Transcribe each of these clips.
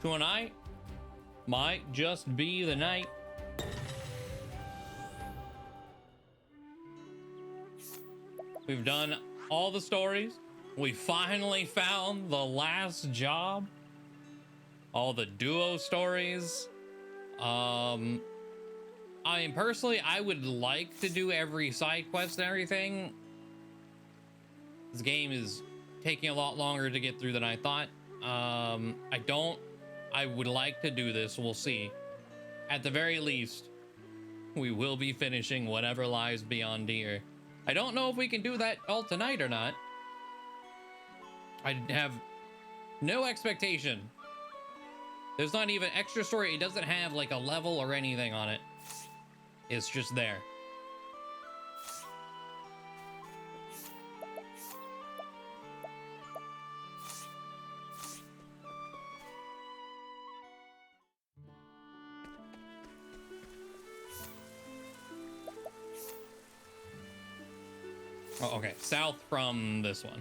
Tonight might just be the night. We've done all the stories. We finally found the last job. All the duo stories. I mean, personally, I would like to do every side quest and everything. This game is taking a lot longer to get through than I thought. I would like to do this. We'll see. At the very least, we will be finishing whatever lies beyond here. I don't know if we can do that all tonight or not. I have no expectation. There's not even extra story. It doesn't have like a level or anything on it. It's just there. Oh, okay. South from this one.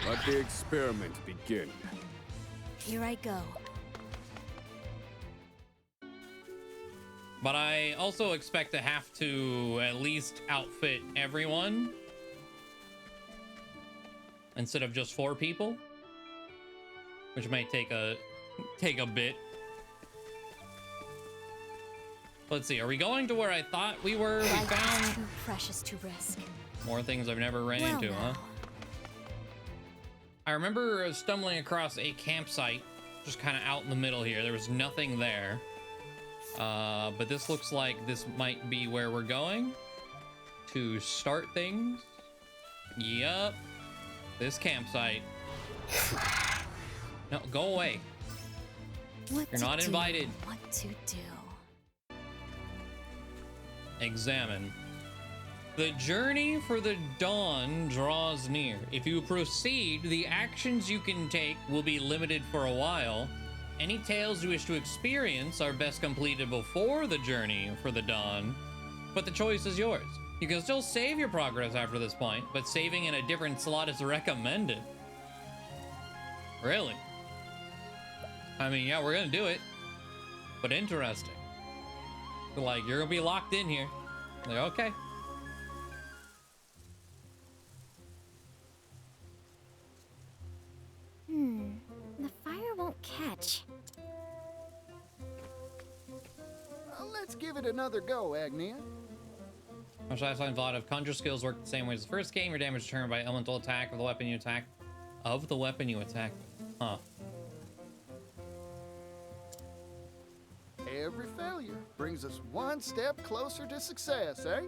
Let the experiment begin. Here I go. But I also expect to have to at least outfit everyone instead of just 4 people, which might take a bit. Let's see. Are we going to where I thought we were? We found too precious to risk. more things I've never ran into, huh? I remember stumbling across a campsite just kind of out in the middle here. There was nothing there. But this looks like this might be where we're going to start things. Yup. This campsite. No, go away. You're not invited. What to do? Examine. The journey for the dawn draws near. If you proceed, the actions you can take will be limited for a while. Any tales you wish to experience are best completed before the journey for the dawn, but the choice is yours. You can still save your progress after this point, but saving in a different slot is recommended. Really? I mean, yeah, we're gonna do it, but interesting. Like, you're gonna be locked in here. Like, okay. The fire won't catch. Let's give it another go, Agnia. Much last time, a lot of conjure skills work the same way as the first game. Your damage is determined by elemental attack of the weapon you attack. Of the weapon you attack. Huh. Every failure brings us one step closer to success, eh?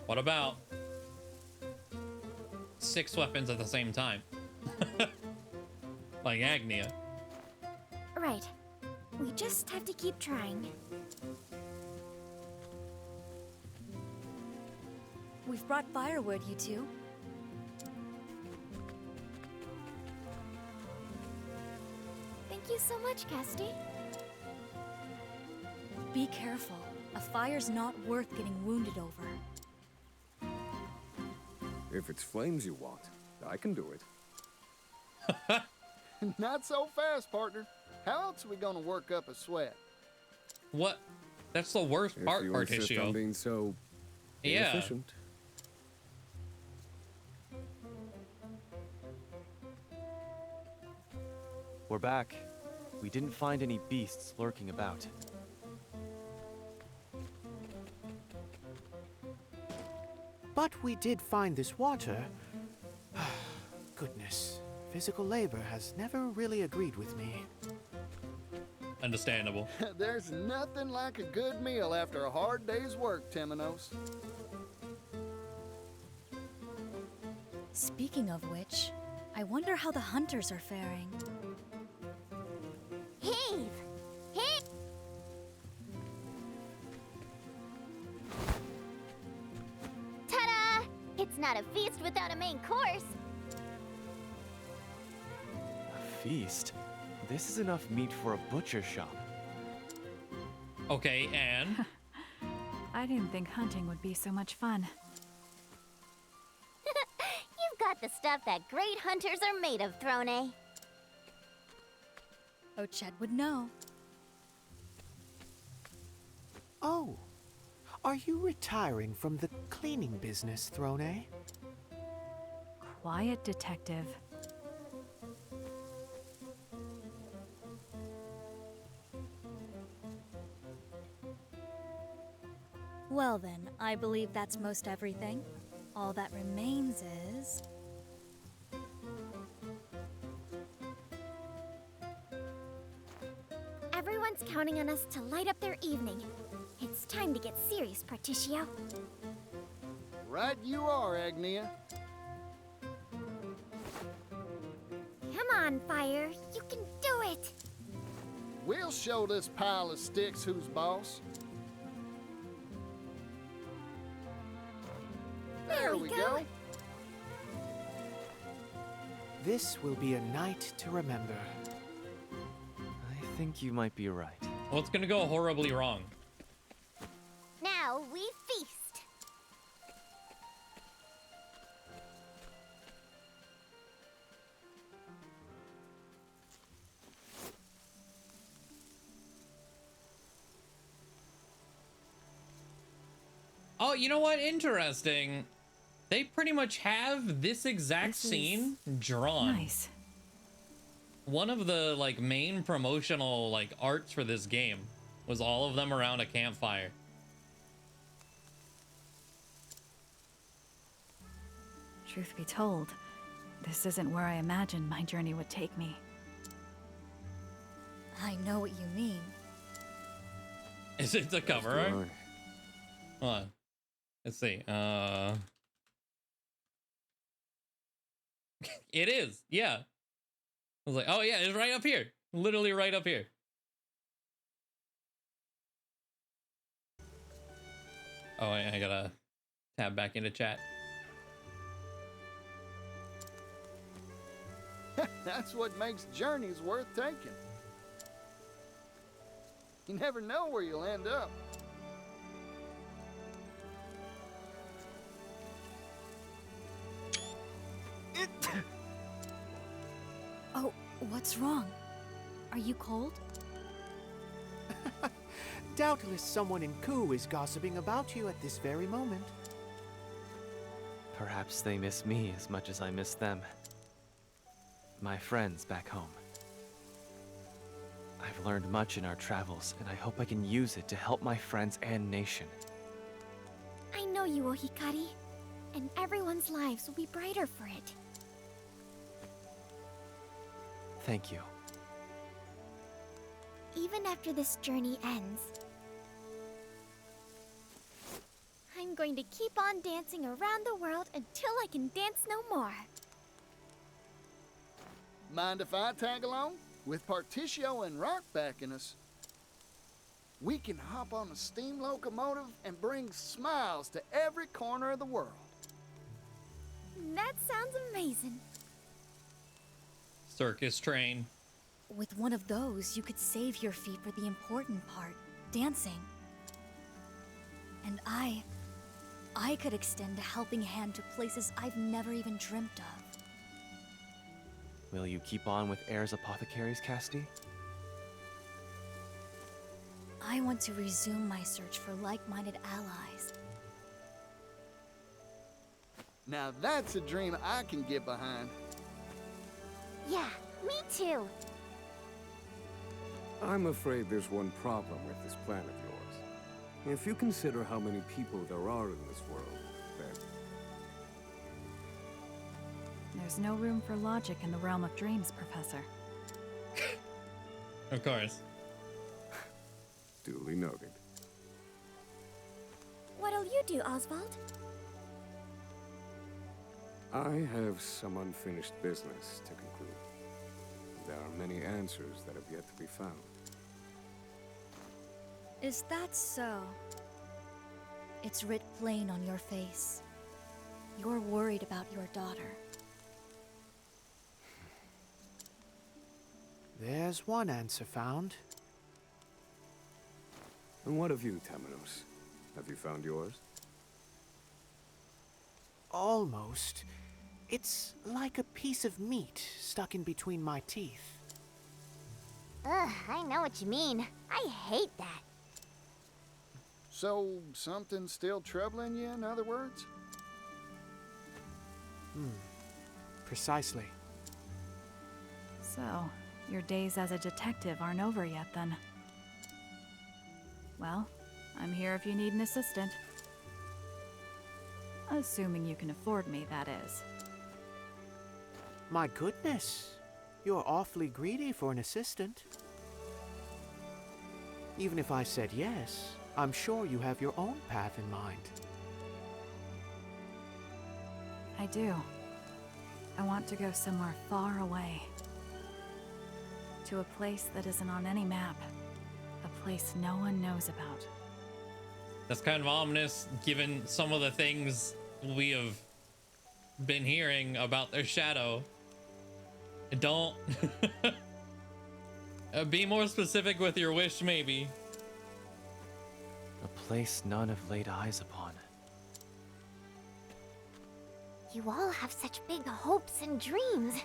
What about 6 weapons at the same time? Like Agnia. Right. We just have to keep trying. We've brought firewood, you two. Thank you so much, Cassidy. Be careful. A fire's not worth getting wounded over. If it's flames you want, I can do it. Not so fast, partner. How else are we gonna work up a sweat? What? That's the worst part, If you insist on being so inefficient. We're back. We didn't find any beasts lurking about. But we did find this water. Goodness, physical labor has never really agreed with me. Understandable. There's nothing like a good meal after a hard day's work, Temenos. Speaking of which, I wonder how the hunters are faring. Heave! Heave! Ta-da! It's not a feast without a main course. A feast? This is enough meat for a butcher shop. Okay, and I didn't think hunting would be so much fun. You've got the stuff that great hunters are made of, Throne. Ochet would know. Oh, are you retiring from the cleaning business, Throne? Quiet, detective. Well then, I believe that's most everything. All that remains is... Everyone's counting on us to light up their evening. It's time to get serious, Particio. Right you are, Agnia. Come on, Fire. You can do it. We'll show this pile of sticks who's boss. There we go. This will be a night to remember. I think you might be right. What's gonna go horribly wrong? Now we feast. Oh, you know what? Interesting. They pretty much have this exact scene drawn. Nice. One of the like main promotional like arts for this game was all of them around a campfire. Truth be told, this isn't where I imagined my journey would take me. I know what you mean. Is it the cover art? Right. Hold on. Let's see. It is. Yeah. I was like, oh yeah, it's right up here. Literally right up here. Oh, I gotta tab back into chat. That's what makes journeys worth taking. You never know where you'll end up. Oh, what's wrong? Are you cold? Doubtless someone in Ku is gossiping about you at this very moment. Perhaps they miss me as much as I miss them. My friends back home. I've learned much in our travels, and I hope I can use it to help my friends and nation. I know you, Ohikari. And everyone's lives will be brighter for it. Thank you. Even after this journey ends, I'm going to keep on dancing around the world until I can dance no more. Mind if I tag along? With Particio and Rock backing us, we can hop on a steam locomotive and bring smiles to every corner of the world. That sounds amazing. Circus train. With one of those, you could save your feet for the important part, dancing. And I could extend a helping hand to places I've never even dreamt of. Will you keep on with Air's apothecaries, Casti? I want to resume my search for like-minded allies. Now that's a dream I can get behind. Yeah, me too. I'm afraid there's one problem with this plan of yours. If you consider how many people there are in this world, then... There's no room for logic in the realm of dreams, Professor. Of course. Duly noted. What'll you do, Oswald? I have some unfinished business to conclude. There are many answers that have yet to be found. Is that so? It's writ plain on your face. You're worried about your daughter. There's one answer found. And what of you, Temenos? Have you found yours? Almost. It's like a piece of meat stuck in between my teeth. Ugh, I know what you mean. I hate that. So, something's still troubling you, in other words? Precisely. So, your days as a detective aren't over yet, then. Well, I'm here if you need an assistant. Assuming you can afford me, that is. My goodness, you're awfully greedy for an assistant. Even if I said yes, I'm sure you have your own path in mind. I do. I want to go somewhere far away. To a place that isn't on any map. A place no one knows about. That's kind of ominous, given some of the things we have been hearing about their shadow. Don't be more specific with your wish, maybe. A place none have laid eyes upon. You all have such big hopes and dreams.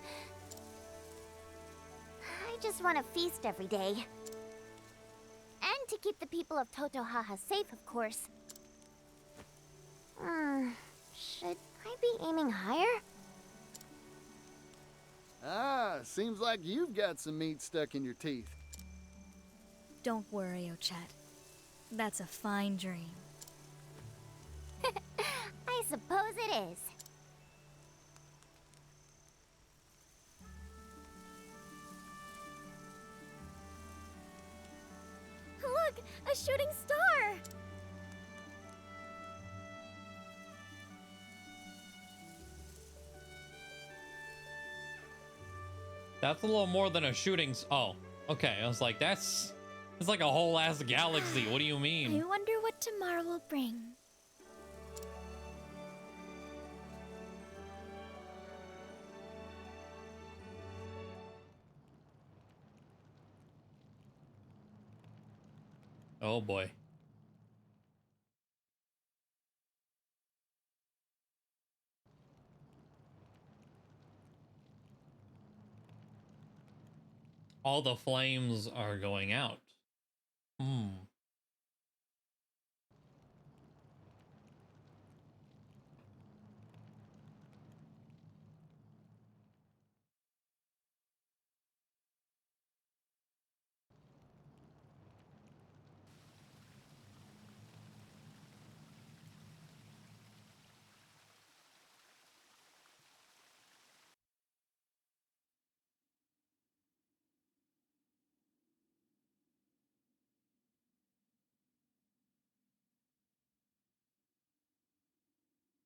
I just want to feast every day. And to keep the people of Totohaha safe, of course. Should I be aiming higher? Ah, seems like you've got some meat stuck in your teeth. Don't worry, Ochette. That's a fine dream. I suppose it is. Look! A shooting star! That's a little more than a shooting. Oh, okay. I was like, it's like a whole ass galaxy. What do you mean? I wonder what tomorrow will bring. Oh boy. All the flames are going out.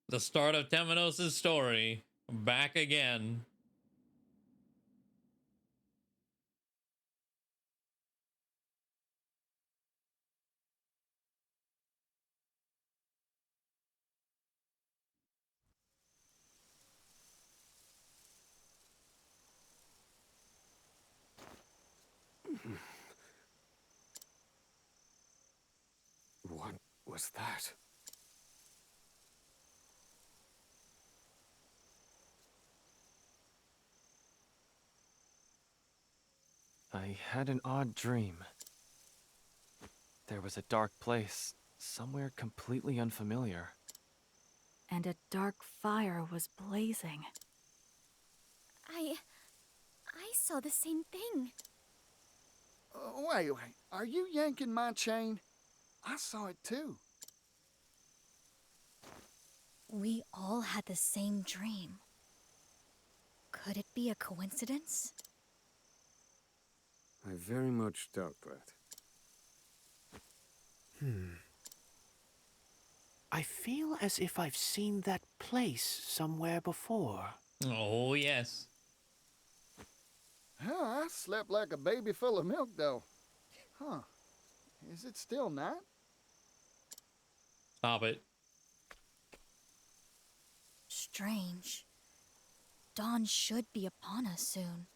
The start of Temenos' story. Back again. What was that? I had an odd dream. There was a dark place, somewhere completely unfamiliar. And a dark fire was blazing. I saw the same thing. Wait, are you yanking my chain? I saw it too. We all had the same dream. Could it be a coincidence? I very much doubt that. I feel as if I've seen that place somewhere before. Oh, yes. Huh, I slept like a baby full of milk, though. Huh. Is it still night? Stop it. Strange. Dawn should be upon us soon.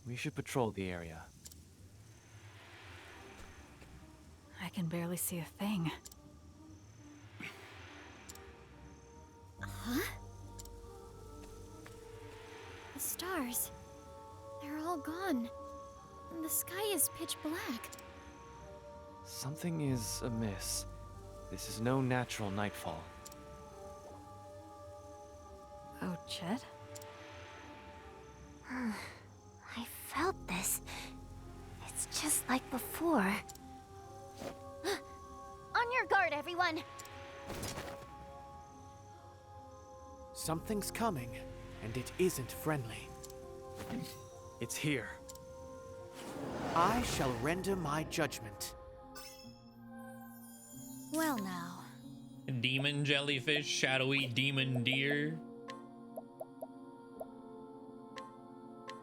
We should patrol the area. I can barely see a thing. stars. They're all gone. And the sky is pitch black. Something is amiss. This is no natural nightfall. Oh, Chet? I felt this. It's just like before. On your guard, everyone! Something's coming, and it isn't friendly. It's here. I shall render my judgment. Well now. Demon jellyfish, shadowy demon deer.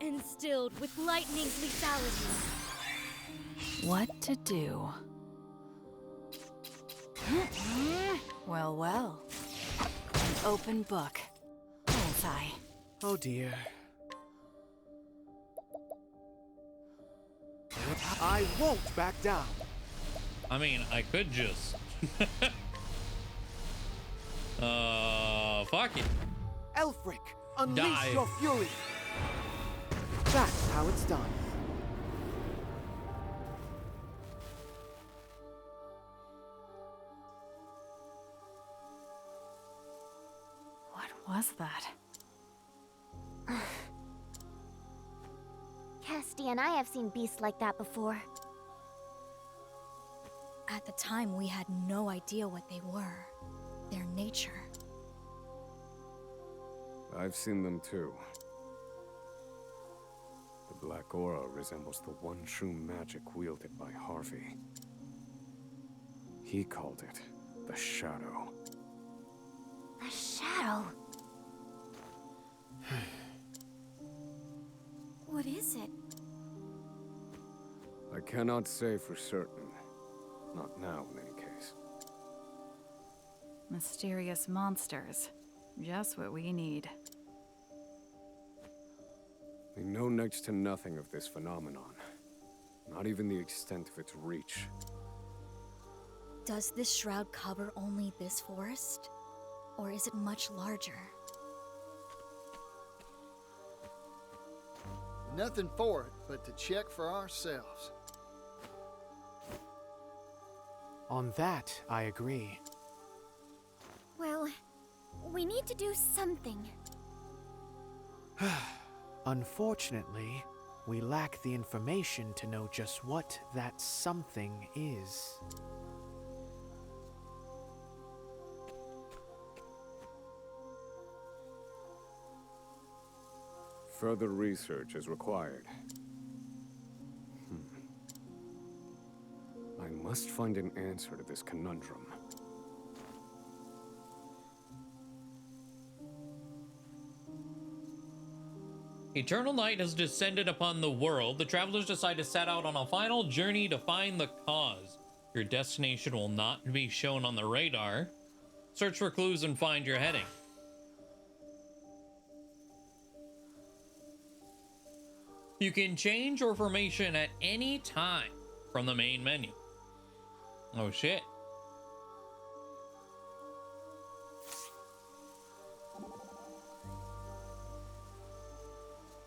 Instilled with lightning's lethality. What to do? Well, well. An open book. Bullseye. Oh dear. I won't back down. I mean, I could just... fuck it. Elfric, unleash Dive. your fury. That's how it's done. What was that? Casty and I have seen beasts like that before. At the time, we had no idea what they were. Their nature. I've seen them too. The black aura resembles the one true magic wielded by Harvey. He called it the Shadow. The shadow. What is it? I cannot say for certain. Not now, in any case. Mysterious monsters. Just what we need. We know next to nothing of this phenomenon. Not even the extent of its reach. Does this shroud cover only this forest? Or is it much larger? Nothing for it but to check for ourselves. On that, I agree. Well, we need to do something. Unfortunately, we lack the information to know just what that something is. Further research is required. I must find an answer to this conundrum. Eternal night has descended upon the world. The travelers decide to set out on a final journey to find the cause. Your destination will not be shown on the radar. Search for clues and find your heading. You can change your formation at any time from the main menu. Oh shit.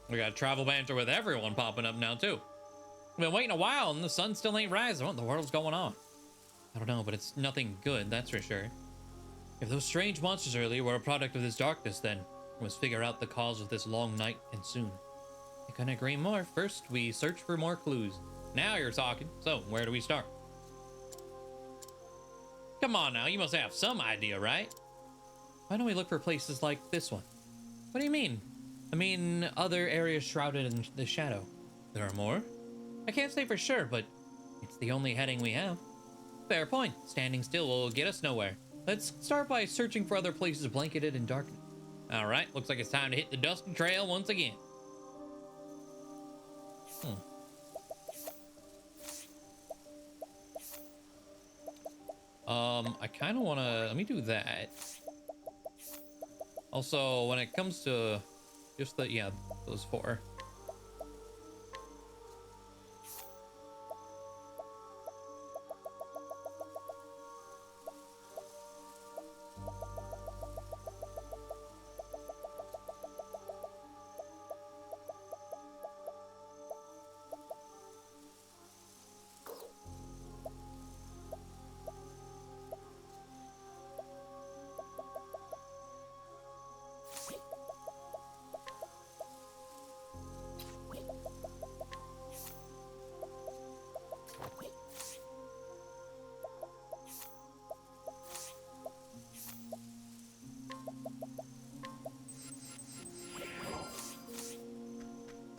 We got travel banter with everyone popping up now too. We've been waiting a while and the sun still ain't rising. What in the world's going on? I don't know, but it's nothing good, that's for sure. If those strange monsters earlier were a product of this darkness, then we must figure out the cause of this long night, and soon. I couldn't agree more. First, we search for more clues. Now you're talking. So, where do we start? Come on now, you must have some idea, right? Why don't we look for places like this one? What do you mean? I mean, other areas shrouded in the shadow. There are more? I can't say for sure, but it's the only heading we have. Fair point. Standing still will get us nowhere. Let's start by searching for other places blanketed in darkness. All right, looks like it's time to hit the dusty trail once again. I kind of want to, let me do that. Also, when it comes to just the, yeah, those four.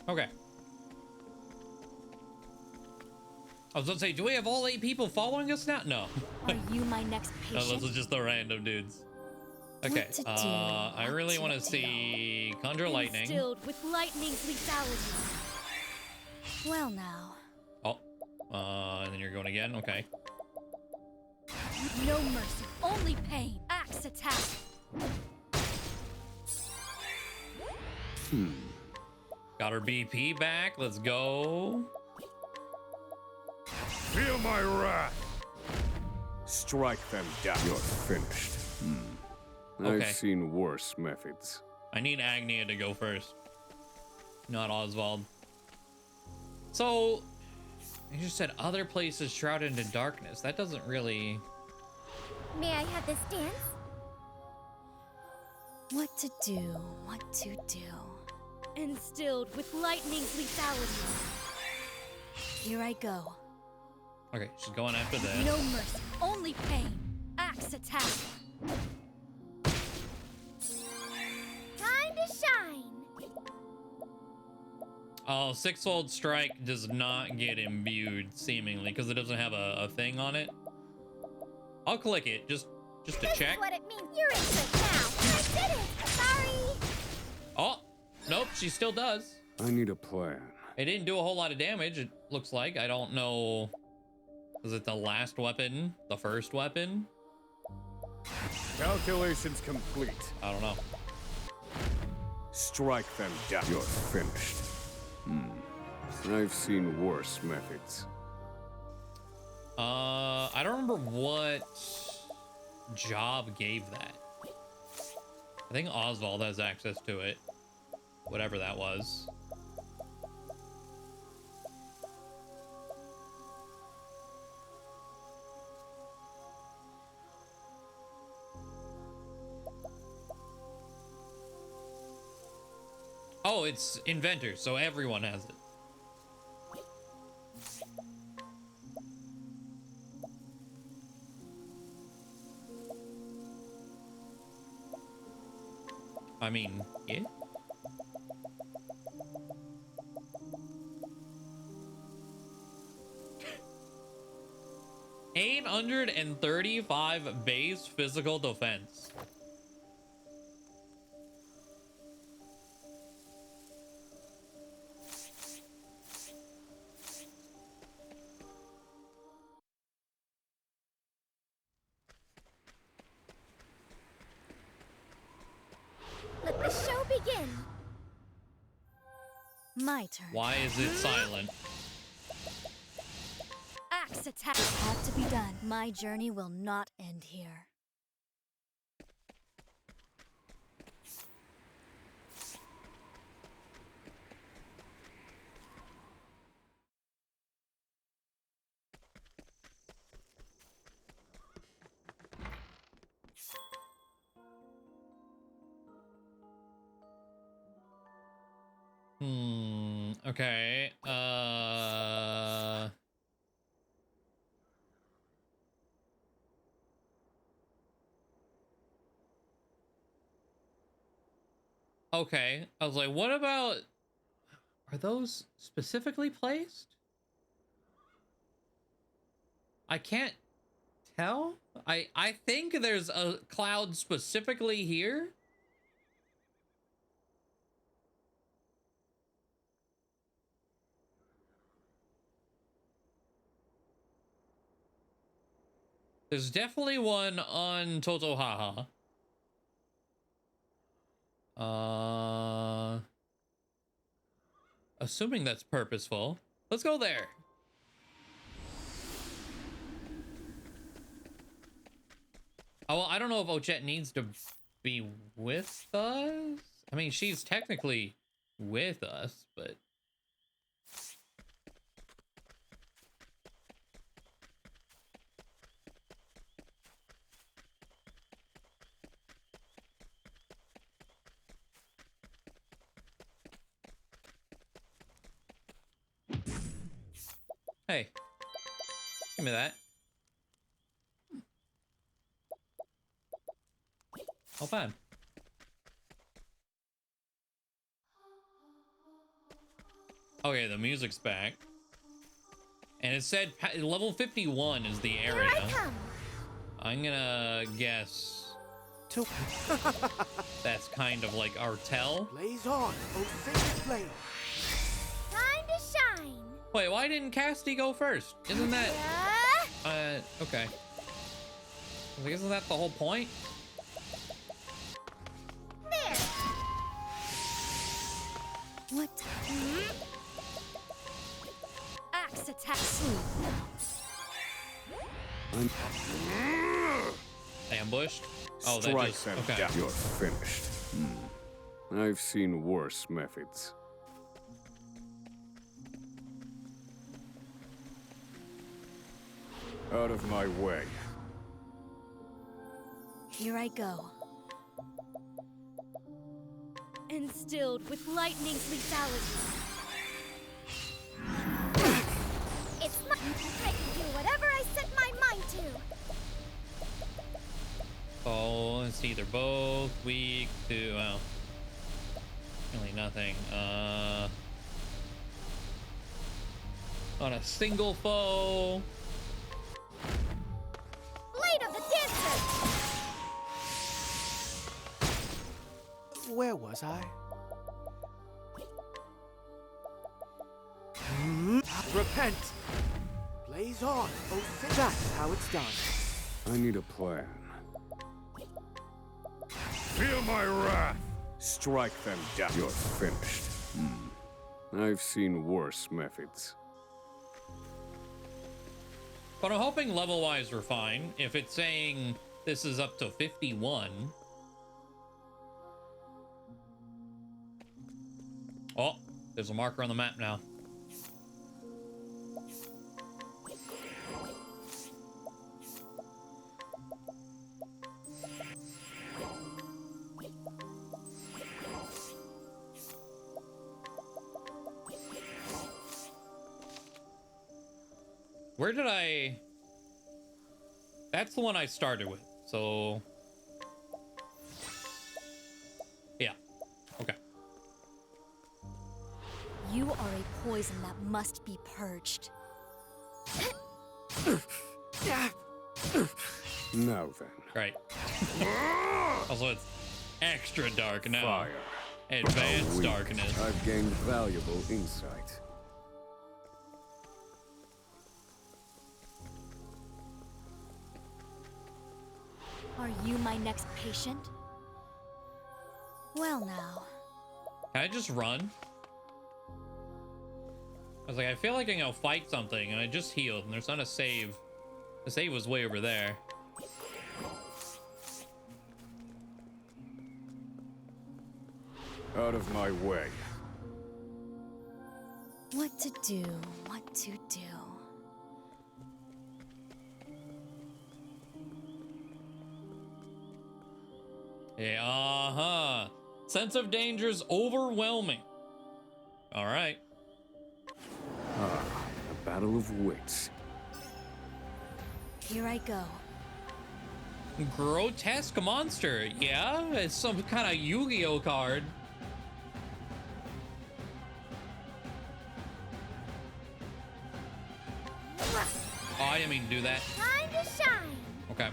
Okay. I was gonna say, do we have all 8 people following us now? No. Are you my next No, patient? those are just the random dudes. Okay. What to do, I really what want to to see Conjure Lightning. Instilled with lightning's lethality. Well now. Oh. And then you're going again? Okay. No mercy, only pain. Axe attack. Got her BP back. Let's go. Feel my wrath. Strike them down. You're finished. Okay. I've seen worse methods. I need Agnia to go first. Not Oswald. So, you just said other places shrouded in darkness. That doesn't really... May I have this dance? What to do, what to do. Instilled with lightning's lethality. Here I go. Okay, she's going after this. No mercy, only pain. Axe attack. Time to shine! Oh, Sixfold Strike does not get imbued, seemingly, because it doesn't have a thing on it. I'll click it, just to This check. is what it means. You're into it now. I did it! Sorry! Oh, nope, she still does. I need a plan. It didn't do a whole lot of damage, it looks like. I don't know. Is it the last weapon? The first weapon? Calculations complete. I don't know. Strike them down. You're finished. I've seen worse methods. I don't remember what job gave that. I think Oswald has access to it. Whatever that was. Oh, it's inventor, so everyone has it. I mean, yeah. $835 base physical defense. Let the show begin! My turn. Why is it silent? Axe attack. It had to be done. My journey will not end here. Okay. Okay. I was like, what about... Are those specifically placed? I can't tell. I think there's a cloud specifically here. There's definitely one on Totohaha. Assuming that's purposeful. Let's go there. Oh, well, I don't know if Ochette needs to be with us. I mean, she's technically with us, but... Hey, give me that. Not bad. Okay, the music's back. And it said level 51 is the Here area. I come. I'm gonna guess To that's kind of like Artel. blaze on, oh sacred flame. Time to shine. Wait, why didn't Casty go first? Isn't that okay. Like, isn't that the whole point? There. What? Axe attack. Ambushed? Oh, that Strike just them okay. down. You're finished. I've seen worse methods. Out of my way. Here I go. Instilled with lightning's lethality. It's my. I can do whatever I set my mind to. Oh, it's either both, weak to, well, really nothing. On a single foe. Blade of the Dancer. Where was I? Repent! Blaze on, oh sacred. That's how it's done. I need a plan. Feel my wrath! Strike them down. You're finished. I've seen worse methods. But I'm hoping level-wise we're fine. If it's saying this is up to 51. Oh, there's a marker on the map now. Where did I... That's the one I started with, so... Yeah, okay. You are a poison that must be purged. Now then. Right. Also, it's extra dark now. Fire. Advanced Weak. darkness. I've gained valuable insight. Are you my next patient? Well now. Can I just run? I was like, I feel like I'm gonna fight something, and I just healed, and there's not a save. The save was way over there. Out of my way. What to do, what to do. Yeah, uh-huh. Sense of danger's overwhelming. All right. A battle of wits. Here I go. Grotesque monster. Yeah, it's some kind of Yu-Gi-Oh card. Oh, I didn't mean to do that. Time to shine. Okay.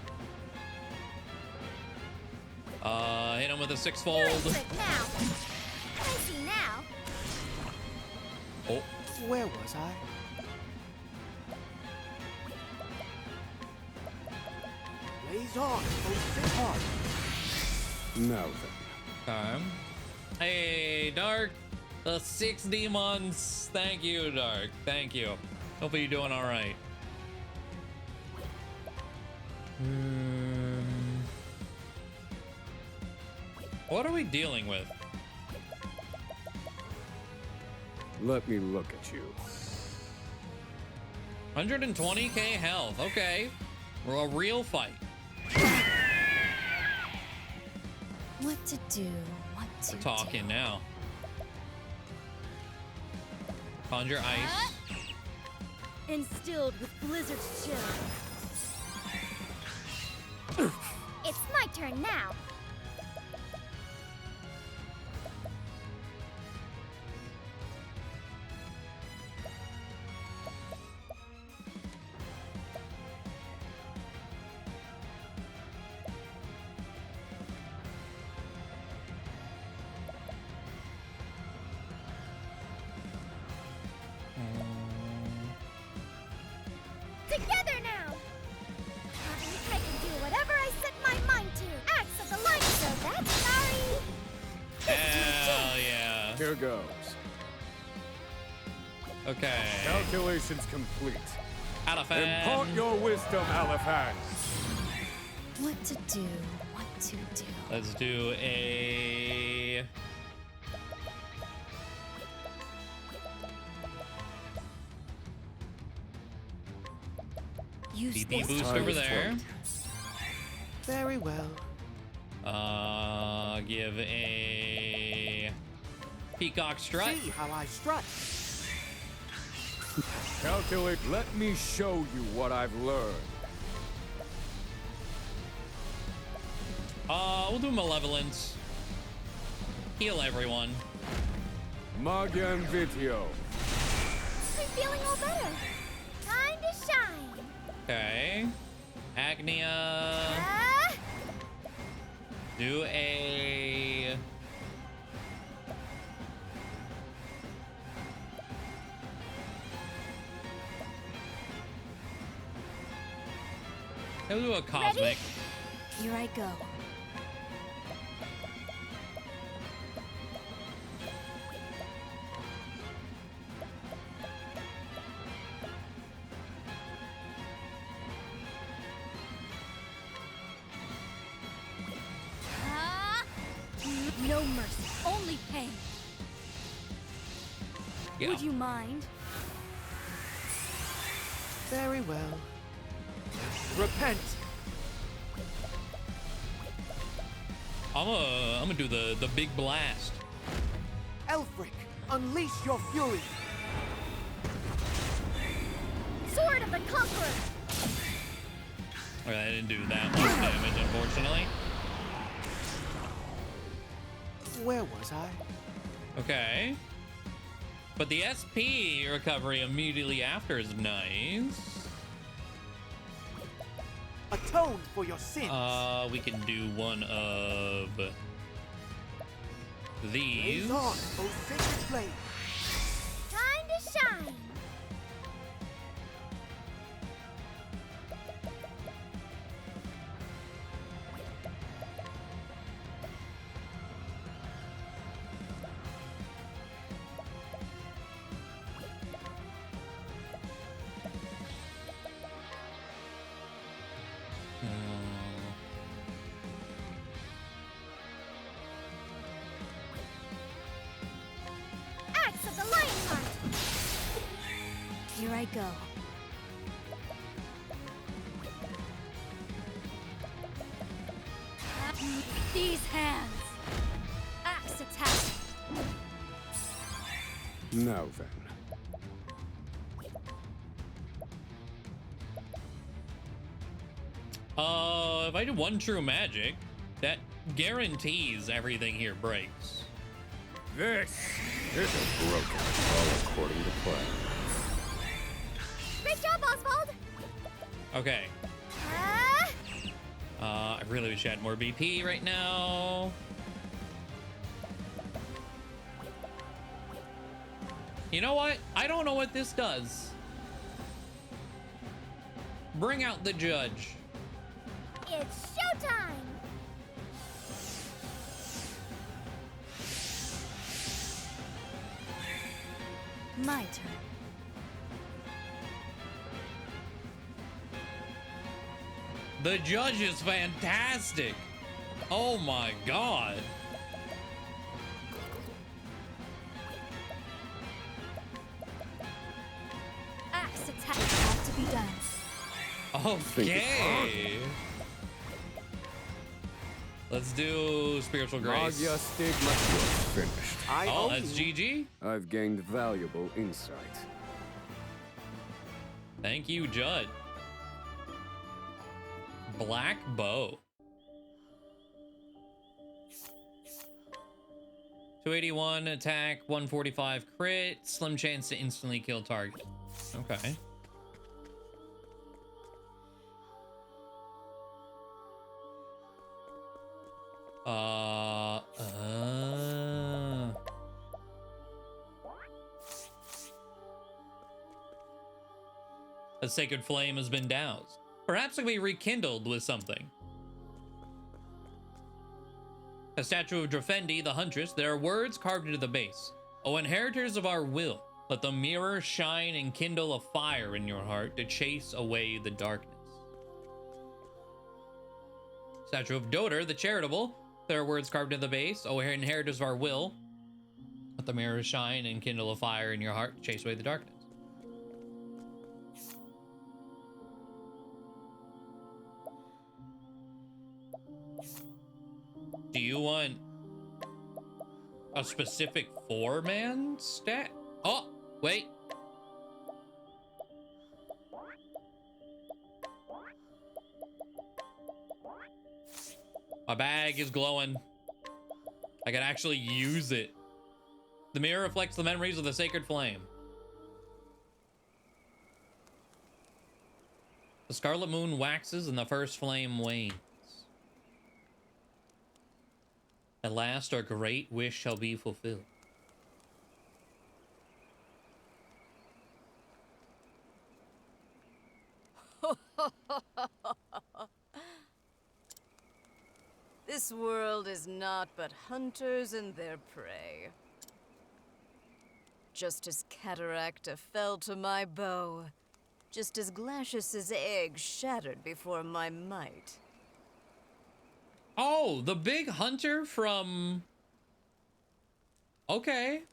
Hit him with a You're sixfold. into it now. I see now. Oh, Where was I? Blaze on, oh sacred heart. Now then. okay. Hey, Dark. The 6 demons. Thank you, Dark. Thank you. Hopefully you're doing all right. What are we dealing with? Let me look at you. 120k health. Okay. A real fight. What to do, what to We're talking do. now. Conjure ice. Instilled with blizzard's chill. It's my turn now. Here goes. Okay. Calculations complete. Alafan. Impart your wisdom, Alafan. What to do? What to do? Let's do a... Use BP this boost to over raise there. point. Very well. Give a peacock strut. See how I strut. Calculate. Let me show you what I've learned. We'll do malevolence. Heal everyone. Magia and Vitio. I'm feeling all better. Time to shine. Okay. Agnia. Ah! Do a... We'll do a cosmic. Here I go. No mercy, only pain. Yeah. Would you mind? Very well. Repent. I'm gonna do the big blast. Elfric, unleash your fury. Sword of the Conqueror. Okay, I didn't do that much damage, unfortunately. Where was I? Okay. But the SP recovery immediately after is nice. Atone for your sins. We can do one of these. Raise on, O sacred flame. Time to shine. Axe of the Lionheart. Here I go. These hands. Axe attack. Now then. If I do one true magic, that guarantees everything here breaks. This isn't broken, all according to plan. Great job, Oswald. Okay. Ah! I really wish I had more BP right now. You know what? I don't know what this does. Bring out the judge. It's showtime. My turn. The judge is fantastic. Oh my god. Axe attack has to be done. Okay. Let's do spiritual grace. Magia Stigma was finished. Oh, that's GG. I've gained valuable insight. Thank you, Judd. Black bow. 281 attack, 145 crit, slim chance to instantly kill target. Okay. A sacred flame has been doused. Perhaps it can be rekindled with something. A statue of Drafendi, the huntress. There are words carved into the base. O inheritors of our will, let the mirror shine and kindle a fire in your heart to chase away the darkness. Statue of Doter, the charitable. There are words carved into the base. O inheritors of our will, let the mirror shine and kindle a fire in your heart to chase away the darkness. Do you want a specific 4-man stat? Oh, wait. My bag is glowing. I can actually use it. The mirror reflects the memories of the sacred flame. The scarlet moon waxes and the first flame wanes. At last, our great wish shall be fulfilled. This world is naught but hunters and their prey. Just as Cataracta fell to my bow, just as Glacius's egg shattered before my might. Oh, the big hunter from... Okay.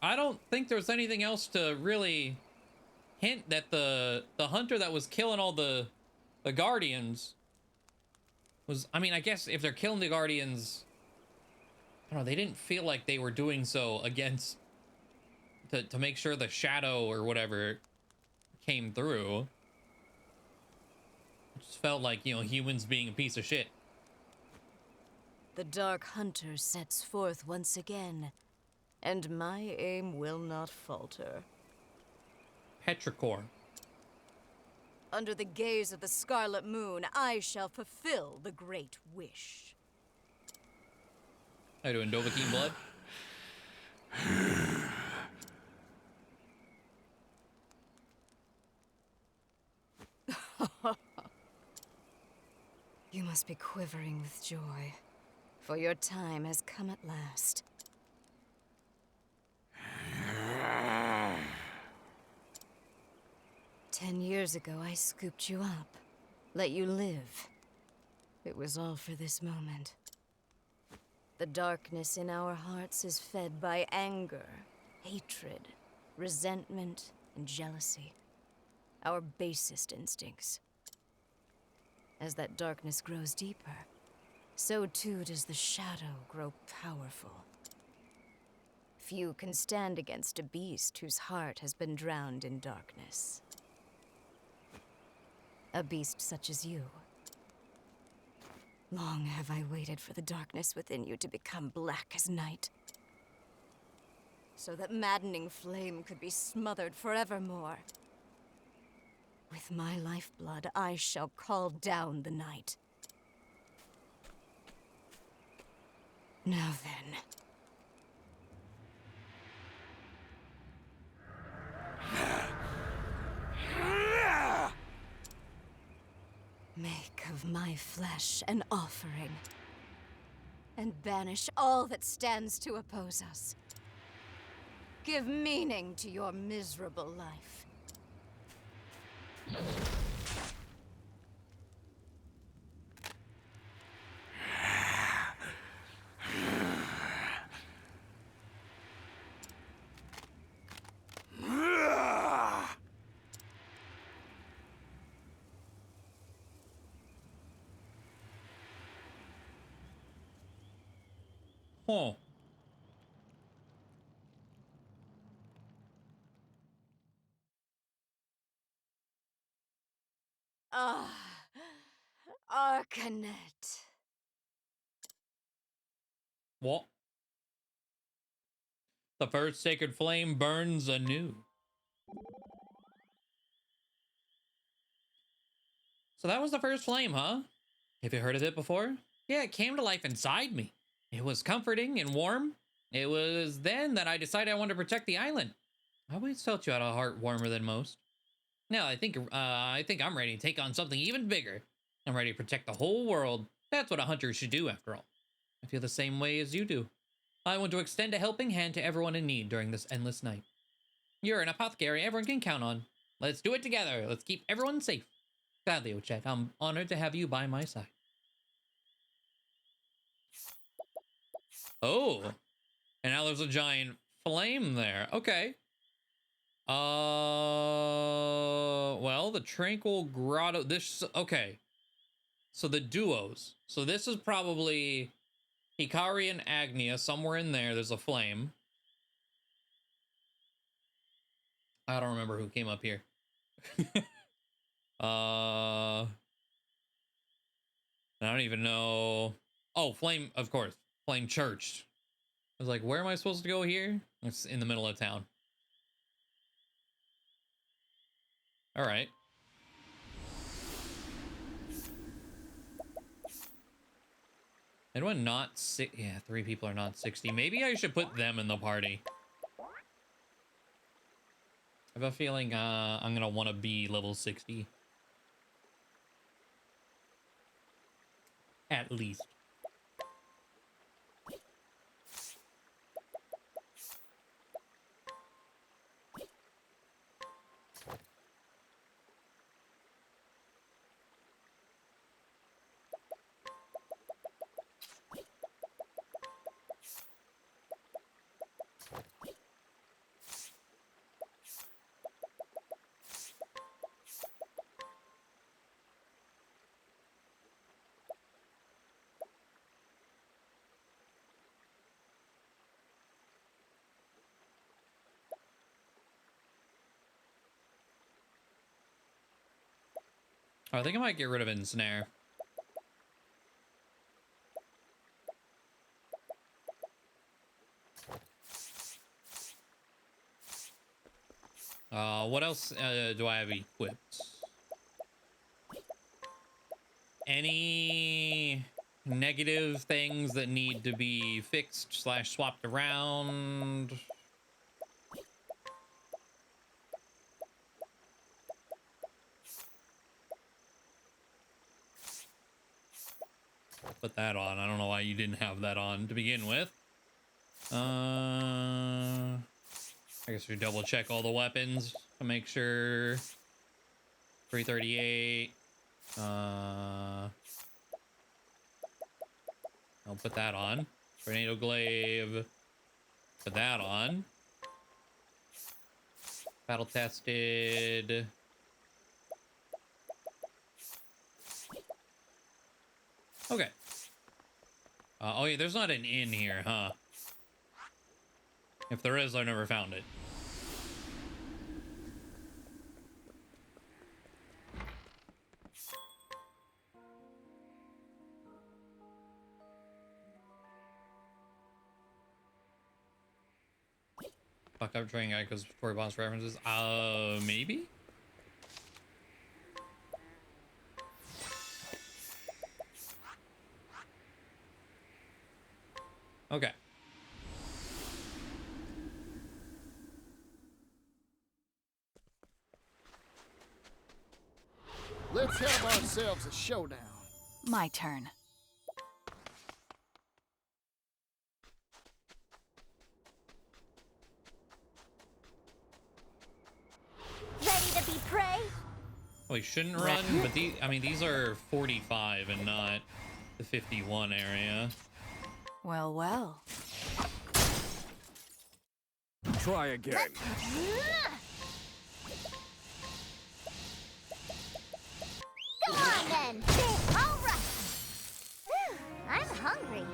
I don't think there's anything else to really hint that the hunter that was killing all the guardians was... I mean, I guess if they're killing the guardians... I don't know, they didn't feel like they were doing so against... To make sure the shadow or whatever came through. It just felt like, you know, humans being a piece of shit. The Dark Hunter sets forth once again, and my aim will not falter. Petrichor. Under the gaze of the Scarlet Moon, I shall fulfill the great wish. How you doing, Dovahkiin Blood? You must be quivering with joy, for your time has come at last. "10 years ago, I scooped you up, let you live. It was all for this moment. The darkness in our hearts is fed by anger, hatred, resentment, and jealousy. Our basest instincts. As that darkness grows deeper, so too does the shadow grow powerful. Few can stand against a beast whose heart has been drowned in darkness. A beast such as you. Long have I waited for the darkness within you to become black as night, so that maddening flame could be smothered forevermore. With my lifeblood, I shall call down the night. Now then. Make of my flesh an offering, and banish all that stands to oppose us. Give meaning to your miserable life. Huh. Arcanet. What? The first sacred flame burns anew. So that was the first flame, huh? Have you heard of it before? Yeah, it came to life inside me. It was comforting and warm. It was then that I decided I wanted to protect the island. I always felt you had a heart warmer than most. Now I think I'm ready to take on something even bigger. I'm ready to protect the whole world. That's what a hunter should do, after all. I feel the same way as you do. I want to extend a helping hand to everyone in need during this endless night. You're an apothecary everyone can count on. Let's do it together. Let's keep everyone safe. Gladly, Ochette. I'm honored to have you by my side. Oh, and now there's a giant flame there. Okay. Well, the Tranquil Grotto. Okay. So the duos. So this is probably Hikari and Agnia. Somewhere in there, there's a flame. I don't remember who came up here. I don't even know. Oh, Flame, of course. Flame Church. I was like, where am I supposed to go here? It's in the middle of town. All right. Anyone not sick? Yeah, 3 people are not 60. Maybe I should put them in the party. I have a feeling I'm gonna want to be level 60. At least. I think I might get rid of Ensnare. What else do I have equipped? Any negative things that need to be fixed / swapped around? Put that on. I don't know why you didn't have that on to begin with. I guess we double check all the weapons to make sure. 338. I'll put that on. Tornado Glaive. Put that on. Battle tested. Okay. Oh yeah, there's not an inn here, huh? If there is, I never found it. Fuck up train guy because Tory Boss references. Maybe? Okay. Let's have ourselves a showdown. My turn. Ready to be prey? We shouldn't run, but these are 45 and not the 51 area. Well, well. Try again. Go on then. All right. I'm hungry.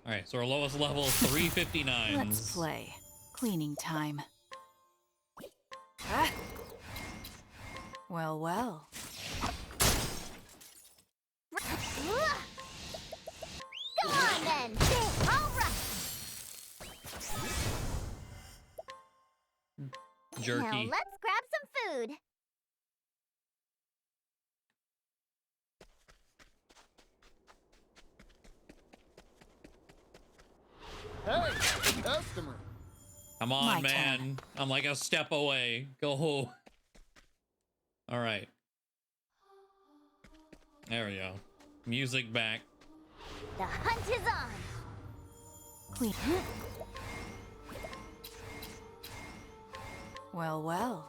All right, so our lowest level 359. Let's play. Cleaning time. Ah. Well, well. Go on then. All right. Jerky. Now let's grab some food. Hey, customer. Come on, My man. turn. I'm like a step away. Go. All right. There we go. Music back. The hunt is on. Queen. Well, well.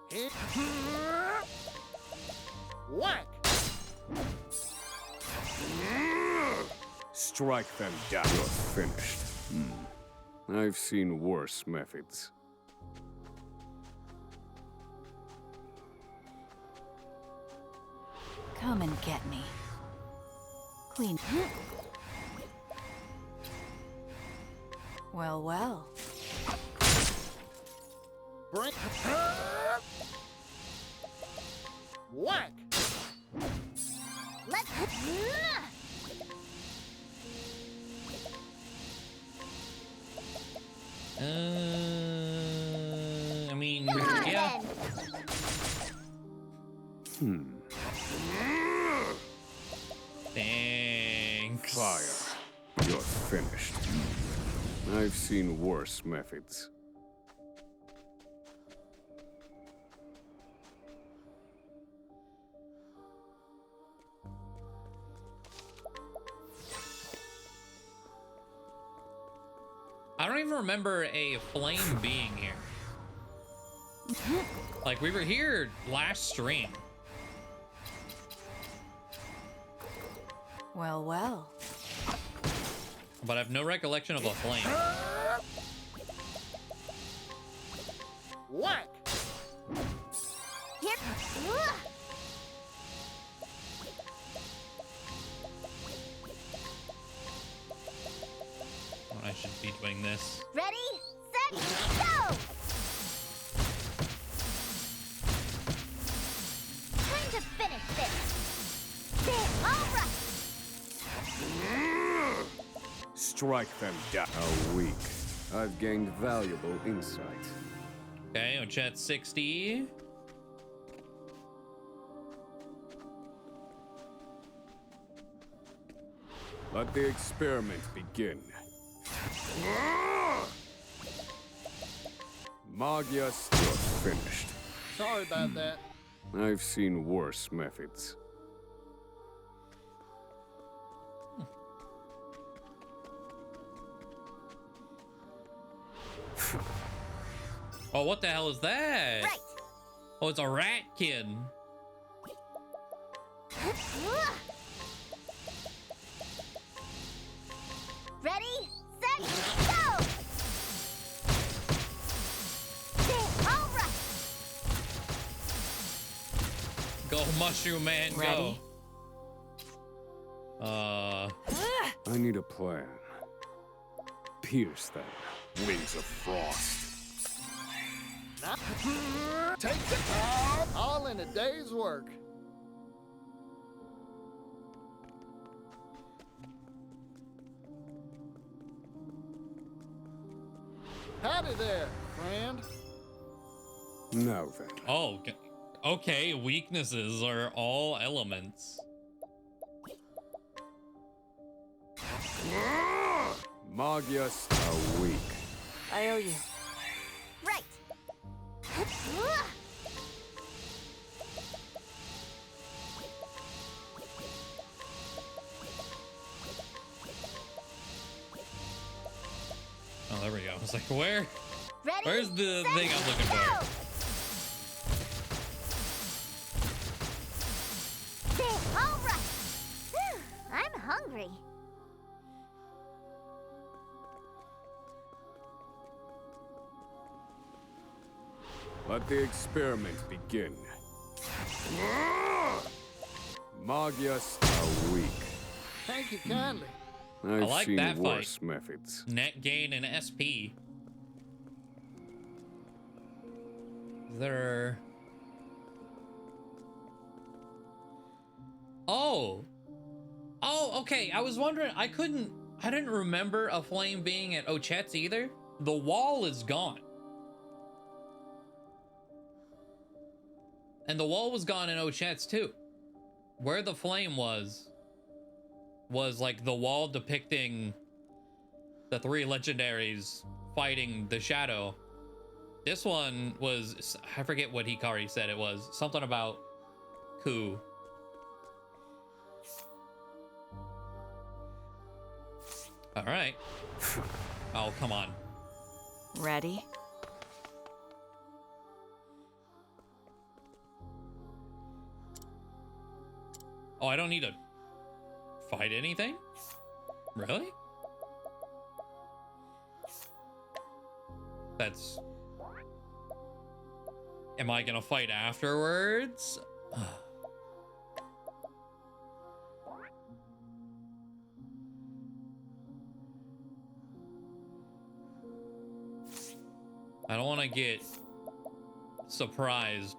Hit. Whack. Strike them down. You're finished. I've seen worse methods. Come and get me. Queen. Well, well. Bring. Whack. Let's. I mean, Come on, yeah. then. Thanks. Fire. You're finished. I've seen worse methods. I don't even remember a flame being here. Like, we were here last stream. Well, well. But I have no recollection of a flame. Whack. Here. Oh, I should be doing this. Ready, set, go! Time to finish this. All right. Strike them down. A week. I've gained valuable insight. Okay, on chat 60. Let the experiment begin. Magias, you're finished. Sorry about that. I've seen worse methods. Oh, what the hell is that? Right. Oh, it's a rat kid. Ready, set, go! All right. Go, Mushroom Man, Ready? go. I need a plan. Pierce them. Wings of frost. Take the time. All in a day's work. Howdy there, friend. Now then. Oh, okay. Weaknesses are all elements. Magias, a week. I owe you. Right. Oh, there we go. I was like, where? Ready, Where's the set, thing I'm looking go! for? All right. I'm hungry. Let the experiment begin. Magias, a week. Thank you kindly. I've like seen that fight. worse methods. Net gain and SP. Is there... Oh. Oh, okay. I was wondering. I didn't remember a flame being at Ochet's either. The wall is gone. And the wall was gone in Ochet's too. Where the flame was like the wall depicting the three legendaries fighting the shadow. This one was, I forget what Hikari said it was. Something about Ku. All right. Oh, come on. Ready? Oh, I don't need to fight anything? Really? That's... Am I gonna fight afterwards? I don't want to get surprised.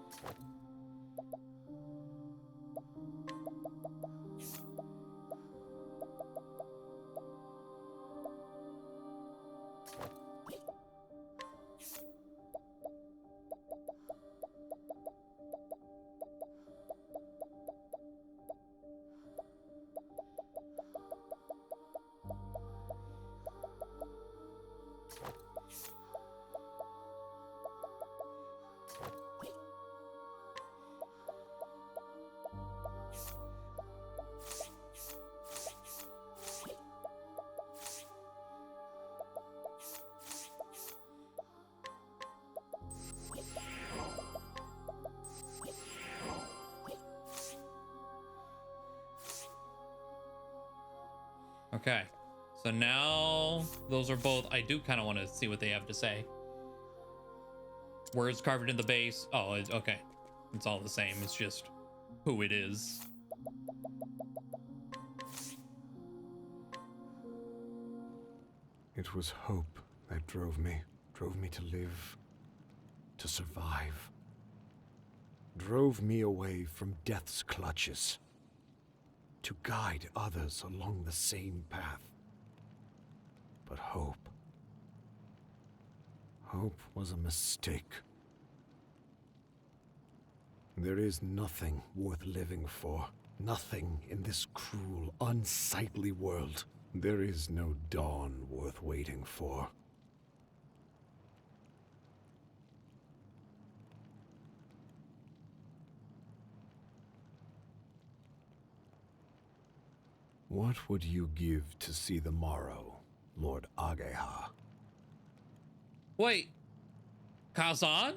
Okay, so now those are both. I do kind of want to see what they have to say. Words carved in the base. Oh, okay. It's all the same. It's just who it is. It was hope that drove me to live, to survive. Drove me away from death's clutches, to guide others along the same path. But hope was a mistake. There is nothing worth living for, nothing in this cruel, unsightly world. There is no dawn worth waiting for. What would you give to see the morrow, Lord Ageha? Wait, Kazan?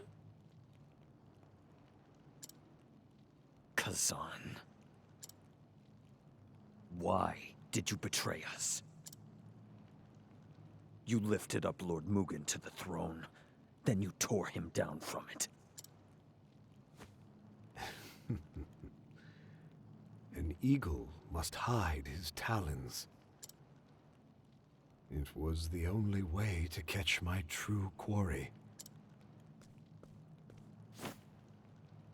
Kazan. Why did you betray us? You lifted up Lord Mugen to the throne, then you tore him down from it. An eagle must hide his talons. It was the only way to catch my true quarry.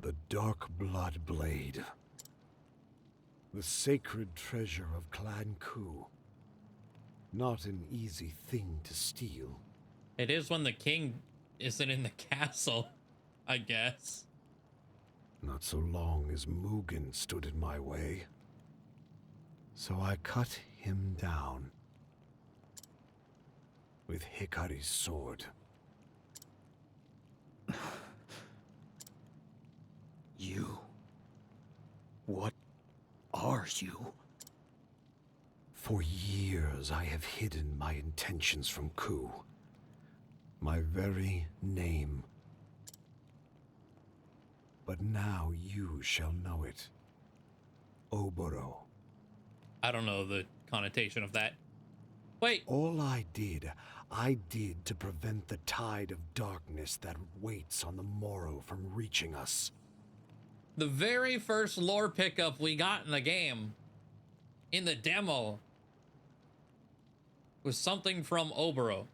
The Dark Blood Blade. The sacred treasure of Clan Ku. Not an easy thing to steal. It is when the king isn't in the castle, I guess. Not so long as Mugen stood in my way. So I cut him down with Hikari's sword. You? What are you? For years I have hidden my intentions from Ku. My very name. But now you shall know it. Oboro. I don't know the connotation of that. Wait. All I did to prevent the tide of darkness that waits on the morrow from reaching us. The very first lore pickup we got in the game, in the demo, was something from Oboro.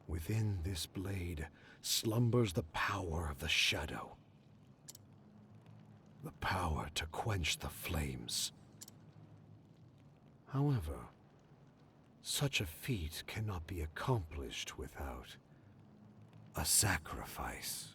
Within this blade slumbers the power of the shadow. The power to quench the flames. However, such a feat cannot be accomplished without a sacrifice.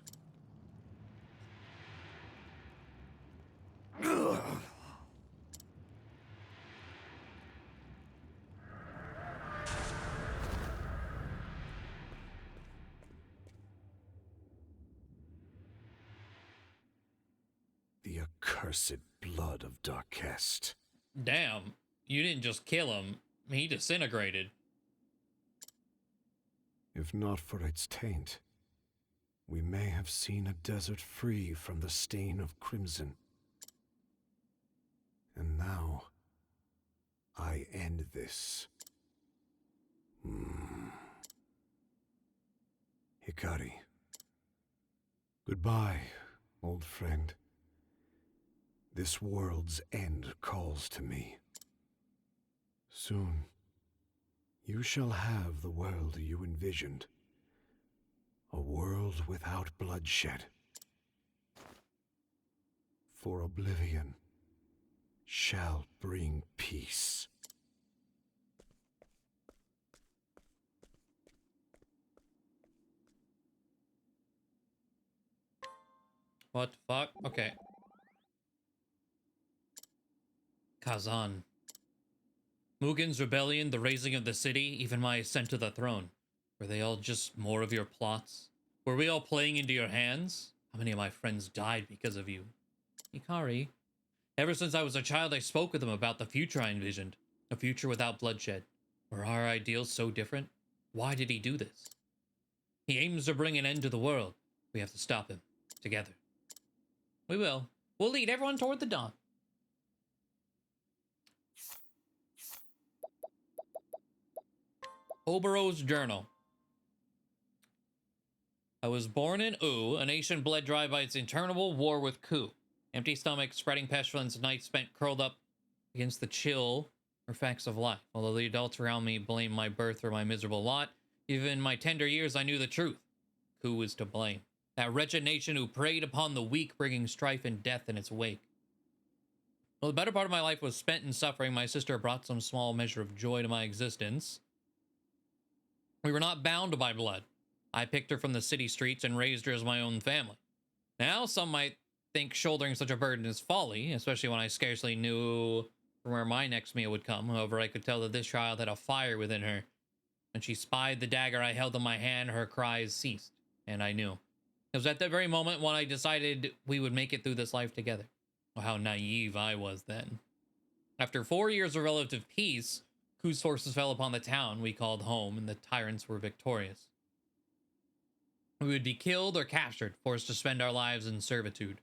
cursed blood of Darkest. Damn, you didn't just kill him, he disintegrated. If not for its taint, we may have seen a desert free from the stain of crimson. And now, I end this. Hikari. Goodbye, old friend. This world's end calls to me. Soon, you shall have the world you envisioned. A world without bloodshed. For oblivion shall bring peace. What the fuck? Okay. Kazan. Mugen's rebellion, the razing of the city, even my ascent to the throne. Were they all just more of your plots? Were we all playing into your hands? How many of my friends died because of you? Hikari. Ever since I was a child, I spoke with him about the future I envisioned. A future without bloodshed. Were our ideals so different? Why did he do this? He aims to bring an end to the world. We have to stop him. Together. We will. We'll lead everyone toward the dawn. Obero's journal. I was born in U, a nation bled dry by its interminable war with Ku. Empty stomach, spreading pestilence, nights spent curled up against the chill facts of life. Although the adults around me blamed my birth or my miserable lot, even in my tender years I knew the truth. Ku was to blame. That wretched nation who preyed upon the weak, bringing strife and death in its wake. Well, the better part of my life was spent in suffering. My sister brought some small measure of joy to my existence. We were not bound by blood. I picked her from the city streets and raised her as my own family. Now, some might think shouldering such a burden is folly, especially when I scarcely knew from where my next meal would come. However, I could tell that this child had a fire within her. When she spied the dagger I held in my hand, her cries ceased, and I knew. It was at that very moment when I decided we would make it through this life together. Well, how naive I was then. After 4 years of relative peace, Ku's forces fell upon the town we called home, and the tyrants were victorious. We would be killed or captured, forced to spend our lives in servitude.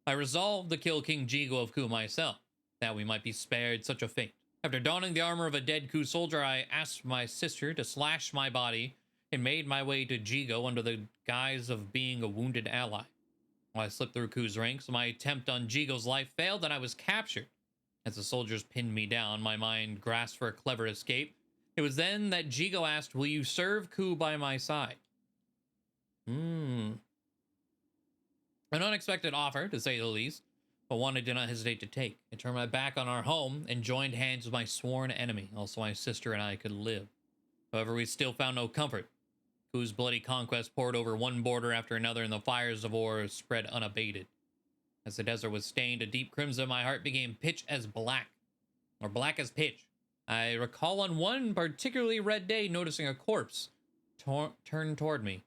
I resolved to kill King Jigo of Ku myself, that we might be spared such a fate. After donning the armor of a dead Ku soldier, I asked my sister to slash my body and made my way to Jigo under the guise of being a wounded ally. While I slipped through Ku's ranks, my attempt on Jigo's life failed and I was captured. As the soldiers pinned me down, my mind grasped for a clever escape. It was then that Jigo asked, "Will you serve Ku by my side?" An unexpected offer, to say the least, but one I did not hesitate to take. I turned my back on our home and joined hands with my sworn enemy. Also, my sister and I could live. However, we still found no comfort. Ku's bloody conquest poured over one border after another, and the fires of war spread unabated. As the desert was stained a deep crimson, my heart became pitch as black, or black as pitch. I recall on one particularly red day noticing a corpse turn toward me,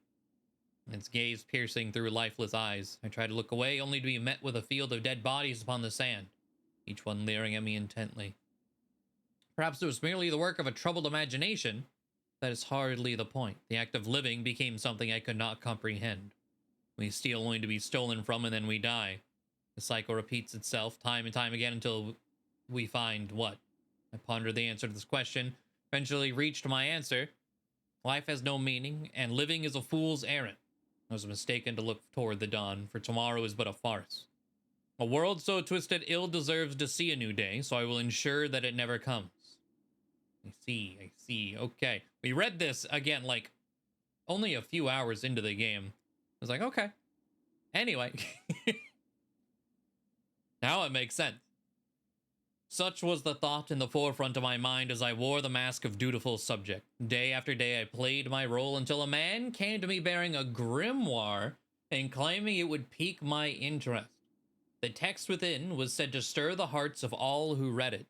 its gaze piercing through lifeless eyes. I tried to look away, only to be met with a field of dead bodies upon the sand, each one leering at me intently. Perhaps it was merely the work of a troubled imagination. That is hardly the point. The act of living became something I could not comprehend. We steal only to be stolen from, and then we die. The cycle repeats itself time and time again until we find what? I pondered the answer to this question, eventually reached my answer. Life has no meaning, and living is a fool's errand. I was mistaken to look toward the dawn, for tomorrow is but a farce. A world so twisted ill deserves to see a new day, so I will ensure that it never comes. I see. Okay. We read this, again, like, only a few hours into the game. I was like, okay. Anyway. Now it makes sense. Such was the thought in the forefront of my mind as I wore the mask of dutiful subject. Day after day I played my role until a man came to me bearing a grimoire and claiming it would pique my interest. The text within was said to stir the hearts of all who read it,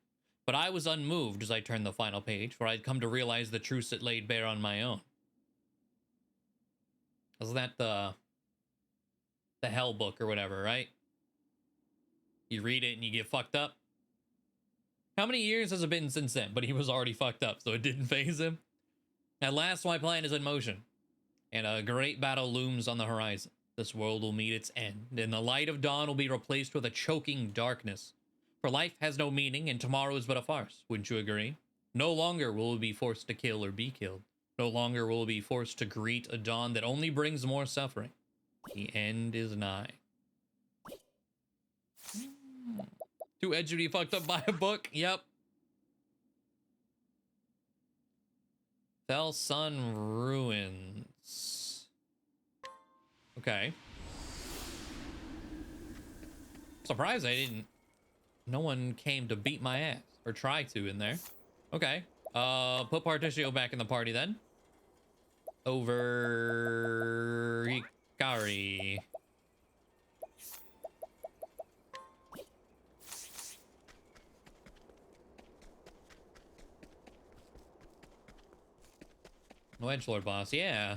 but I was unmoved as I turned the final page, for I'd come to realize the truths it laid bare on my own. Wasn't that the Hell book or whatever, right? You read it and you get fucked up. How many years has it been since then? But he was already fucked up, so it didn't faze him. At last, my plan is in motion, and a great battle looms on the horizon. This world will meet its end, and the light of dawn will be replaced with a choking darkness. For life has no meaning, and tomorrow is but a farce. Wouldn't you agree? No longer will we be forced to kill or be killed. No longer will we be forced to greet a dawn that only brings more suffering. The end is nigh. Too edgy to be fucked up by a book. Yep. Fell Sun Ruins. Okay. Surprised I didn't. No one came to beat my ass. Or try to in there. Okay. Put Particio back in the party then. Over Hikari. No edgelord boss, yeah.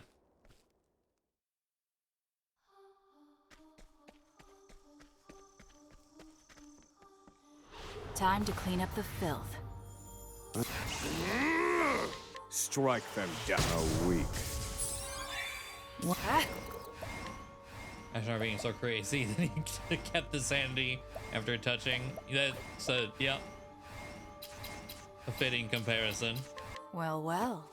Time to clean up the filth. Strike them down a week. What? I started being so crazy that he kept the sanity after touching. That's a, yep. A fitting comparison. Well, well.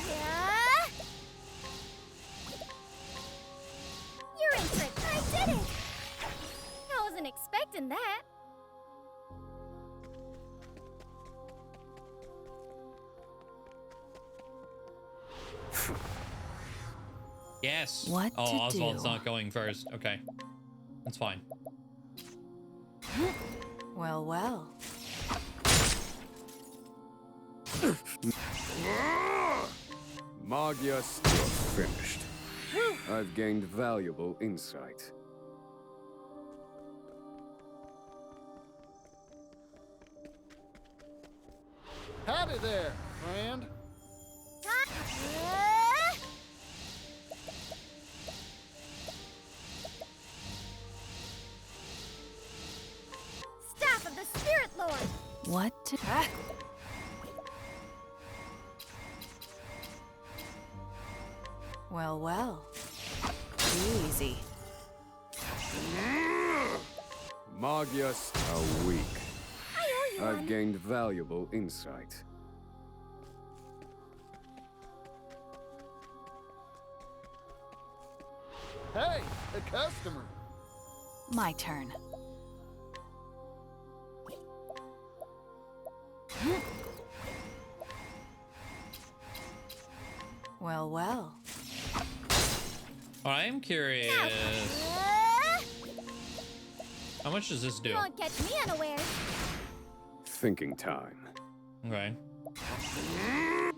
Yeah. You're in for it. I did it. I wasn't expecting that. Yes. What oh, to Oswald's do? not going first. Okay. That's fine. Well, well. Magius, you're finished. I've gained valuable insight. Howdy there, friend. Staff of the Spirit Lord. What to... Well, well. Easy. Magius, a week. I owe you I've one. gained valuable insight. Hey, a customer. My turn. Well, well. I am curious. How much does this do? You won't catch me unawares. Thinking time. Okay.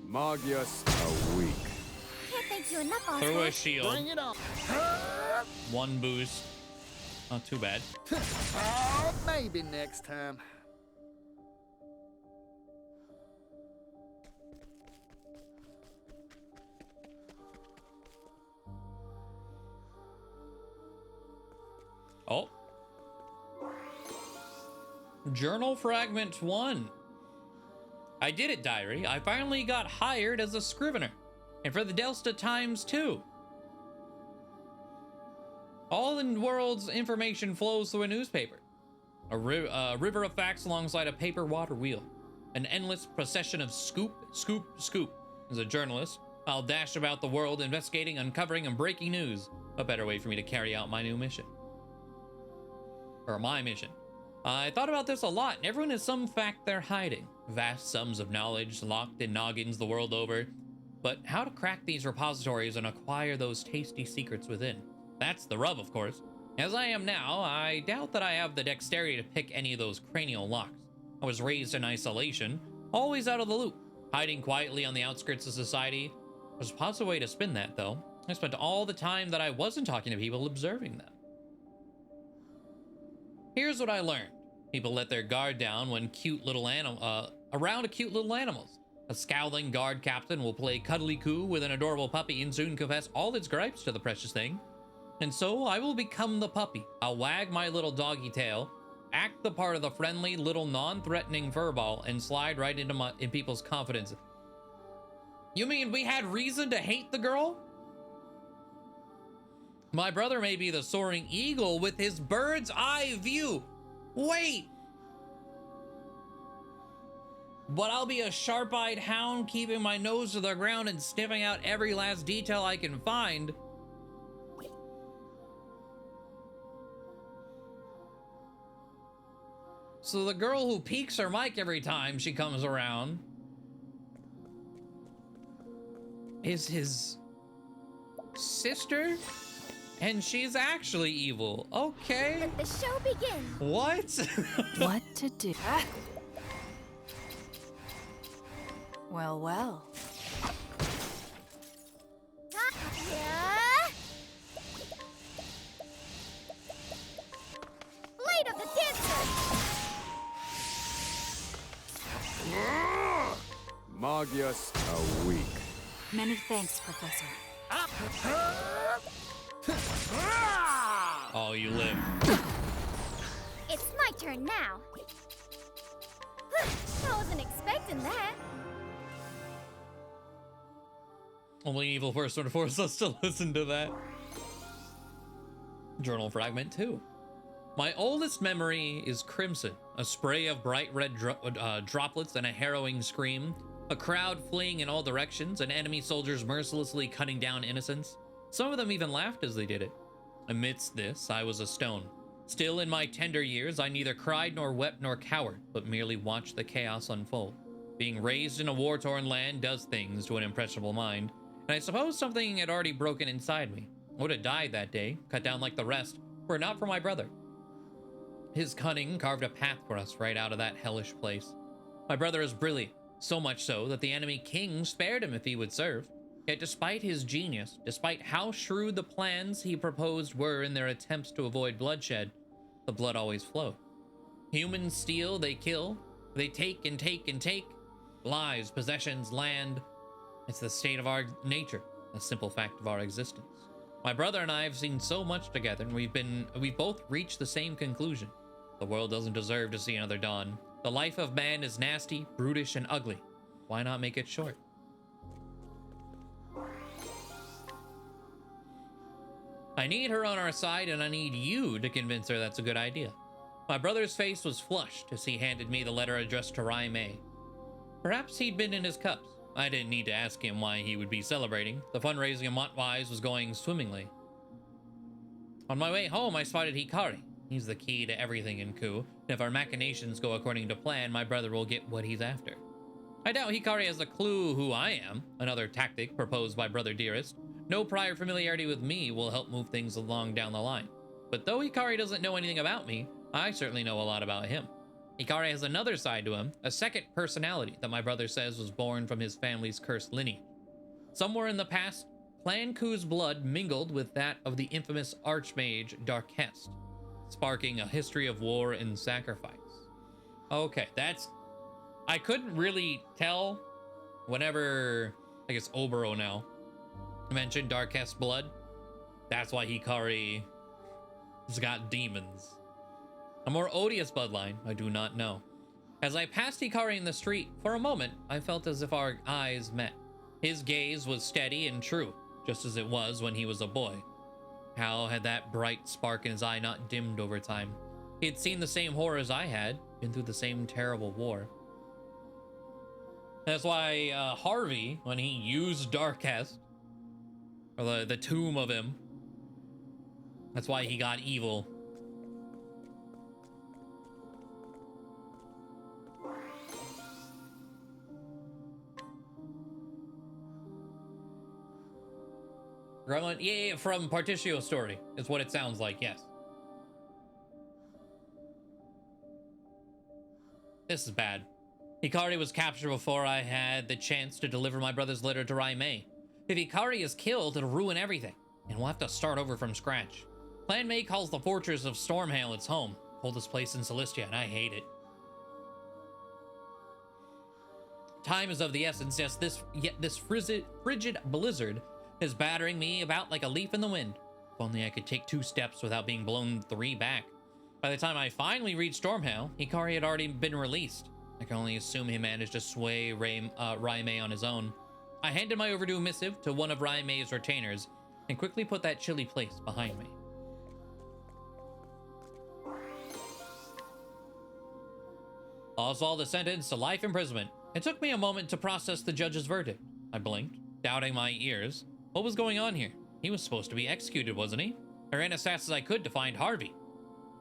Magius, a week. Can't thank you enough, Throw a Oswald. shield. Bring it on. One boost. Not too bad. Oh, maybe next time. Oh. Journal Fragment 1. I did it, diary. I finally got hired as a scrivener. And for the Delsta Times, too. All in the world's information flows through a newspaper. A river of facts alongside a paper water wheel. An endless procession of scoop, scoop, scoop. As a journalist, I'll dash about the world investigating, uncovering, and breaking news. A better way for me to carry out my new mission. Or my mission. I thought about this a lot, and everyone has some fact they're hiding. Vast sums of knowledge locked in noggins the world over. But how to crack these repositories and acquire those tasty secrets within? That's the rub, of course. As I am now, I doubt that I have the dexterity to pick any of those cranial locks. I was raised in isolation, always out of the loop, hiding quietly on the outskirts of society. There's a possible way to spin that, though. I spent all the time that I wasn't talking to people observing them. Here's what I learned. People let their guard down when around cute little animals. A scowling guard captain will play cuddly coo with an adorable puppy and soon confess all its gripes to the precious thing. And so I will become the puppy. I'll wag my little doggy tail, act the part of the friendly little non-threatening furball, and slide right into in people's confidence. You mean we had reason to hate the girl? My brother may be the soaring eagle with his bird's eye view. Wait! But I'll be a sharp-eyed hound keeping my nose to the ground and sniffing out every last detail I can find. So the girl who peeks her mic every time she comes around is his sister? And she's actually evil. Okay. Let the show begin. What? What to do? Well, well. Yeah. Blade of the Dancer. Magius are weak. Many thanks, Professor. Oh, you live. It's my turn now. I wasn't expecting that. Only evil person would force us to listen to that. Journal fragment 2. My oldest memory is crimson, a spray of bright red droplets and a harrowing scream, a crowd fleeing in all directions, and enemy soldiers mercilessly cutting down innocents. Some of them even laughed as they did it. Amidst this, I was a stone. Still in my tender years, I neither cried nor wept nor cowered, but merely watched the chaos unfold. Being raised in a war-torn land does things to an impressionable mind, and I suppose something had already broken inside me. I would have died that day, cut down like the rest, were it not for my brother. His cunning carved a path for us right out of that hellish place. My brother is brilliant, so much so that the enemy king spared him if he would serve. Yet despite his genius, despite how shrewd the plans he proposed were in their attempts to avoid bloodshed, the blood always flowed. Humans steal, they kill, they take and take and take. Lives, possessions, land. It's the state of our nature, a simple fact of our existence. My brother and I have seen so much together, and we've both reached the same conclusion. The world doesn't deserve to see another dawn. The life of man is nasty, brutish, and ugly. Why not make it short? I need her on our side, and I need you to convince her that's a good idea. My brother's face was flushed as he handed me the letter addressed to Rai Mei. Perhaps he'd been in his cups. I didn't need to ask him why he would be celebrating. The fundraising of Montwise was going swimmingly. On my way home, I spotted Hikari. He's the key to everything in Ku, and if our machinations go according to plan, my brother will get what he's after. I doubt Hikari has a clue who I am, another tactic proposed by Brother Dearest. No prior familiarity with me will help move things along down the line. But though Hikari doesn't know anything about me, I certainly know a lot about him. Hikari has another side to him, a second personality that my brother says was born from his family's cursed lineage. Somewhere in the past, Clan Ku's blood mingled with that of the infamous archmage Darkest, sparking a history of war and sacrifice. Okay, I couldn't really tell whenever, I guess Obero now, mentioned Darkest blood. That's why Hikari has got demons. A more odious bloodline, I do not know. As I passed Hikari in the street, for a moment, I felt as if our eyes met. His gaze was steady and true, just as it was when he was a boy. How had that bright spark in his eye not dimmed over time? He had seen the same horrors I had, been through the same terrible war. That's why Harvey, when he used Darkest, or the tomb of him, that's why he got evil. Yeah, from Partitio's story is what it sounds like, yes. This is bad. Hikari was captured before I had the chance to deliver my brother's letter to Rai Mei. If Hikari is killed, it'll ruin everything, and we'll have to start over from scratch. Clan Mei calls the fortress of Stormhail its home, coldest place in Celestia, and I hate it. Time is of the essence, yes, this frigid blizzard is battering me about like a leaf in the wind. If only I could take 2 steps without being blown 3 back. By the time I finally reached Stormhail, Hikari had already been released. I can only assume he managed to sway Raimei on his own. I handed my overdue missive to one of Raimei's retainers and quickly put that chilly place behind me. Oswald is sentenced to life imprisonment. It took me a moment to process the judge's verdict. I blinked, doubting my ears. What was going on here? He was supposed to be executed, wasn't he? I ran as fast as I could to find Harvey.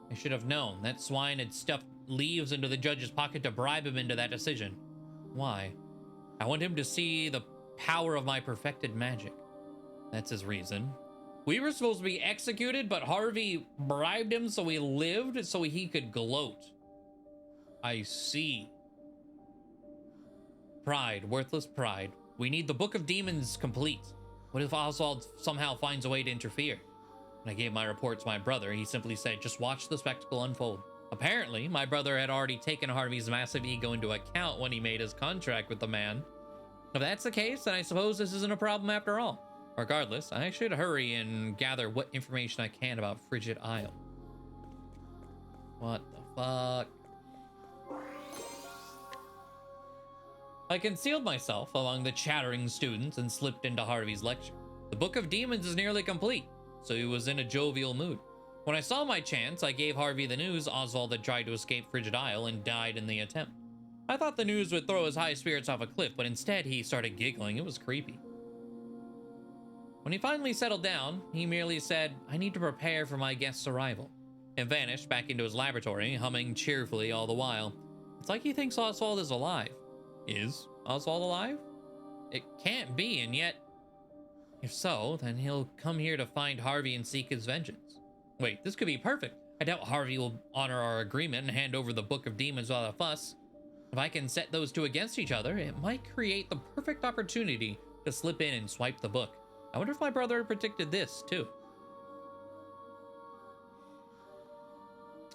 I should have known. That swine had stuffed leaves into the judge's pocket to bribe him into that decision. Why? I want him to see the power of my perfected magic. That's his reason. We were supposed to be executed, but Harvey bribed him so he lived so he could gloat. I see. Pride, worthless pride. We need the Book of Demons complete. What if Oswald somehow finds a way to interfere? When I gave my report to my brother, he simply said, just watch the spectacle unfold. Apparently, my brother had already taken Harvey's massive ego into account when he made his contract with the man. If that's the case, then I suppose this isn't a problem after all. Regardless, I should hurry and gather what information I can about Frigid Isle. What the fuck? I concealed myself among the chattering students and slipped into Harvey's lecture. The Book of Demons is nearly complete, so he was in a jovial mood. When I saw my chance, I gave Harvey the news Oswald had tried to escape Frigid Isle and died in the attempt. I thought the news would throw his high spirits off a cliff, but instead he started giggling. It was creepy. When he finally settled down, he merely said, I need to prepare for my guest's arrival, and vanished back into his laboratory, humming cheerfully all the while. It's like he thinks Oswald is alive. Is Oswald alive? It can't be, and yet, if so, then he'll come here to find Harvey and seek his vengeance. Wait, this could be perfect. I doubt Harvey will honor our agreement and hand over the Book of Demons without a fuss. If I can set those two against each other, it might create the perfect opportunity to slip in and swipe the book. I wonder if my brother predicted this, too.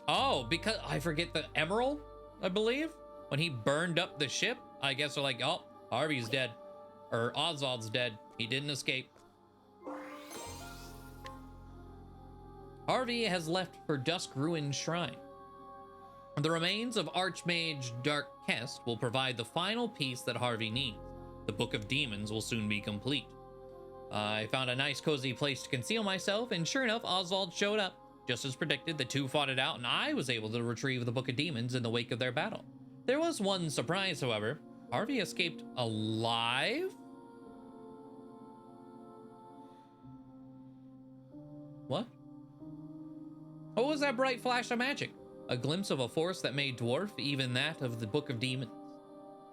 Oh, because I forget the emerald, I believe? When he burned up the ship, I guess they're like, oh, Harvey's dead. Or Oswald's dead. He didn't escape. Harvey has left for Dusk Ruin Shrine. The remains of Archmage Dark Kest will provide the final piece that Harvey needs. The Book of Demons will soon be complete. I found a nice cozy place to conceal myself, and sure enough, Oswald showed up. Just as predicted, the two fought it out, and I was able to retrieve the Book of Demons in the wake of their battle. There was one surprise, however. Harvey escaped alive? What? What was that bright flash of magic? A glimpse of a force that may dwarf even that of the Book of Demons.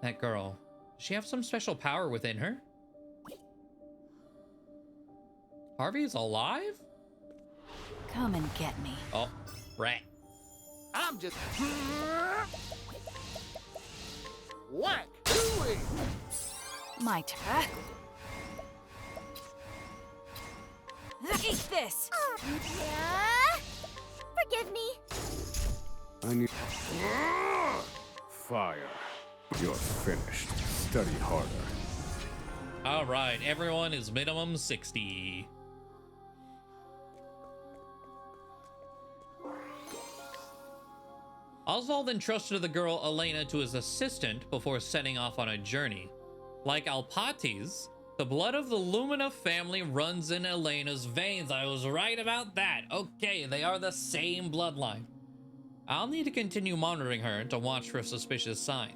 That girl, does she have some special power within her? Harvey is alive? Come and get me. Oh, rat. I'm just... Whack! Hooey! My turn. Eat this! Yeah. Forgive me. I need... Fire. You're finished. Study harder. All right, everyone is minimum 60. Oswald entrusted the girl Elena to his assistant before setting off on a journey. Like Alpatis, the blood of the Lumina family runs in Elena's veins. I was right about that. Okay, they are the same bloodline. I'll need to continue monitoring her to watch for suspicious signs.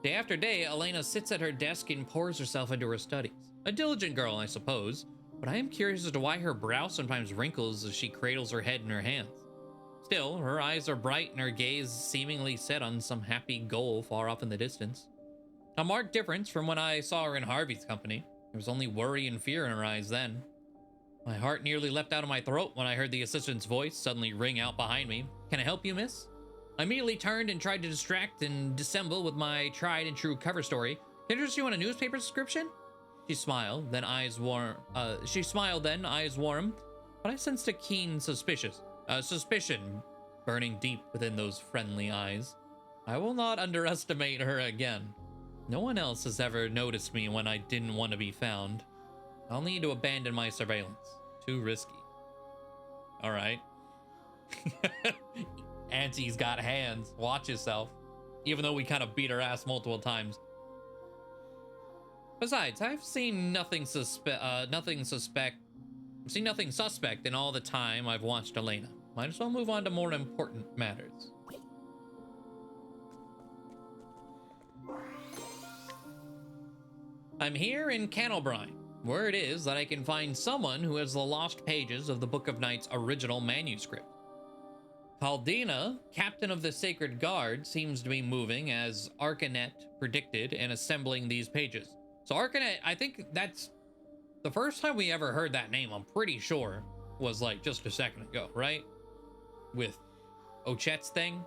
Day after day, Elena sits at her desk and pours herself into her studies. A diligent girl, I suppose, but I am curious as to why her brow sometimes wrinkles as she cradles her head in her hands. Still, her eyes are bright and her gaze seemingly set on some happy goal far off in the distance. A marked difference from when I saw her in Harvey's company. There was only worry and fear in her eyes then. My heart nearly leapt out of my throat when I heard the assistant's voice suddenly ring out behind me. Can I help you, miss? I immediately turned and tried to distract and dissemble with my tried and true cover story. Can I interest you in a newspaper subscription? She smiled, then eyes warm, but I sensed a keen suspicion burning deep within those friendly eyes. I will not underestimate her again. No one else has ever noticed me when I didn't want to be found. I'll need to abandon my surveillance. Too risky. All right. Auntie's got hands. Watch yourself. Even though we kind of beat her ass multiple times. Besides, I've seen nothing suspect in all the time I've watched Elena. Might as well move on to more important matters. I'm here in Cannelbrine. Word is that I can find someone who has the lost pages of the Book of Night's original manuscript. Caldina, captain of the Sacred Guard, seems to be moving as Arcanet predicted and assembling these pages. So Arcanet, I think that's the first time we ever heard that name, I'm pretty sure, was like just a second ago, right? With Ochet's thing.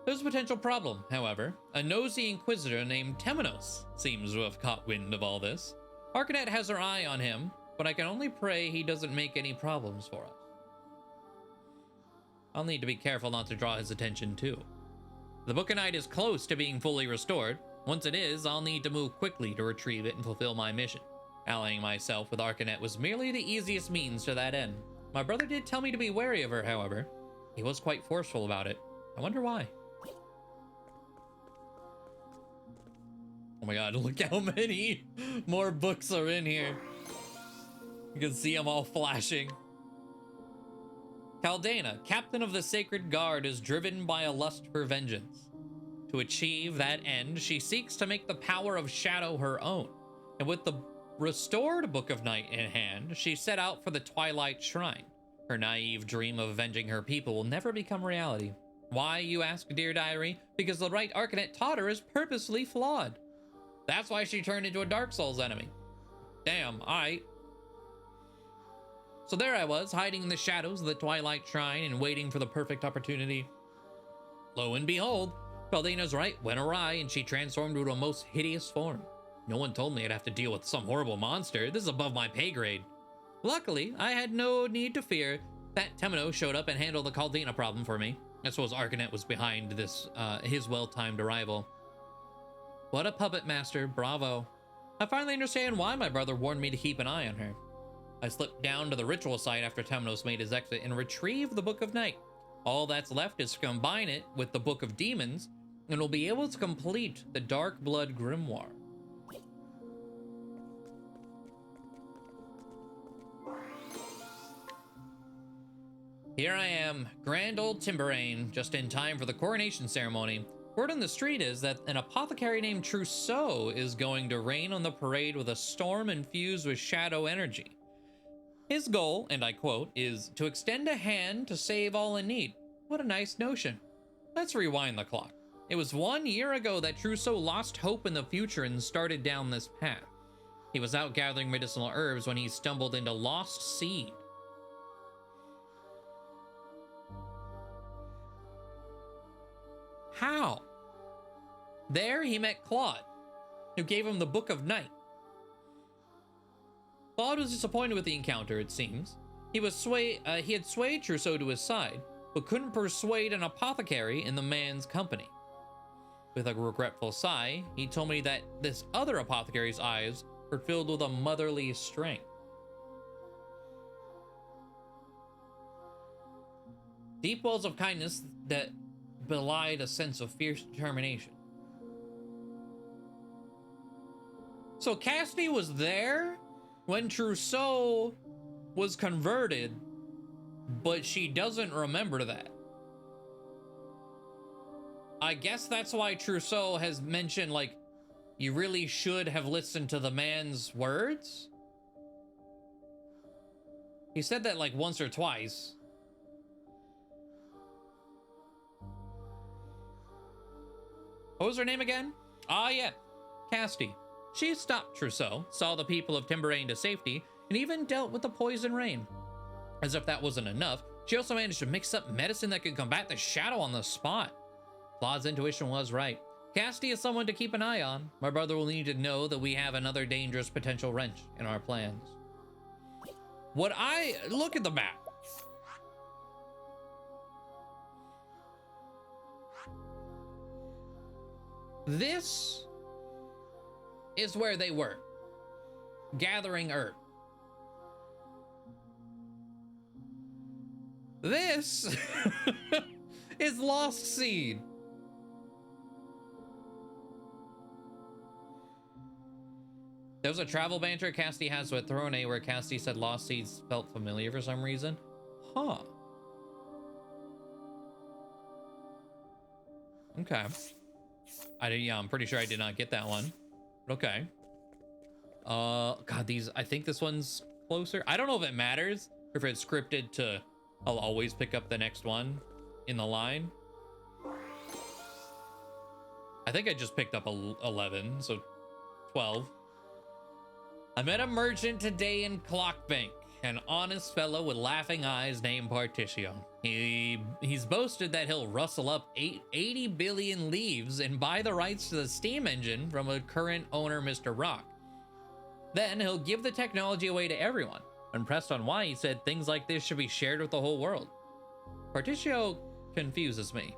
There's a potential problem, however. A nosy inquisitor named Temenos seems to have caught wind of all this. Arcanet has her eye on him, but I can only pray he doesn't make any problems for us. I'll need to be careful not to draw his attention too. The Book of Night is close to being fully restored. Once it is, I'll need to move quickly to retrieve it and fulfill my mission. Allying myself with Arcanet was merely the easiest means to that end. My brother did tell me to be wary of her, however. He was quite forceful about it. I wonder why. Oh my god, look how many more books are in here. You can see them all flashing. Caldana, captain of the Sacred Guard, is driven by a lust for vengeance. To achieve that end, she seeks to make the power of shadow her own. And with the restored Book of Night in hand, she set out for the Twilight Shrine. Her naive dream of avenging her people will never become reality. Why, you ask, dear diary? Because the right Arcanet taught her is purposely flawed. That's why she turned into a Dark Souls enemy. Damn, alright. So there I was, hiding in the shadows of the Twilight Shrine and waiting for the perfect opportunity. Lo and behold, Caldana's right went awry and she transformed into a most hideous form. No one told me I'd have to deal with some horrible monster. This is above my pay grade. Luckily, I had no need to fear that Temenos showed up and handled the Caldana problem for me. I suppose Arcanet was behind this, his well-timed arrival. What a puppet master, bravo. I finally understand why my brother warned me to keep an eye on her. I slipped down to the ritual site after Temenos made his exit and retrieved the Book of Night. All that's left is to combine it with the Book of Demons, and we'll be able to complete the Dark Blood Grimoire. Here I am, grand old Timberain, just in time for the coronation ceremony. Word on the street is that an apothecary named Trousseau is going to rain on the parade with a storm infused with shadow energy. His goal, and I quote, is to extend a hand to save all in need. What a nice notion. Let's rewind the clock. It was 1 year ago that Trousseau lost hope in the future and started down this path. He was out gathering medicinal herbs when he stumbled into Lost Seed. How? There he met Claude, who gave him the Book of Night. Claude was disappointed with the encounter, it seems. He had swayed Trousseau to his side, but couldn't persuade an apothecary in the man's company. With a regretful sigh, he told me that this other apothecary's eyes were filled with a motherly strength. Deep wells of kindness that belied a sense of fierce determination. So Cassidy was there when Trousseau was converted, but she doesn't remember that. I guess that's why Trousseau has mentioned, like, you really should have listened to the man's words. He said that like once or twice. What was her name again? Ah, yeah, Cassidy. She stopped Trousseau, saw the people of Timberain to safety, and even dealt with the poison rain. As if that wasn't enough, she also managed to mix up medicine that could combat the shadow on the spot. Claude's intuition was right. Cassidy is someone to keep an eye on. My brother will need to know that we have another dangerous potential wrench in our plans. Look at the map. This is where they were, gathering herb. This is Lost Seed. There was a travel banter Cassidy has with Throne where Cassidy said Lost Seeds felt familiar for some reason. Huh. Okay. Yeah, I'm pretty sure I did not get that one. Okay. God, I think this one's closer. I don't know if it matters or if it's scripted to, I'll always pick up the next one in the line. I think I just picked up 11, so 12. I met a merchant today in Clockbank, an honest fellow with laughing eyes named Particio. He's boasted that he'll rustle up 80 billion leaves and buy the rights to the steam engine from a current owner, Mr. Rock. Then he'll give the technology away to everyone. When pressed on why, he said things like this should be shared with the whole world. Particio confuses me.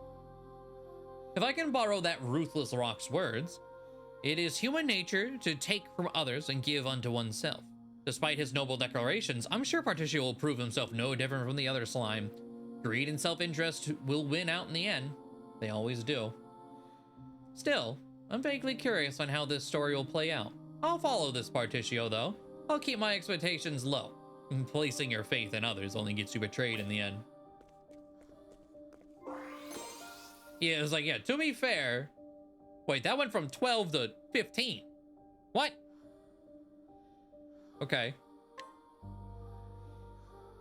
If I can borrow that ruthless Rock's words, it is human nature to take from others and give unto oneself. Despite his noble declarations, I'm sure Particio will prove himself no different from the other slime. Greed and self-interest will win out in the end. They always do. Still, I'm vaguely curious on how this story will play out. I'll follow this Particio, though. I'll keep my expectations low. Placing your faith in others only gets you betrayed in the end. Yeah, it was like, yeah, to be fair... Wait, that went from 12 to 15. What? Okay.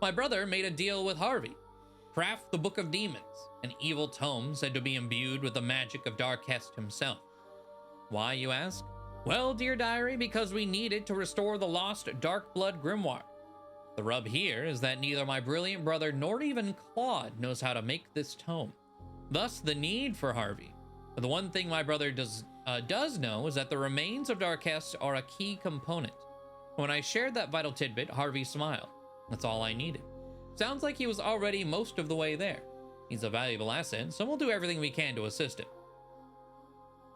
My brother made a deal with Harvey. Craft the Book of Demons, an evil tome said to be imbued with the magic of Darkest himself. Why, you ask? Well, dear diary, because we need it to restore the lost Dark Blood Grimoire. The rub here is that neither my brilliant brother nor even Claude knows how to make this tome. Thus, the need for Harvey. But the one thing my brother does know is that the remains of Darkest are a key component. When I shared that vital tidbit, Harvey smiled. That's all I needed. Sounds like he was already most of the way there. He's a valuable asset, so we'll do everything we can to assist him.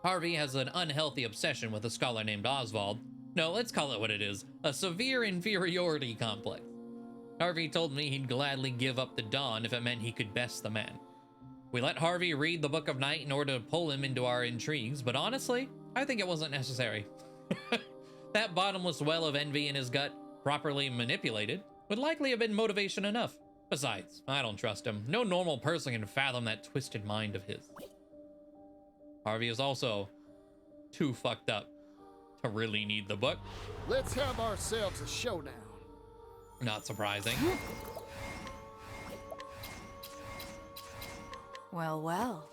Harvey has an unhealthy obsession with a scholar named Oswald. No, let's call it what it is. A severe inferiority complex. Harvey told me he'd gladly give up the Dawn if it meant he could best the man. We let Harvey read the Book of Night in order to pull him into our intrigues, but honestly, I think it wasn't necessary. That bottomless well of envy in his gut, properly manipulated, would likely have been motivation enough. Besides, I don't trust him. No normal person can fathom that twisted mind of his. Harvey is also too fucked up to really need the book. Let's have ourselves a showdown. Not surprising. Well, well.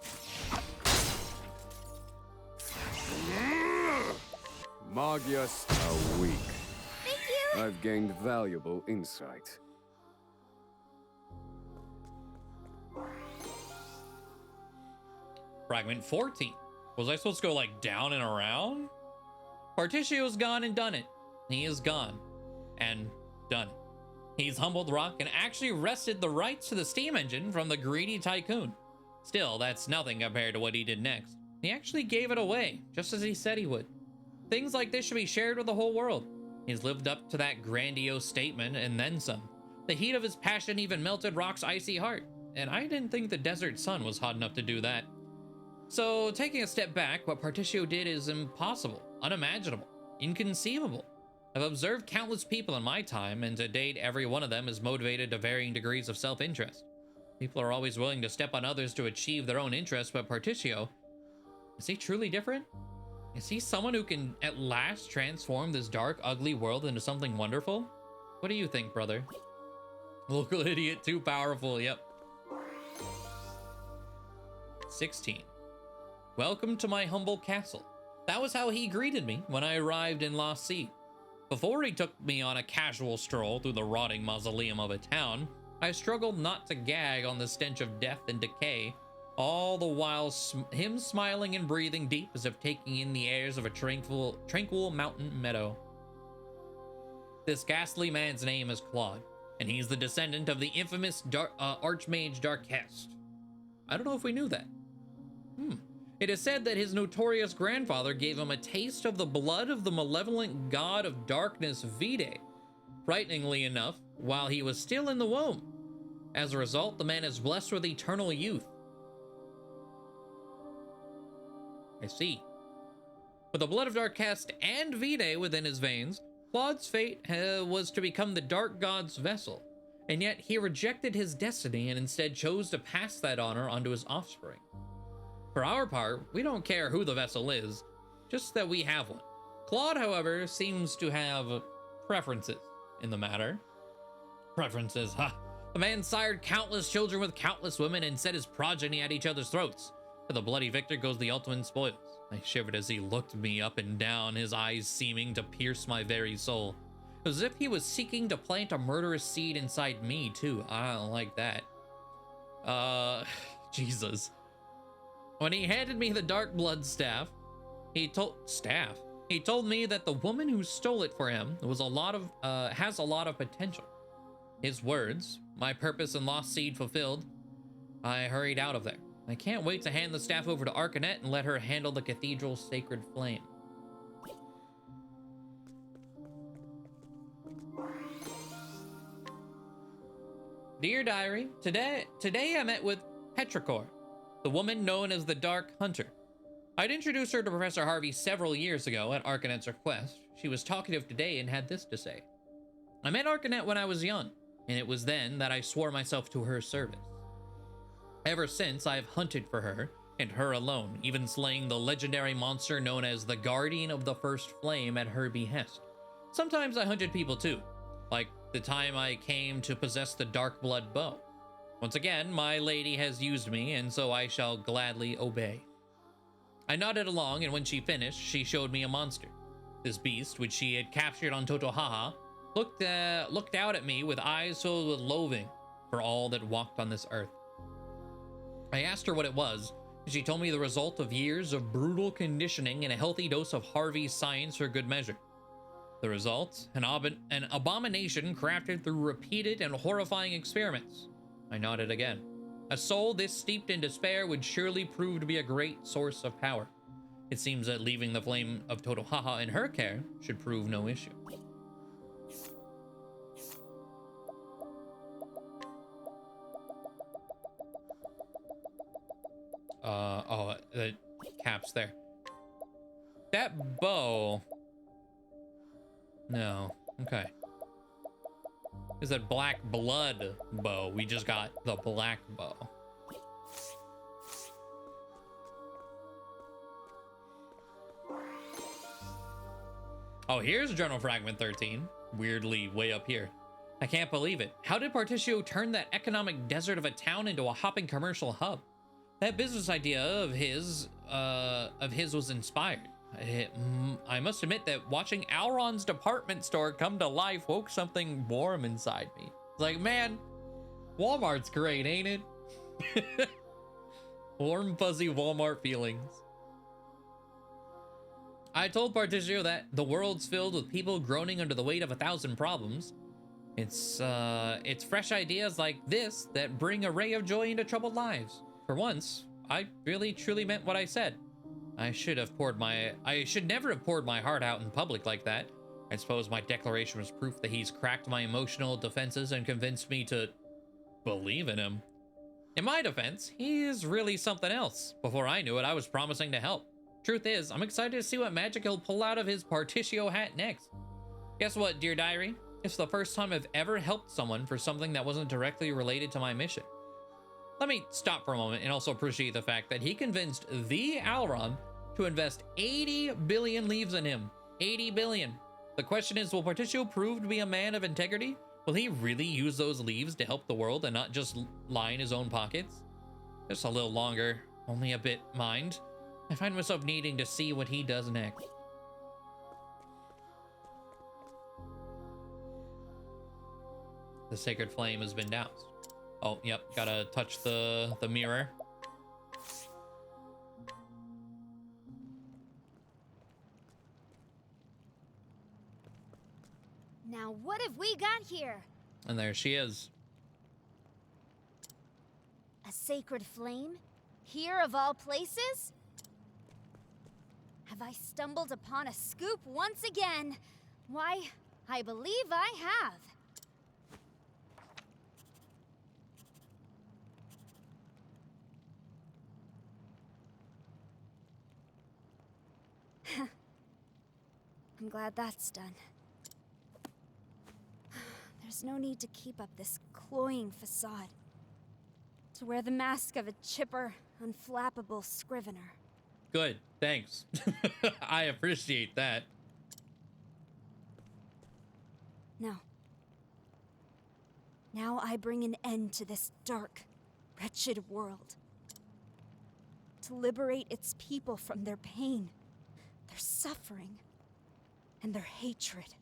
Magyas are weak. Thank you! I've gained valuable insight. Fragment 14. Was I supposed to go like down and around? Particio's gone and done it. He is gone and done it. He's humbled Rock and actually wrested the rights to the steam engine from the greedy tycoon. Still, that's nothing compared to what he did next. He actually gave it away, just as he said he would. Things like this should be shared with the whole world. He's lived up to that grandiose statement and then some. The heat of his passion even melted Rock's icy heart, and I didn't think the desert sun was hot enough to do that. So, taking a step back, what Particio did is impossible, unimaginable, inconceivable. I've observed countless people in my time, and to date, every one of them is motivated to varying degrees of self-interest. People are always willing to step on others to achieve their own interests, but Particio, is he truly different? Is he someone who can at last transform this dark, ugly world into something wonderful? What do you think, brother? Local idiot, too powerful, yep. 16. Welcome to my humble castle. That was how he greeted me when I arrived in Lost Sea. Before he took me on a casual stroll through the rotting mausoleum of a town, I struggled not to gag on the stench of death and decay, all the while him smiling and breathing deep as if taking in the airs of a tranquil mountain meadow. This ghastly man's name is Claude, and he's the descendant of the infamous Archmage Darkest. I don't know if we knew that. It is said that his notorious grandfather gave him a taste of the blood of the malevolent god of darkness Vide, frighteningly enough, while he was still in the womb. As a result, the man is blessed with eternal youth. I see. With the blood of Darkest and Vide within his veins, Claude's fate was to become the Dark God's vessel, and yet he rejected his destiny and instead chose to pass that honor onto his offspring. For our part, we don't care who the vessel is, just that we have one. Claude, however, seems to have preferences in the matter. Preferences, ha! The man sired countless children with countless women and set his progeny at each other's throats. To the bloody victor goes the ultimate spoils. I shivered as he looked me up and down, his eyes seeming to pierce my very soul. It was as if he was seeking to plant a murderous seed inside me, too. I don't like that. Jesus. When he handed me the dark blood staff, he told me that the woman who stole it for him has a lot of potential. His words, my purpose and lost seed fulfilled, I hurried out of there. I can't wait to hand the staff over to Arcanet and let her handle the cathedral's sacred flame. Dear Diary, today I met with Petrichor, the woman known as the Dark Hunter. I'd introduced her to Professor Harvey several years ago at Arcanet's request. She was talkative today and had this to say. I met Arcanet when I was young, and it was then that I swore myself to her service. Ever since, I've hunted for her, and her alone, even slaying the legendary monster known as the Guardian of the First Flame at her behest. Sometimes I hunted people too, like the time I came to possess the Dark Blood Bow. Once again, my lady has used me, and so I shall gladly obey. I nodded along, and when she finished, she showed me a monster. This beast, which she had captured on Totohaha, looked out at me with eyes filled with loathing for all that walked on this earth. I asked her what it was, and she told me the result of years of brutal conditioning and a healthy dose of Harvey's science for good measure. The result? An abomination crafted through repeated and horrifying experiments. I nodded again. A soul this steeped in despair would surely prove to be a great source of power. It seems that leaving the flame of Totohaha in her care should prove no issue. The cap's there. That bow. No. Okay. Is that black blood bow? We just got the black bow. Oh, here's Journal Fragment 13. Weirdly way up here. I can't believe it. How did Particio turn that economic desert of a town into a hopping commercial hub? That business idea of his was inspired. I must admit that watching Alron's department store come to life woke something warm inside me. It's like, man, Walmart's great, ain't it? Warm, fuzzy Walmart feelings. I told Particio that the world's filled with people groaning under the weight of 1,000 problems. It's fresh ideas like this that bring a ray of joy into troubled lives. For once, I really truly meant what I said. I should never have poured my heart out in public like that. I suppose my declaration was proof that he's cracked my emotional defenses and convinced me to believe in him. In my defense, he is really something else. Before I knew it, I was promising to help. Truth is, I'm excited to see what magic he'll pull out of his Particio hat next. Guess what, dear diary? It's the first time I've ever helped someone for something that wasn't directly related to my mission. Let me stop for a moment and also appreciate the fact that he convinced the Alron to invest 80 billion leaves in him. 80 billion. The question is, will Particio prove to be a man of integrity? Will he really use those leaves to help the world and not just lie in his own pockets? Just a little longer, only a bit, mind. I find myself needing to see what he does next. The sacred flame has been doused. Oh, yep, gotta touch the mirror. Now what have we got here? And there she is. A sacred flame? Here of all places? Have I stumbled upon a scoop once again? Why, I believe I have. I'm glad that's done. There's no need to keep up this cloying facade. To wear the mask of a chipper, unflappable scrivener. Good, thanks. I appreciate that. No. Now I bring an end to this dark, wretched world. To liberate its people from their pain, their suffering, and their hatred.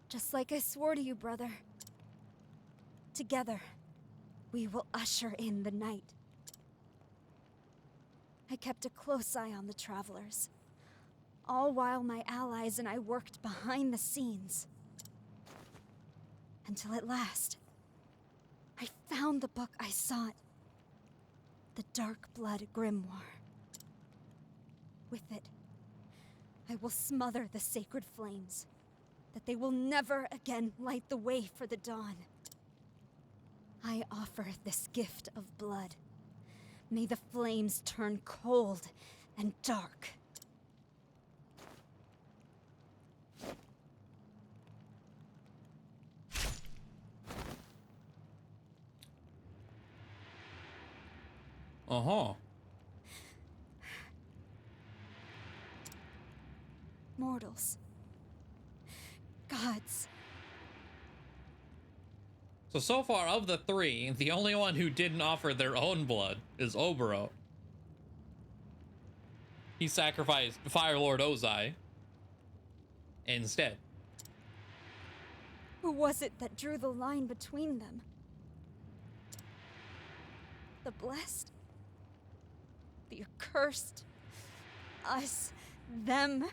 Just like I swore to you, brother. Together, we will usher in the night. I kept a close eye on the travelers, all while my allies and I worked behind the scenes. Until at last, I found the book I sought. The Dark Blood Grimoire. With it, I will smother the sacred flames, that they will never again light the way for the dawn. I offer this gift of blood. May the flames turn cold and dark. Uh-huh. Mortals. Gods. So far of the three, the only one who didn't offer their own blood is Oboro. He sacrificed Fire Lord Ozai instead. Who was it that drew the line between them? The blessed? The accursed? Us? Them?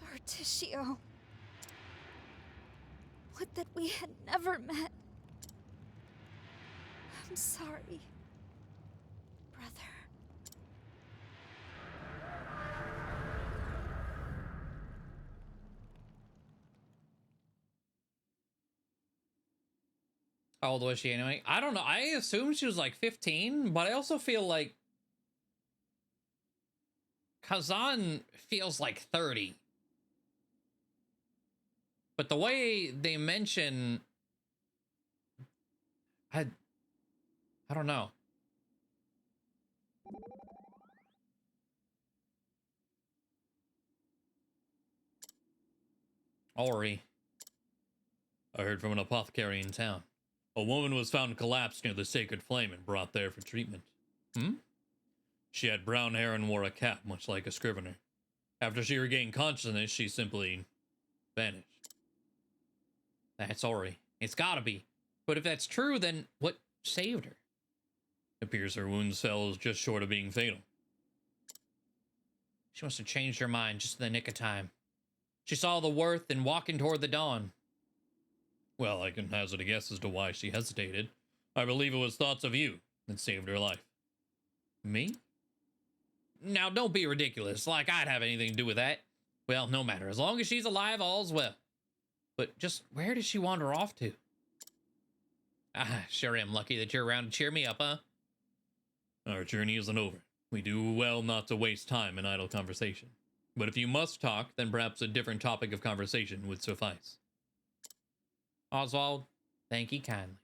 Berticio. Would that we had never met. I'm sorry, brother. How old was she anyway? I don't know. I assume she was like 15, but I also feel like Kazan feels like 30. But the way they mention, I don't know. Ori. I heard from an apothecary in town. A woman was found collapsed near the sacred flame and brought there for treatment. She had brown hair and wore a cap, much like a scrivener. After she regained consciousness, she simply vanished. That's Ori. It's gotta be. But if that's true, then what saved her? It appears her wounds fell just short of being fatal. She must have changed her mind just in the nick of time. She saw the worth in walking toward the dawn. Well, I can hazard a guess as to why she hesitated. I believe it was thoughts of you that saved her life. Me? Now, don't be ridiculous, like I'd have anything to do with that. Well, no matter. As long as she's alive, all's well. But just where does she wander off to? Sure am lucky that you're around to cheer me up, huh? Our journey isn't over. We do well not to waste time in idle conversation. But if you must talk, then perhaps a different topic of conversation would suffice. Oswald, thank you kindly.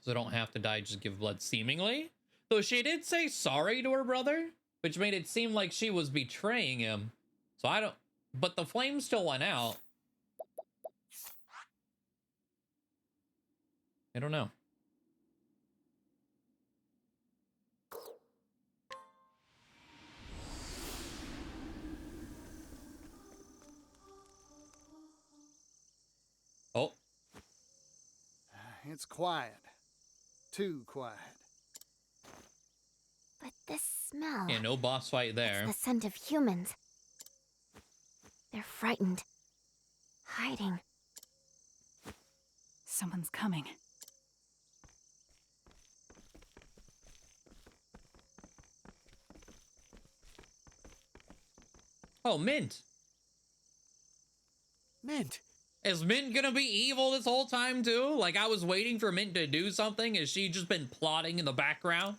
So I don't have to die, just give blood seemingly. Though she did say sorry to her brother, which made it seem like she was betraying him. So I don't, but the flame still went out. I don't know. Oh. It's quiet. Too quiet. But this smell... Yeah, no boss fight there. It's the scent of humans. They're frightened. Hiding. Someone's coming. Oh, Mint. Mint, Is Mint gonna be evil this whole time too? Like, I was waiting for Mint to do something. Has she just been plotting in the background?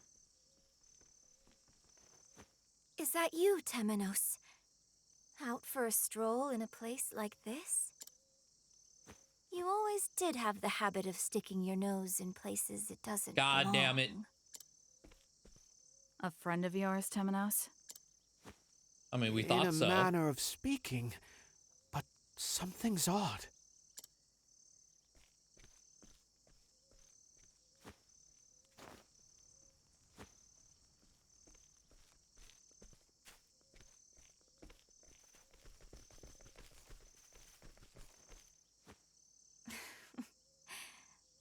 Is that you, Temenos? Out for a stroll in a place like this? You always did have the habit of sticking your nose in places it doesn't God damn it. belong. A friend of yours, Temenos? I mean, we thought so. In a manner of speaking, but something's odd.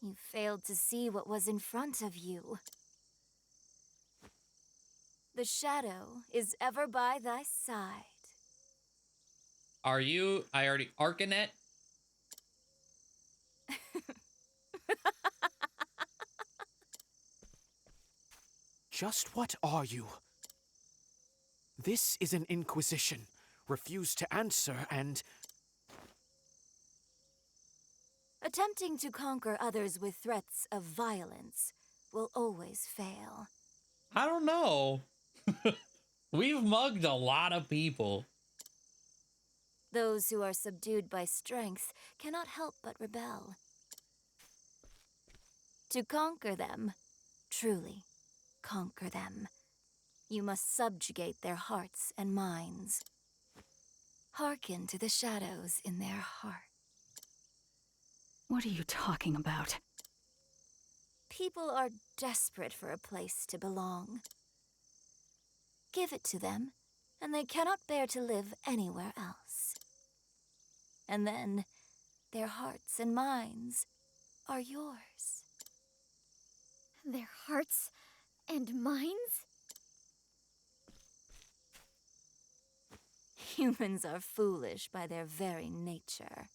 You failed to see what was in front of you. The shadow is ever by thy side. Are you? I already. Arcanet? Just what are you? This is an inquisition. Refuse to answer and... Attempting to conquer others with threats of violence will always fail. I don't know. We've mugged a lot of people. Those who are subdued by strength cannot help but rebel. To conquer them, truly conquer them, you must subjugate their hearts and minds. Hearken to the shadows in their heart. What are you talking about? People are desperate for a place to belong. Give it to them, and they cannot bear to live anywhere else. And then, their hearts and minds are yours. Their hearts and minds? Humans are foolish by their very nature.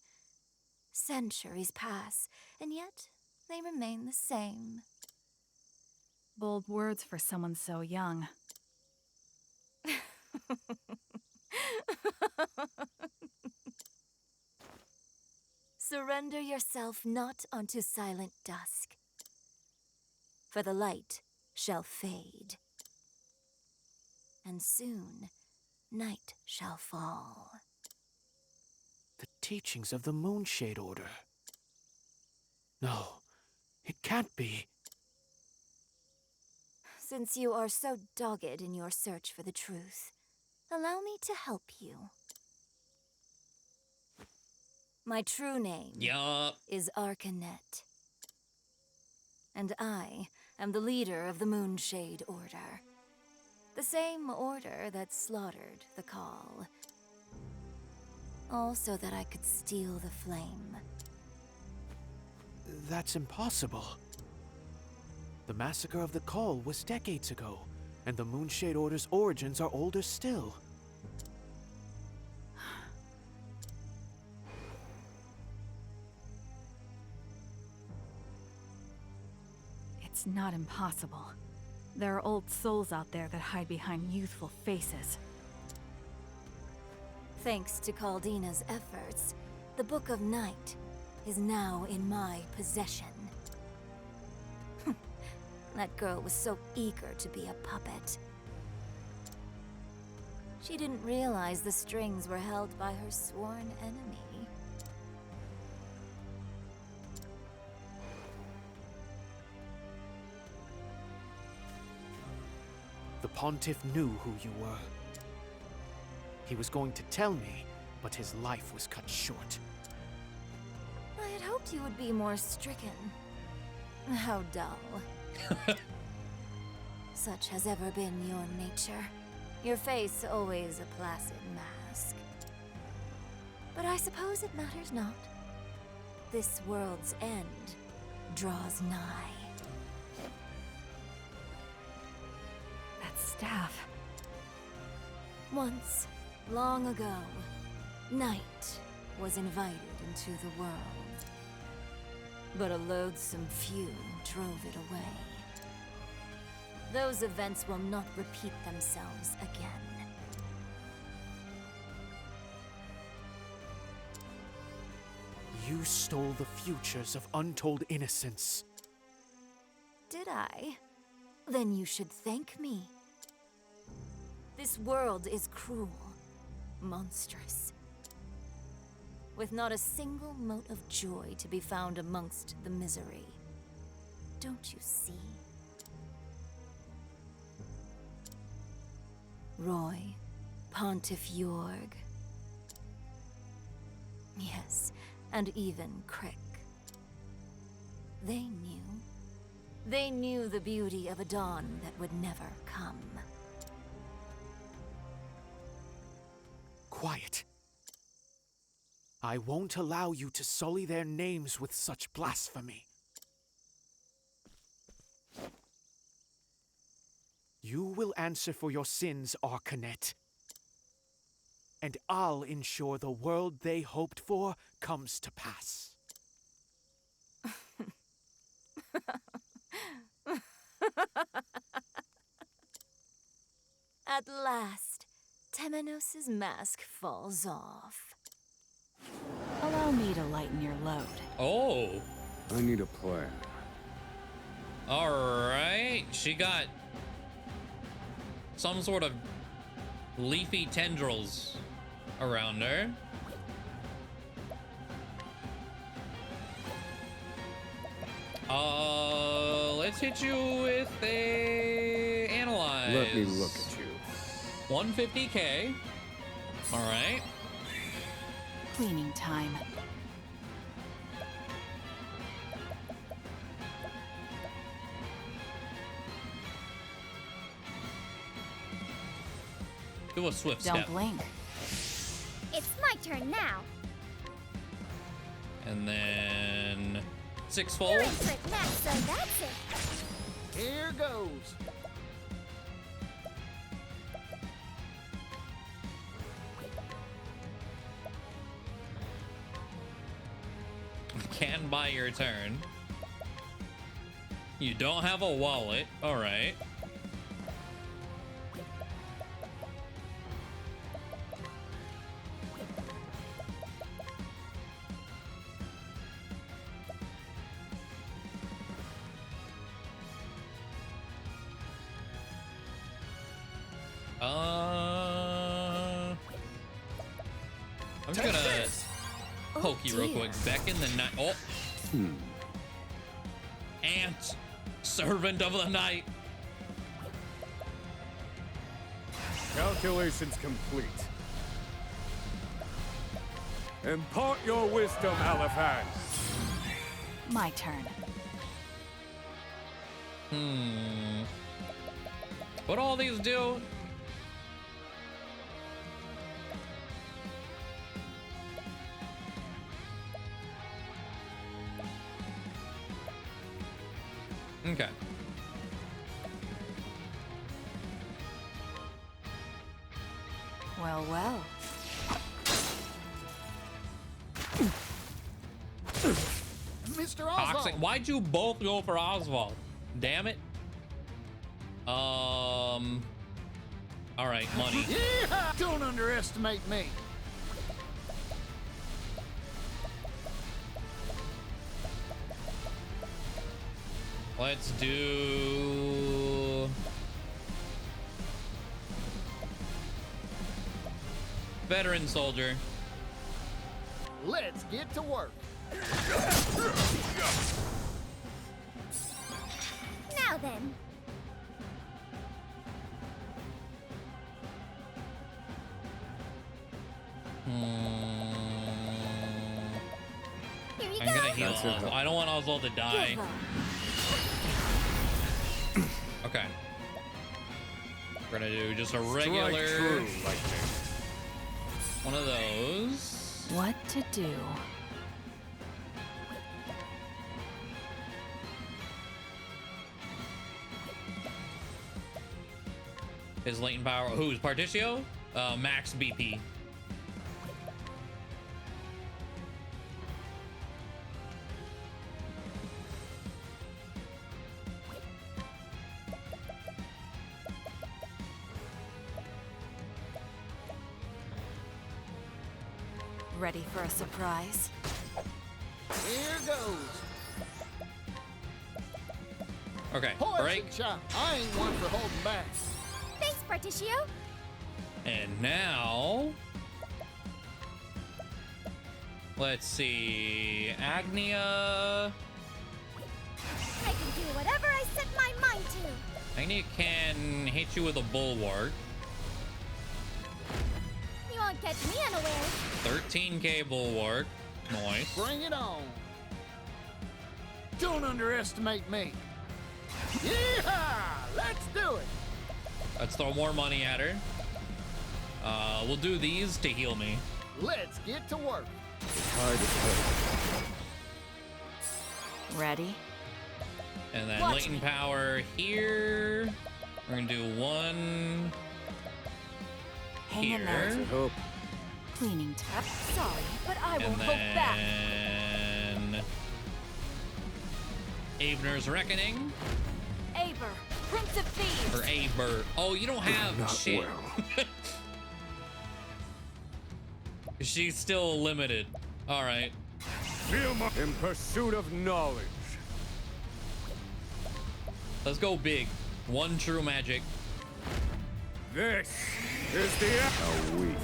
Centuries pass, and yet they remain the same. Bold words for someone so young. Surrender yourself not unto silent dusk, for the light shall fade, and soon night shall fall. The teachings of the Moonshade Order. No, it can't be. Since you are so dogged in your search for the truth, allow me to help you. My true name is Arcanet, and I am the leader of the Moonshade Order. The same order that slaughtered the Call. All so that I could steal the flame. That's impossible. The massacre of the Call was decades ago, and the Moonshade Order's origins are older still. It's not impossible. There are old souls out there that hide behind youthful faces. Thanks to Caldina's efforts, the Book of Night is now in my possession. That girl was so eager to be a puppet. She didn't realize the strings were held by her sworn enemy. The Pontiff knew who you were. He was going to tell me, but his life was cut short. I had hoped you would be more stricken. How dull. Such has ever been your nature. Your face always a placid mask. But I suppose it matters not. This world's end draws nigh. That staff. Once, long ago, night was invited into the world. But a loathsome few drove it away. Those events will not repeat themselves again. You stole the futures of untold innocence. Did I? Then you should thank me. This world is cruel, monstrous, with not a single mote of joy to be found amongst the misery. Don't you see? Roy, Pontiff Jorg. Yes, and even Crick. They knew. They knew the beauty of a dawn that would never come. Quiet. I won't allow you to sully their names with such blasphemy. You will answer for your sins, Arcanet. And I'll ensure the world they hoped for comes to pass. At last, Temenos' mask falls off. Allow me to lighten your load. Oh. I need a plan. All right. She got some sort of leafy tendrils around her. Let's hit you with a analyze. Let me look at you. 150k. All right. Cleaning time. Do a swift Don't step. blink. It's my turn now. And then You're sixfold. in for it next, so that's it. Here goes. Can buy your turn. You don't have a wallet. All right. I'm just gonna poke you real quick. Back in the night. Oh. Ant, servant of the night. Calculations complete. Impart your wisdom, Alifan. My turn. What all these do? Okay. Well, well. Mr. Toxic. Oswald. Why'd you both go for Oswald? Damn it. All right, money. Yeah! Don't underestimate me. Let's do veteran soldier. Let's get to work. Now then. Here you I'm go. gonna heal That's it. Oswald. I don't want Oswald to die. Give up. Okay. We're gonna do just a Strike regular true, lightning. one of those. What to do? His latent power. Who's Particio? Max BP. Ready for a surprise? Here goes. Okay, Poison break. shot. I ain't one for holding back. Thanks, Particio. And now, let's see, Agnia. I can do whatever I set my mind to. Agnia can hit you with a bulwark. You won't catch me unawares. 13k bulwark. Nice. Bring it on. Don't underestimate me. Yeehaw! Let's do it. Let's throw more money at her. We'll do these to heal me. Let's get to work. Ready? And then Watch latent me. power here. We're gonna do one Hang in here. there. Hope. Cleaning tap. Sorry, but I And won't hold back. then Avener's Reckoning. Aber, Prince of Thieves. Or Aber. Oh, you don't have Not shit. well. She's still limited. All right. Feel my in pursuit of knowledge. Let's go big. One true magic. This is the how weak.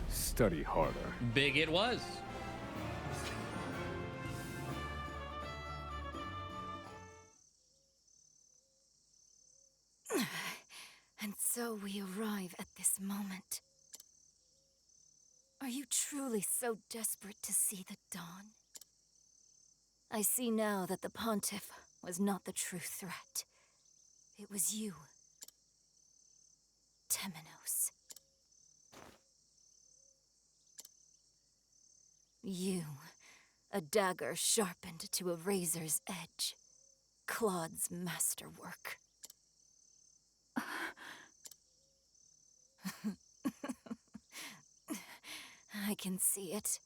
Study harder. Big it was. And so we arrive at this moment. Are you truly so desperate to see the dawn? I see now that the Pontiff was not the true threat. It was you, Temenos. You, a dagger sharpened to a razor's edge. Claude's masterwork. I can see it.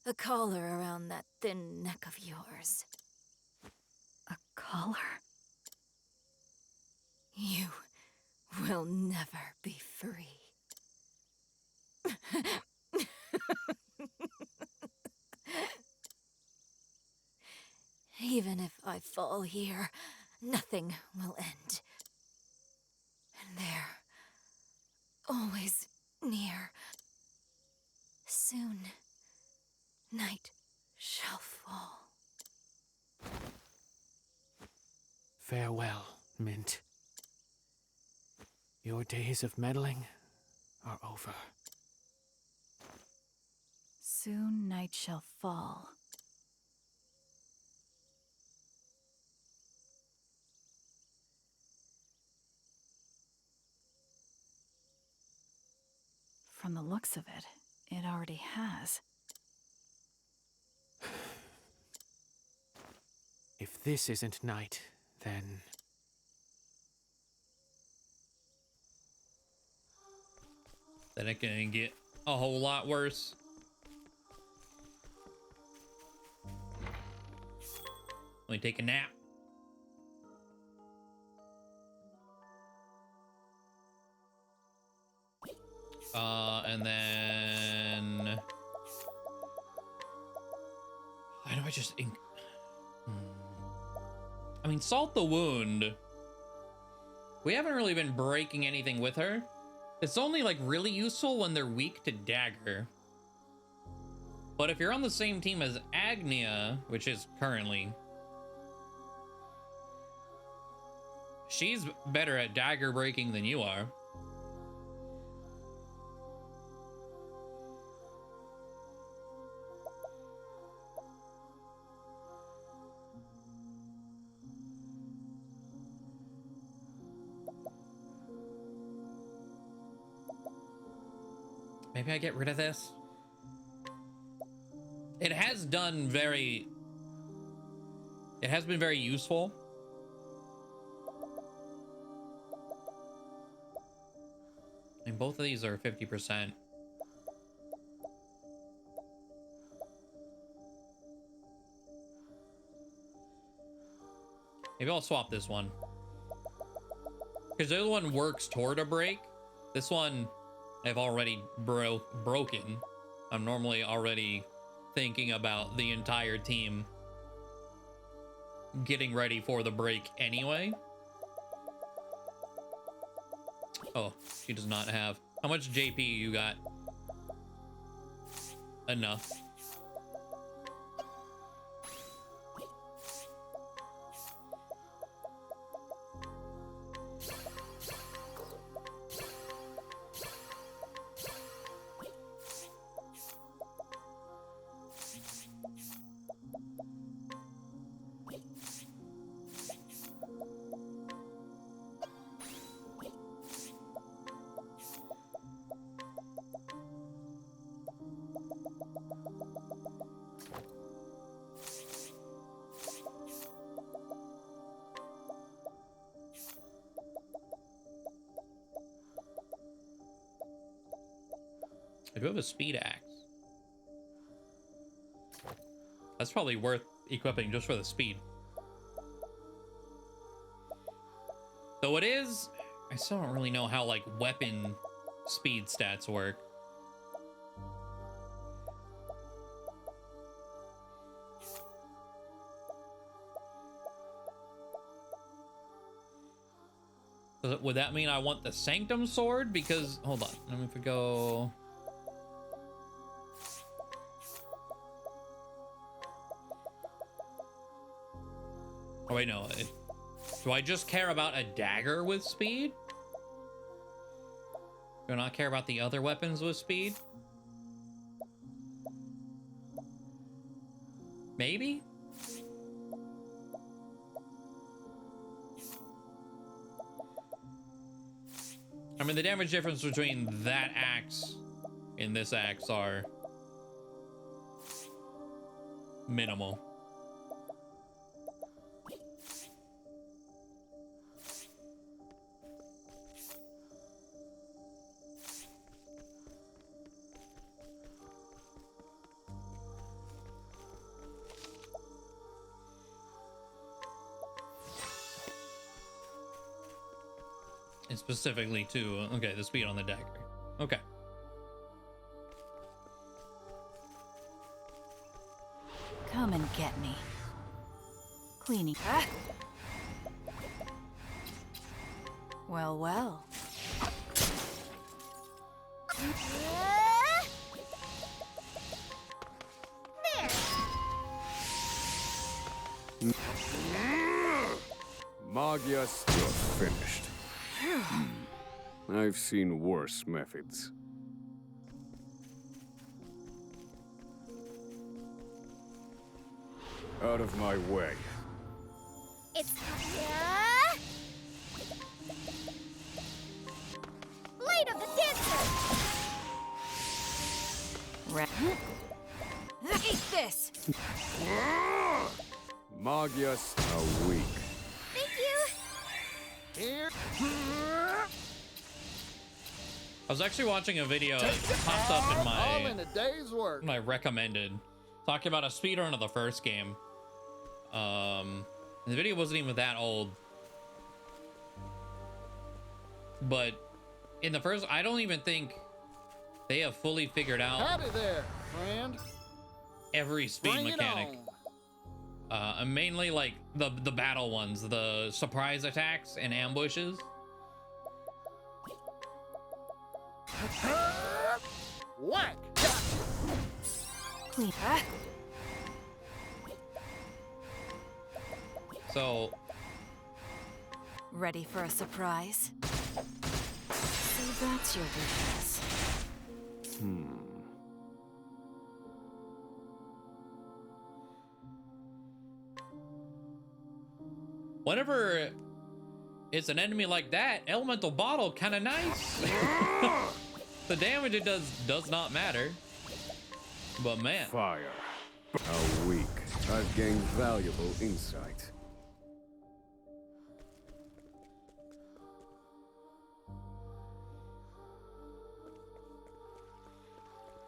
A collar around that thin neck of yours. A collar? You will never be free. Even if I fall here, nothing will end. And there, always near, soon, night shall fall. Farewell, Mint. Your days of meddling are over. Soon night shall fall. From the looks of it, it already has. If this isn't night, then... Then it can get a whole lot worse. Let me take a nap. And then... Why do I just... I mean, Salt the Wound. We haven't really been breaking anything with her. It's only like really useful when they're weak to dagger. But if you're on the same team as Agnia, which is currently, she's better at dagger breaking than you are. Maybe I get rid of this. It has been very useful. I mean, both of these are 50%. Maybe I'll swap this one. Because the other one works toward a break. This one I've already broken. I'm normally already thinking about the entire team getting ready for the break anyway. Oh, she does not have. How much JP you got? Enough. I do have a speed axe. That's probably worth equipping just for the speed. Though it is, I still don't really know how like weapon speed stats work. Would that mean I want the Sanctum sword? Because, hold on, let me go. Oh wait, no. Do I just care about a dagger with speed? Do I not care about the other weapons with speed? Maybe? I mean, the damage difference between that axe and this axe are minimal. And specifically to, okay, the speed on the dagger. Okay. Come and get me. Queenie. Well, well. Magius, you're finished. I've seen worse methods. Out of my way. It's Blade of the Dancer. Eat this. Magius are weak. Thank you. Here. I was actually watching a video that popped up in All in a day's work. my recommended, talking about a speedrun of the first game. The video wasn't even that old, but in the first, I don't even think they have fully figured out Howdy there, friend. every speed Bring mechanic. It on. And mainly like the battle ones, the surprise attacks and ambushes. Whack! Queen. So, Ready for a surprise? So that's your weakness. whenever it's an enemy like that, elemental bottle kind of nice. The damage it does not matter. But man, Fire. How weak. I've gained valuable insight.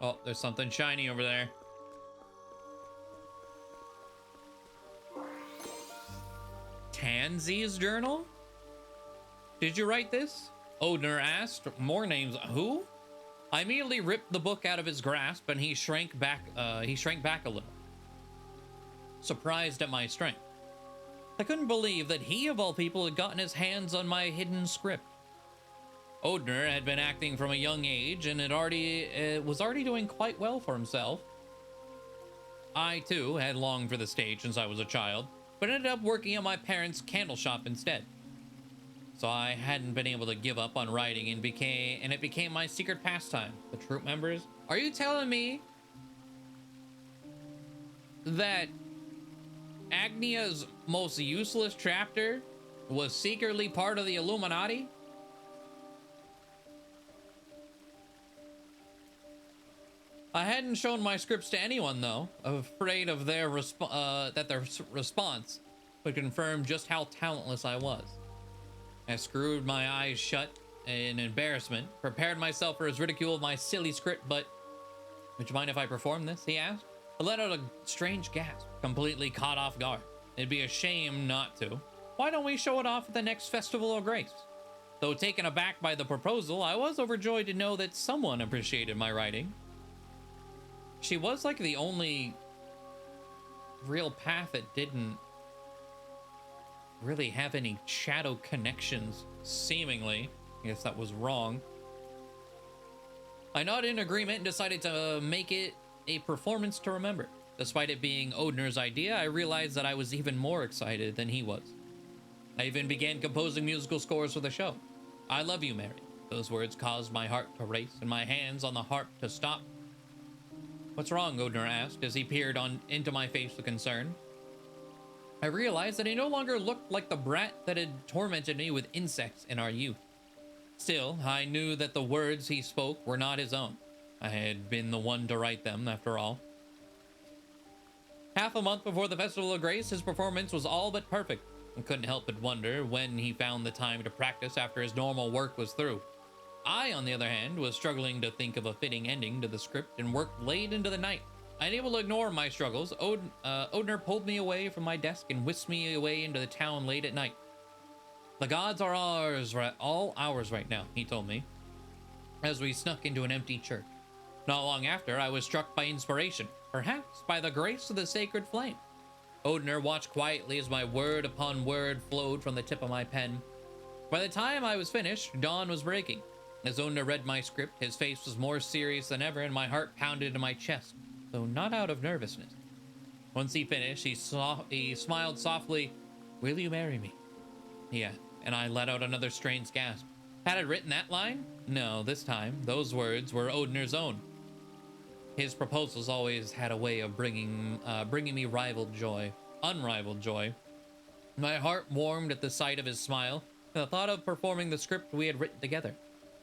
oh, there's something shiny over there. Tansy's journal? Did you write this? Odner asked. More names. Who? I immediately ripped the book out of his grasp, and he shrank back a little, surprised at my strength. I couldn't believe that he, of all people, had gotten his hands on my hidden script. Odner had been acting from a young age and was already doing quite well for himself. I, too, had longed for the stage since I was a child, but ended up working at my parents' candle shop instead. So I hadn't been able to give up on writing, and it became my secret pastime. The troop members? Are you telling me that Agnia's most useless chapter was secretly part of the Illuminati? I hadn't shown my scripts to anyone, though, afraid of their response would confirm just how talentless I was. I screwed my eyes shut in embarrassment, prepared myself for his ridicule of my silly script, but... Would you mind if I perform this? He asked. I let out a strange gasp, completely caught off guard. It'd be a shame not to. Why don't we show it off at the next Festival of Grace? Though taken aback by the proposal, I was overjoyed to know that someone appreciated my writing. She was like the only real path that didn't really have any shadow connections, seemingly. I guess that was wrong. I nodded in agreement and decided to make it a performance to remember. Despite it being Odner's idea, I realized that I was even more excited than he was. I even began composing musical scores for the show. I love you, Mary. Those words caused my heart to race and my hands on the harp to stop. What's wrong? Odner asked as he peered into my face with concern. I realized that he no longer looked like the brat that had tormented me with insects in our youth. Still, I knew that the words he spoke were not his own. I had been the one to write them, after all. Half a month before the Festival of Grace, his performance was all but perfect. I couldn't help but wonder when he found the time to practice after his normal work was through. I, on the other hand, was struggling to think of a fitting ending to the script and worked late into the night. Unable to ignore my struggles, Odner pulled me away from my desk and whisked me away into the town late at night. The gods are all ours right now, he told me, as we snuck into an empty church. Not long after, I was struck by inspiration, perhaps by the grace of the sacred flame. Odner watched quietly as my word upon word flowed from the tip of my pen. By the time I was finished, dawn was breaking. As Odner read my script, his face was more serious than ever and my heart pounded in my chest, though not out of nervousness. Once he finished, he smiled softly. Will you marry me? Yeah, and I let out another strange gasp. Had I written that line? No, this time, those words were Odner's own. His proposals always had a way of bringing me unrivaled joy. My heart warmed at the sight of his smile and the thought of performing the script we had written together.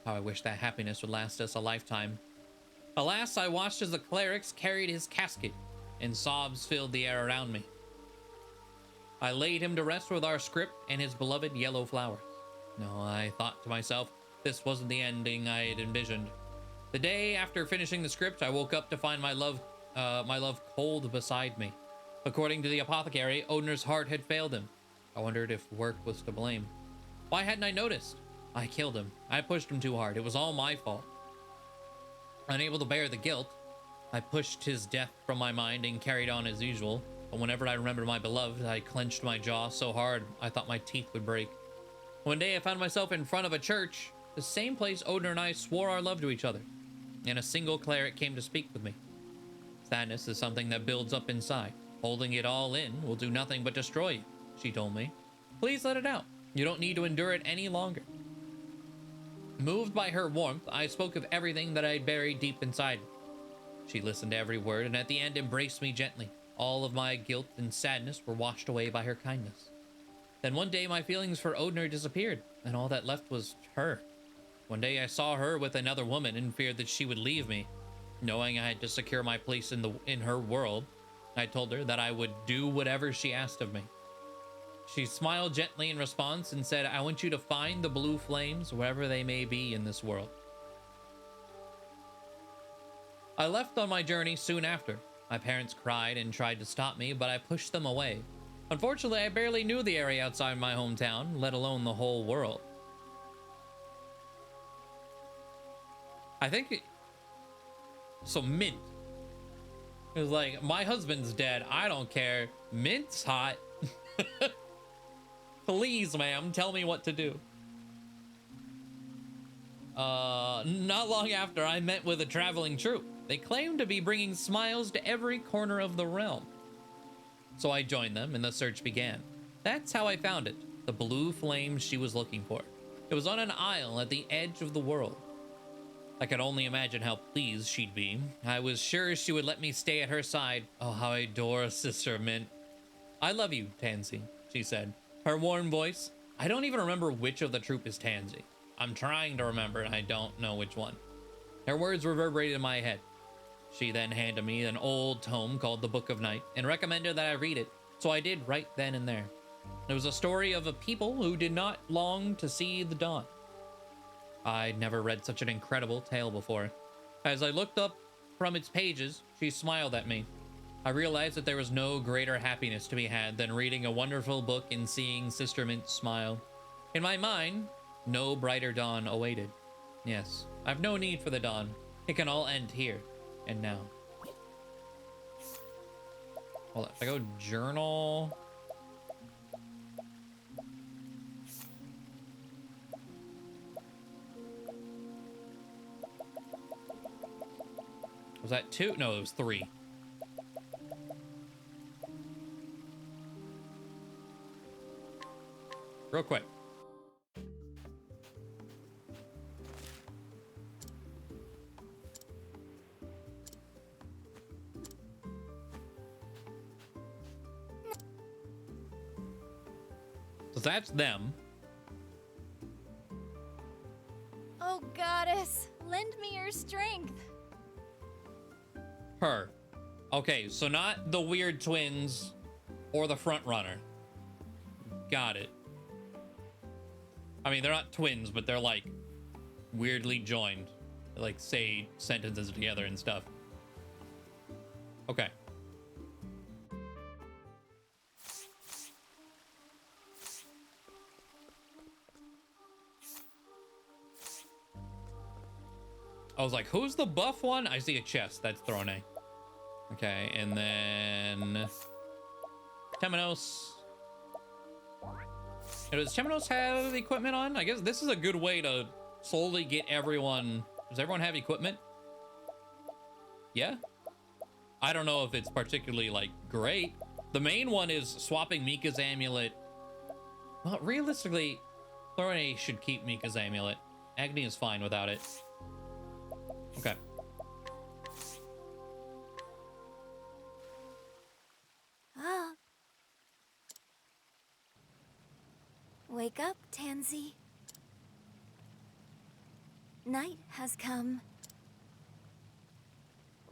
How I wish that happiness would last us a lifetime. Alas, I watched as the clerics carried his casket, and sobs filled the air around me. I laid him to rest with our script and his beloved yellow flowers. No, I thought to myself, this wasn't the ending I had envisioned. The day after finishing the script, I woke up to find my love cold beside me. According to the apothecary, Odner's heart had failed him. I wondered if work was to blame. Why hadn't I noticed? I killed him. I pushed him too hard. It was all my fault. Unable to bear the guilt, I pushed his death from my mind and carried on as usual. But whenever I remembered my beloved, I clenched my jaw so hard I thought my teeth would break. One day I found myself in front of a church, the same place Odner and I swore our love to each other, and a single cleric came to speak with me. Sadness is something that builds up inside. Holding it all in will do nothing but destroy you, she told me. Please let it out. You don't need to endure it any longer. Moved by her warmth, I spoke of everything that I had buried deep inside me. She listened to every word and at the end embraced me gently. All of my guilt and sadness were washed away by her kindness. Then one day my feelings for Odner disappeared, and all that left was her. One day I saw her with another woman and feared that she would leave me. Knowing I had to secure my place in her world, I told her that I would do whatever she asked of me. She smiled gently in response and said, I want you to find the blue flames wherever they may be in this world. I left on my journey soon after. My parents cried and tried to stop me, but I pushed them away. Unfortunately, I barely knew the area outside my hometown, let alone the whole world. I think So mint. It was like, my husband's dead. I don't care. Mint's hot. Please, ma'am, tell me what to do. Not long after, I met with a traveling troupe. They claimed to be bringing smiles to every corner of the realm. So I joined them and the search began. That's how I found it. The blue flame she was looking for. It was on an isle at the edge of the world. I could only imagine how pleased she'd be. I was sure she would let me stay at her side. Oh, how I adore Sister Mint. I love you, Tansy, she said. Her warm voice. I don't even remember which of the troop is Tansy. I'm trying to remember and I don't know which one. Her words reverberated in my head. She then handed me an old tome called The Book of Night and recommended that I read it, so I did right then and there. It was a story of a people who did not long to see the dawn. I'd never read such an incredible tale before. As I looked up from its pages, she smiled at me. I realized that there was no greater happiness to be had than reading a wonderful book and seeing Sister Mint smile. In my mind, no brighter dawn awaited. Yes, I've no need for the dawn. It can all end here and now. Hold on, if I go journal... Was that 2? No, it was 3. Real quick. So that's them. Oh, goddess, lend me your strength. Her. Okay, so not the weird twins or the front runner. Got it. I mean, they're not twins, but they're like weirdly joined. They like say sentences together and stuff. Okay. I was like, who's the buff one? I see a chest. That's Throne. Okay, and then Temenos. Does Temenos have equipment on? I guess this is a good way to slowly get everyone. Does everyone have equipment? Yeah? I don't know if it's particularly, like, great. The main one is swapping Mika's amulet. Well, realistically, Throne should keep Mika's amulet. Agni is fine without it. Okay. Ah. Wake up, Tansy. Night has come.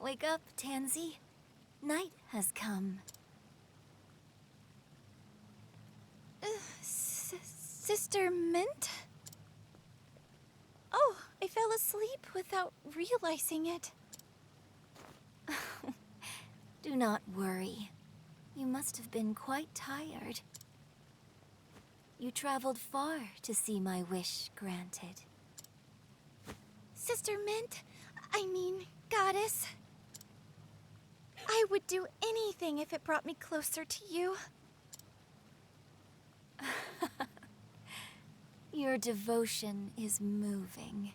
Wake up, Tansy. Night has come. Sister Mint? Oh, I fell asleep without realizing it. Do not worry. You must have been quite tired. You traveled far to see my wish granted. Sister Mint, I mean, goddess. I would do anything if it brought me closer to you. Your devotion is moving.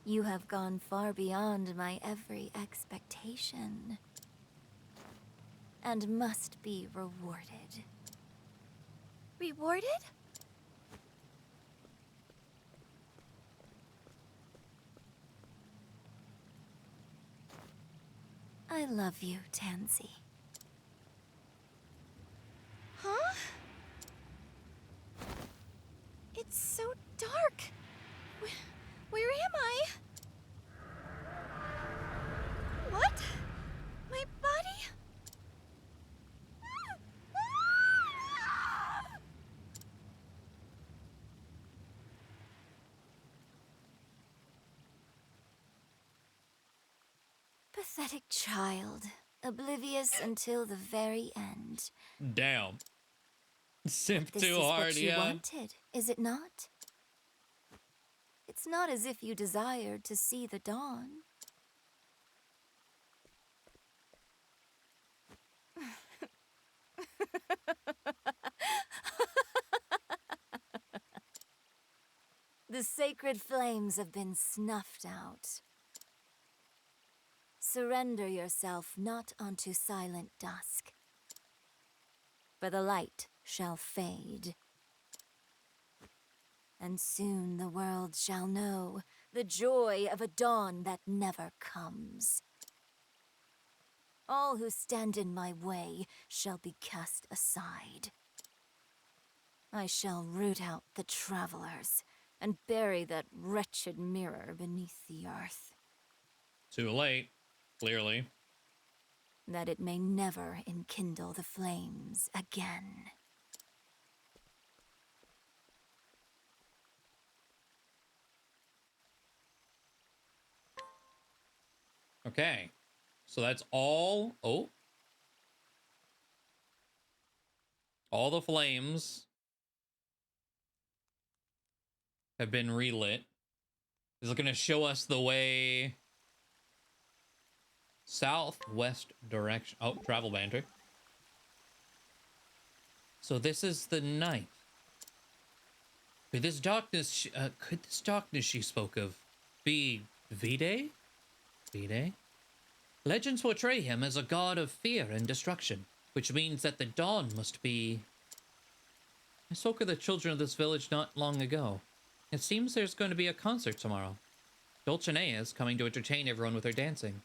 You have gone far beyond my every expectation, and must be rewarded. Rewarded? I love you, Tansy. Huh? It's so dark. Where am I? What? My body? Pathetic child, oblivious until the very end. Damn. Simp This too is hard, what you yeah. wanted, is it not? It's not as if you desired to see the dawn. The sacred flames have been snuffed out. Surrender yourself not unto silent dusk, for the light shall fade. And soon the world shall know the joy of a dawn that never comes. All who stand in my way shall be cast aside. I shall root out the travelers and bury that wretched mirror beneath the earth. Too late, clearly. That it may never enkindle the flames again. Okay. So that's all. Oh. All the flames have been relit. Is it going to show us the way southwest direction? Oh, travel banter. So this is the night. Could this darkness she spoke of be Vide? Vide? Legends portray him as a god of fear and destruction, which means that the dawn must be... I spoke with the children of this village not long ago. It seems there's going to be a concert tomorrow. Dulcinea is coming to entertain everyone with her dancing.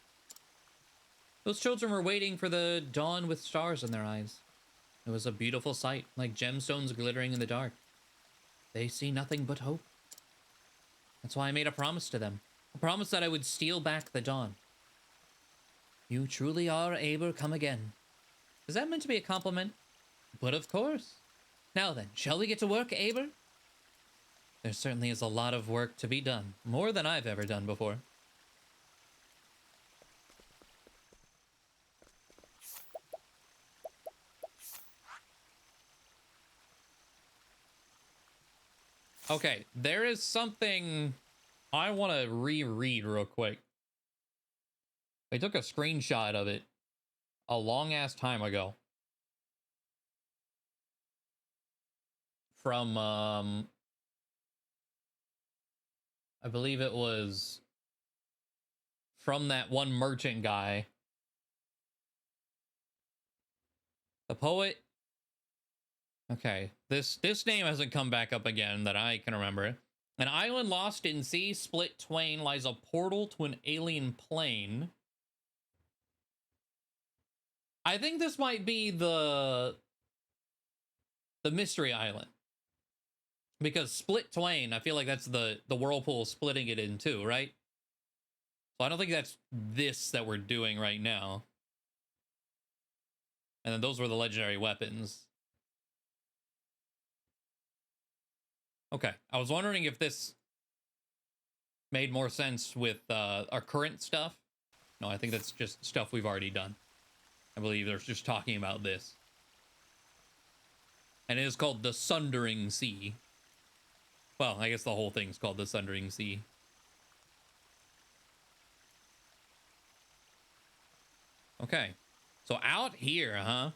Those children were waiting for the dawn with stars in their eyes. It was a beautiful sight, like gemstones glittering in the dark. They see nothing but hope. That's why I made a promise to them. A promise that I would steal back the dawn. You truly are Aber come again. Is that meant to be a compliment? But of course. Now then, shall we get to work, Aber? There certainly is a lot of work to be done. More than I've ever done before. Okay, there is something I want to reread real quick. I took a screenshot of it a long-ass time ago. From, I believe it was from that one merchant guy. The poet. Okay, this name hasn't come back up again that I can remember. An island lost in sea, split twain, lies a portal to an alien plane. I think this might be the mystery island. Because split twain, I feel like that's the whirlpool splitting it in two, right? So I don't think that's this that we're doing right now. And then those were the legendary weapons. Okay, I was wondering if this made more sense with our current stuff. No, I think that's just stuff we've already done. I believe they're just talking about this. And it is called the Sundering Sea. Well, I guess the whole thing's called the Sundering Sea. Okay, so out here, huh?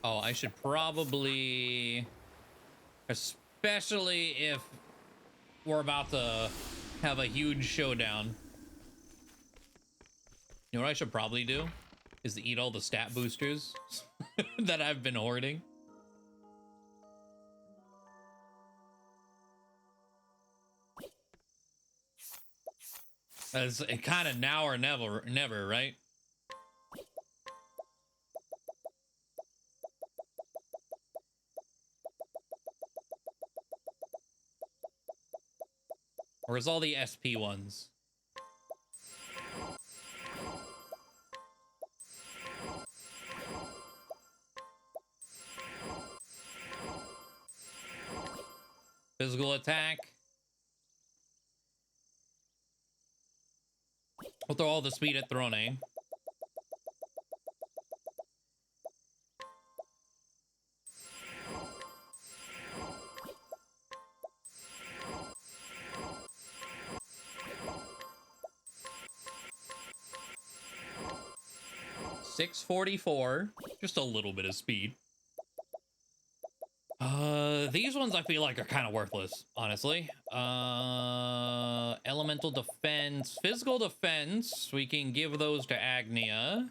Oh, I should probably... Especially if we're about to have a huge showdown. You know what I should probably do? Is to eat all the stat boosters that I've been hoarding. It's kind of now or never, right? Or is all the SP ones? Physical attack. We'll throw all the speed at Throne. 644. Just a little bit of speed. These ones I feel like are kind of worthless, honestly. Elemental defense, physical defense. We can give those to Agnia.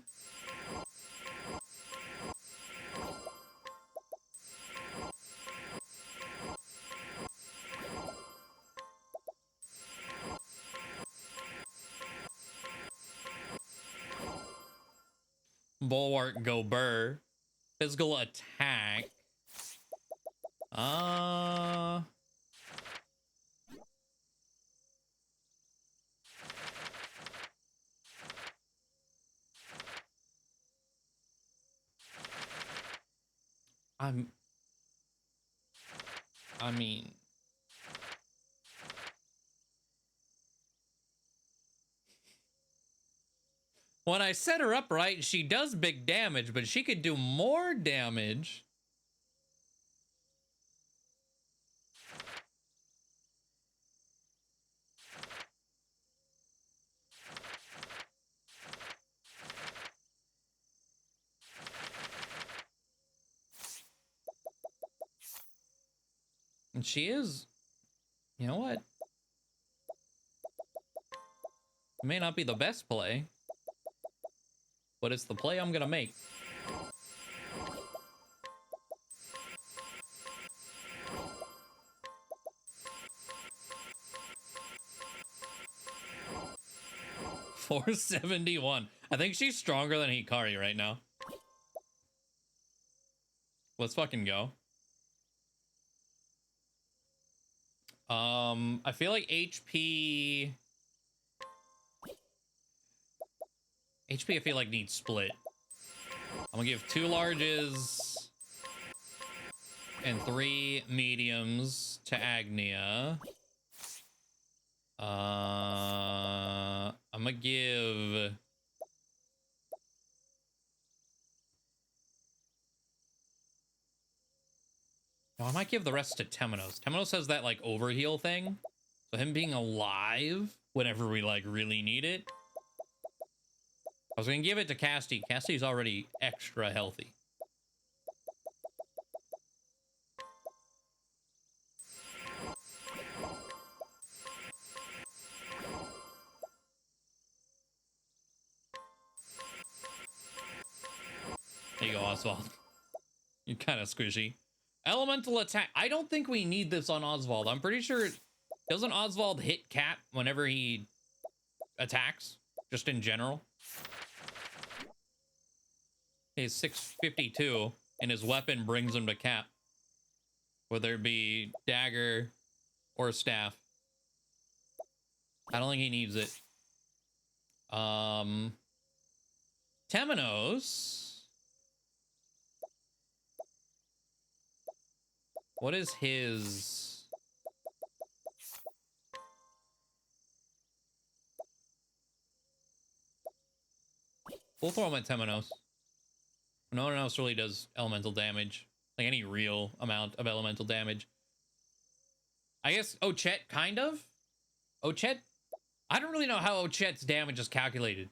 Bulwark, go burr. Physical attack. I mean, when I set her up right, she does big damage, but she could do more damage. And she is, you know what? It may not be the best play, but it's the play I'm gonna make. $471. I think she's stronger than Hikari right now. Let's fucking go. I feel like HP I feel like needs split. I'm gonna give 2 larges and 3 mediums to Agnia. I'm gonna give no, I might give the rest to Temenos. Temenos has that like overheal thing. So him being alive whenever we like really need it. I was gonna give it to Casty. Casty's already extra healthy. There you go, Oswald. You're kind of squishy. Elemental attack. I don't think we need this on Oswald. I'm pretty sure... Doesn't Oswald hit Cap whenever he attacks? Just in general? He's 652, and his weapon brings him to Cap. Whether it be dagger or staff. I don't think he needs it. Temenos... What is his... We'll throw him at Temenos. No one else really does elemental damage. Like any real amount of elemental damage. I guess Ochet, kind of? Ochet? I don't really know how Ochet's damage is calculated.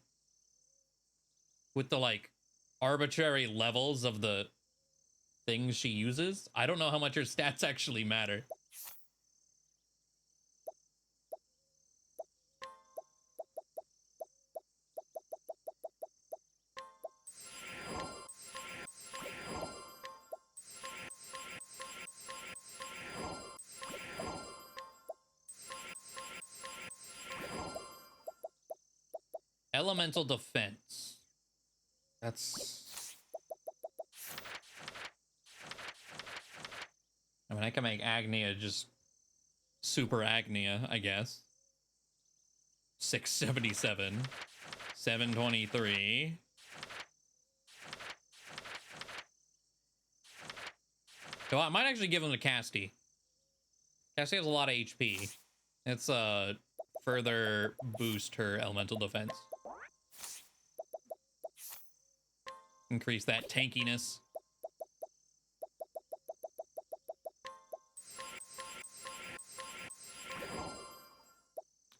With the, like, arbitrary levels of the things she uses. I don't know how much her stats actually matter. Elemental defense. That's... I mean, I can make Agnia just super Agnia, I guess. 677. 723. So I might actually give him to Casty. Casty has a lot of HP. It's further boost her elemental defense. Increase that tankiness.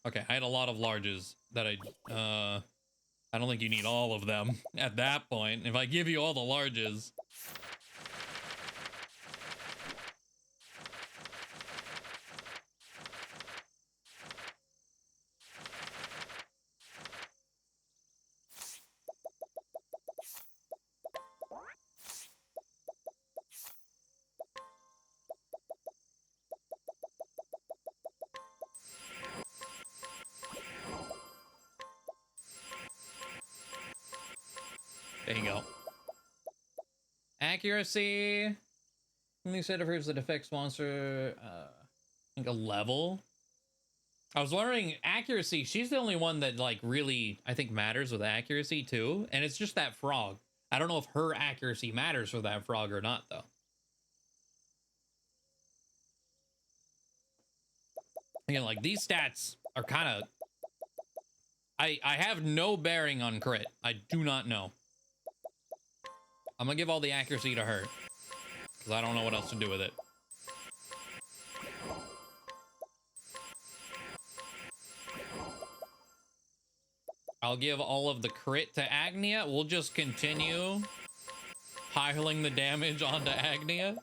Okay, I had a lot of larges that I I don't think you need all of them at that point. If I give you all the larges. There you go. Accuracy. You said it proves that affects monster, I think a level. I was wondering, accuracy, she's the only one that, like, really, I think, matters with accuracy, too. And it's just that frog. I don't know if her accuracy matters for that frog or not, though. Again, like, these stats are kind of... I have no bearing on crit. I do not know. I'm gonna give all the accuracy to her. Because I don't know what else to do with it. I'll give all of the crit to Agnia. We'll just continue piling the damage onto Agnia.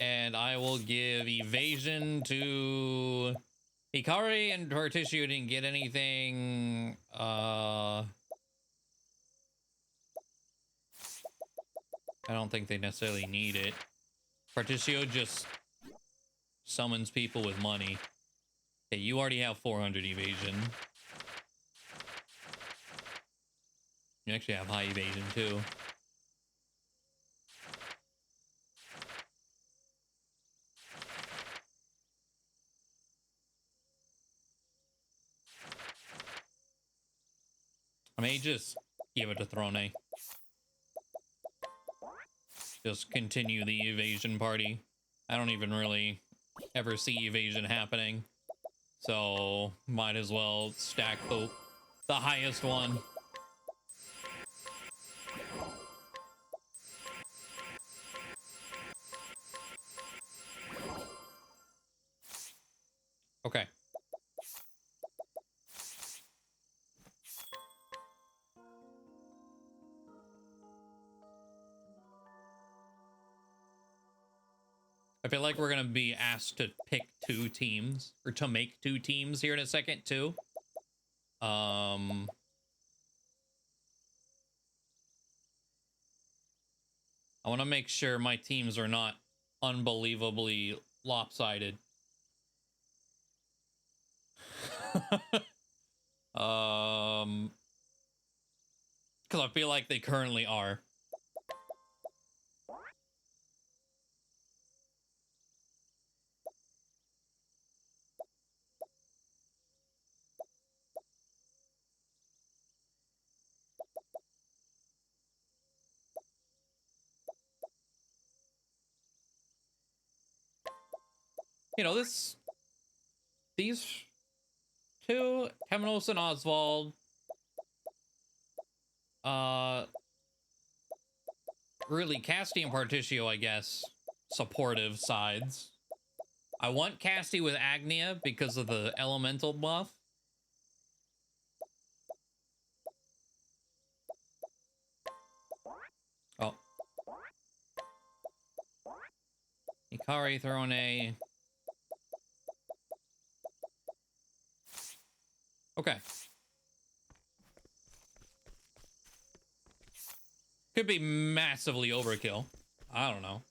And I will give evasion to Hikari, and Tortissue didn't get anything. I don't think they necessarily need it. Tortissue just summons people with money. Okay, you already have 400 evasion. You actually have high evasion too. I may just give it to Throne. Just continue the evasion party. I don't even really ever see evasion happening. So might as well stack the highest one. Okay. I feel like we're gonna be asked to pick 2 teams, or to make 2 teams here in a second too. I want to make sure my teams are not unbelievably lopsided. Because I feel like they currently are. You know, these 2, Kamenos and Oswald, really Casty and Partitio, I guess, supportive sides. I want Casty with Agnia because of the elemental buff. Oh. Hikari throwing a... Okay. Could be massively overkill. I don't know.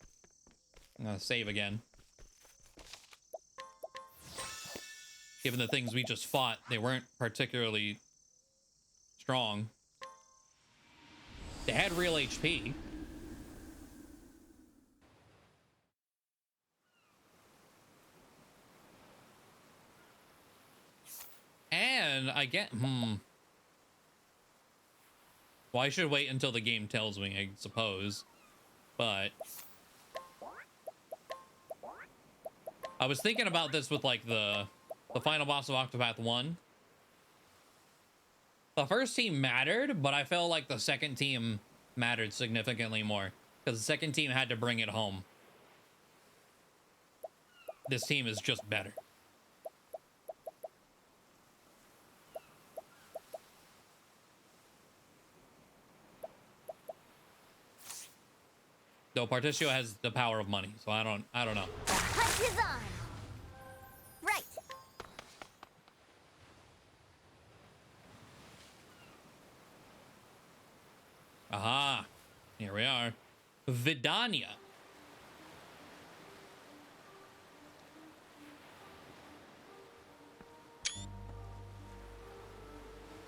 I'm gonna save again. Given the things we just fought, they weren't particularly strong. They had real HP. And I get... Well, I should wait until the game tells me, I suppose. But... I was thinking about this with, like, the final boss of Octopath 1. The first team mattered, but I felt like the second team mattered significantly more. Because the second team had to bring it home. This team is just better. Though Particio has the power of money, so I don't know. The hunt is on. Right. Aha. Here we are. Vidania.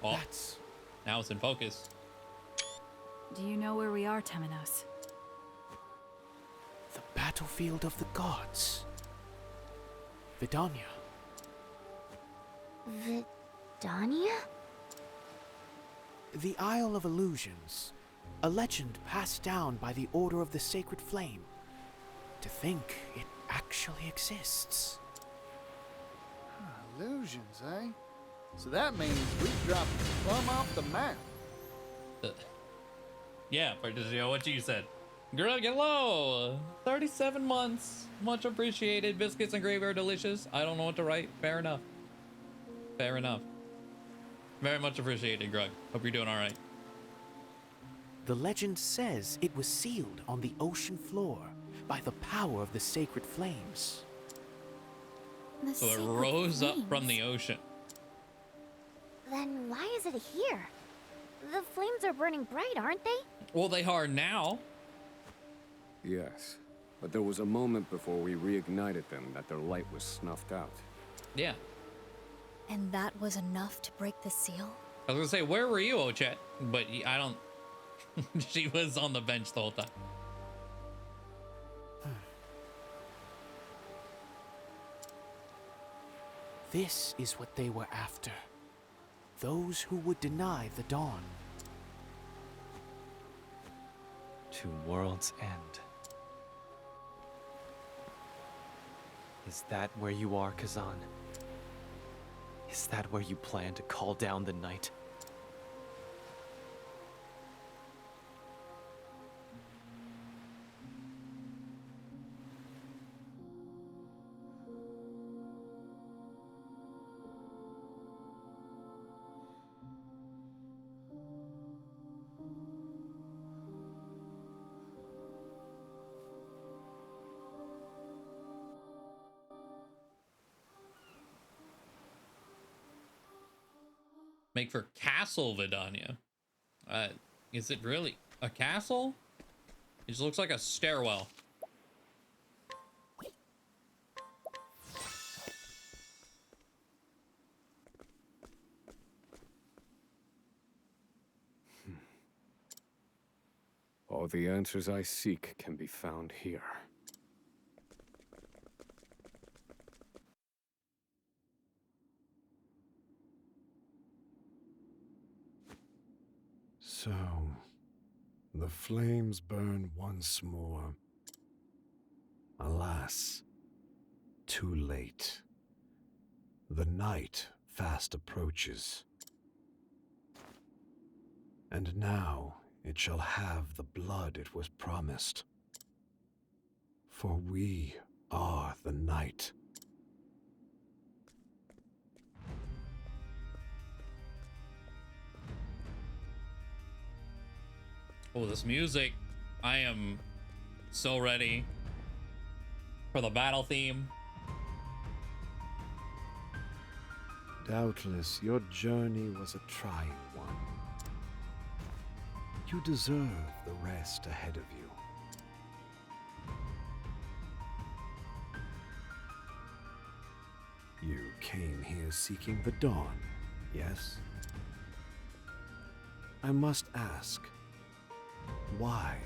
Oh, now it's in focus. Do you know where we are, Temenos? The battlefield of the gods. Vidania. Vidania? The Isle of Illusions. A legend passed down by the Order of the Sacred Flame. To think it actually exists. Illusions, eh? So that means we dropped plumb off the map. Yeah, Particio, what you said. Girl, get low. 37 months. Much appreciated. Biscuits and gravy are delicious. I don't know what to write. Fair enough. Fair enough. Very much appreciated, Grug. Hope you're doing all right. The legend says it was sealed on the ocean floor by the power of the sacred flames. So it rose up from the ocean. Then why is it here? The flames are burning bright, aren't they? Well, they are now. Yes, but there was a moment before we reignited them that their light was snuffed out. Yeah. And that was enough to break the seal? I was gonna say, where were you, Ochet? But I don't... She was on the bench the whole time. This is what they were after. Those who would deny the dawn. To world's end. Is that where you are, Kazan? Is that where you plan to call down the night? Make for Castle Vidania. Is it really a castle? It just looks like a stairwell. All the answers I seek can be found here. So, the flames burn once more. Alas, too late. The night fast approaches. And now it shall have the blood it was promised. For we are the night. Oh, this music. I am so ready for the battle theme. Doubtless, your journey was a trying one. You deserve the rest ahead of you. You came here seeking the dawn, yes? I must ask, why?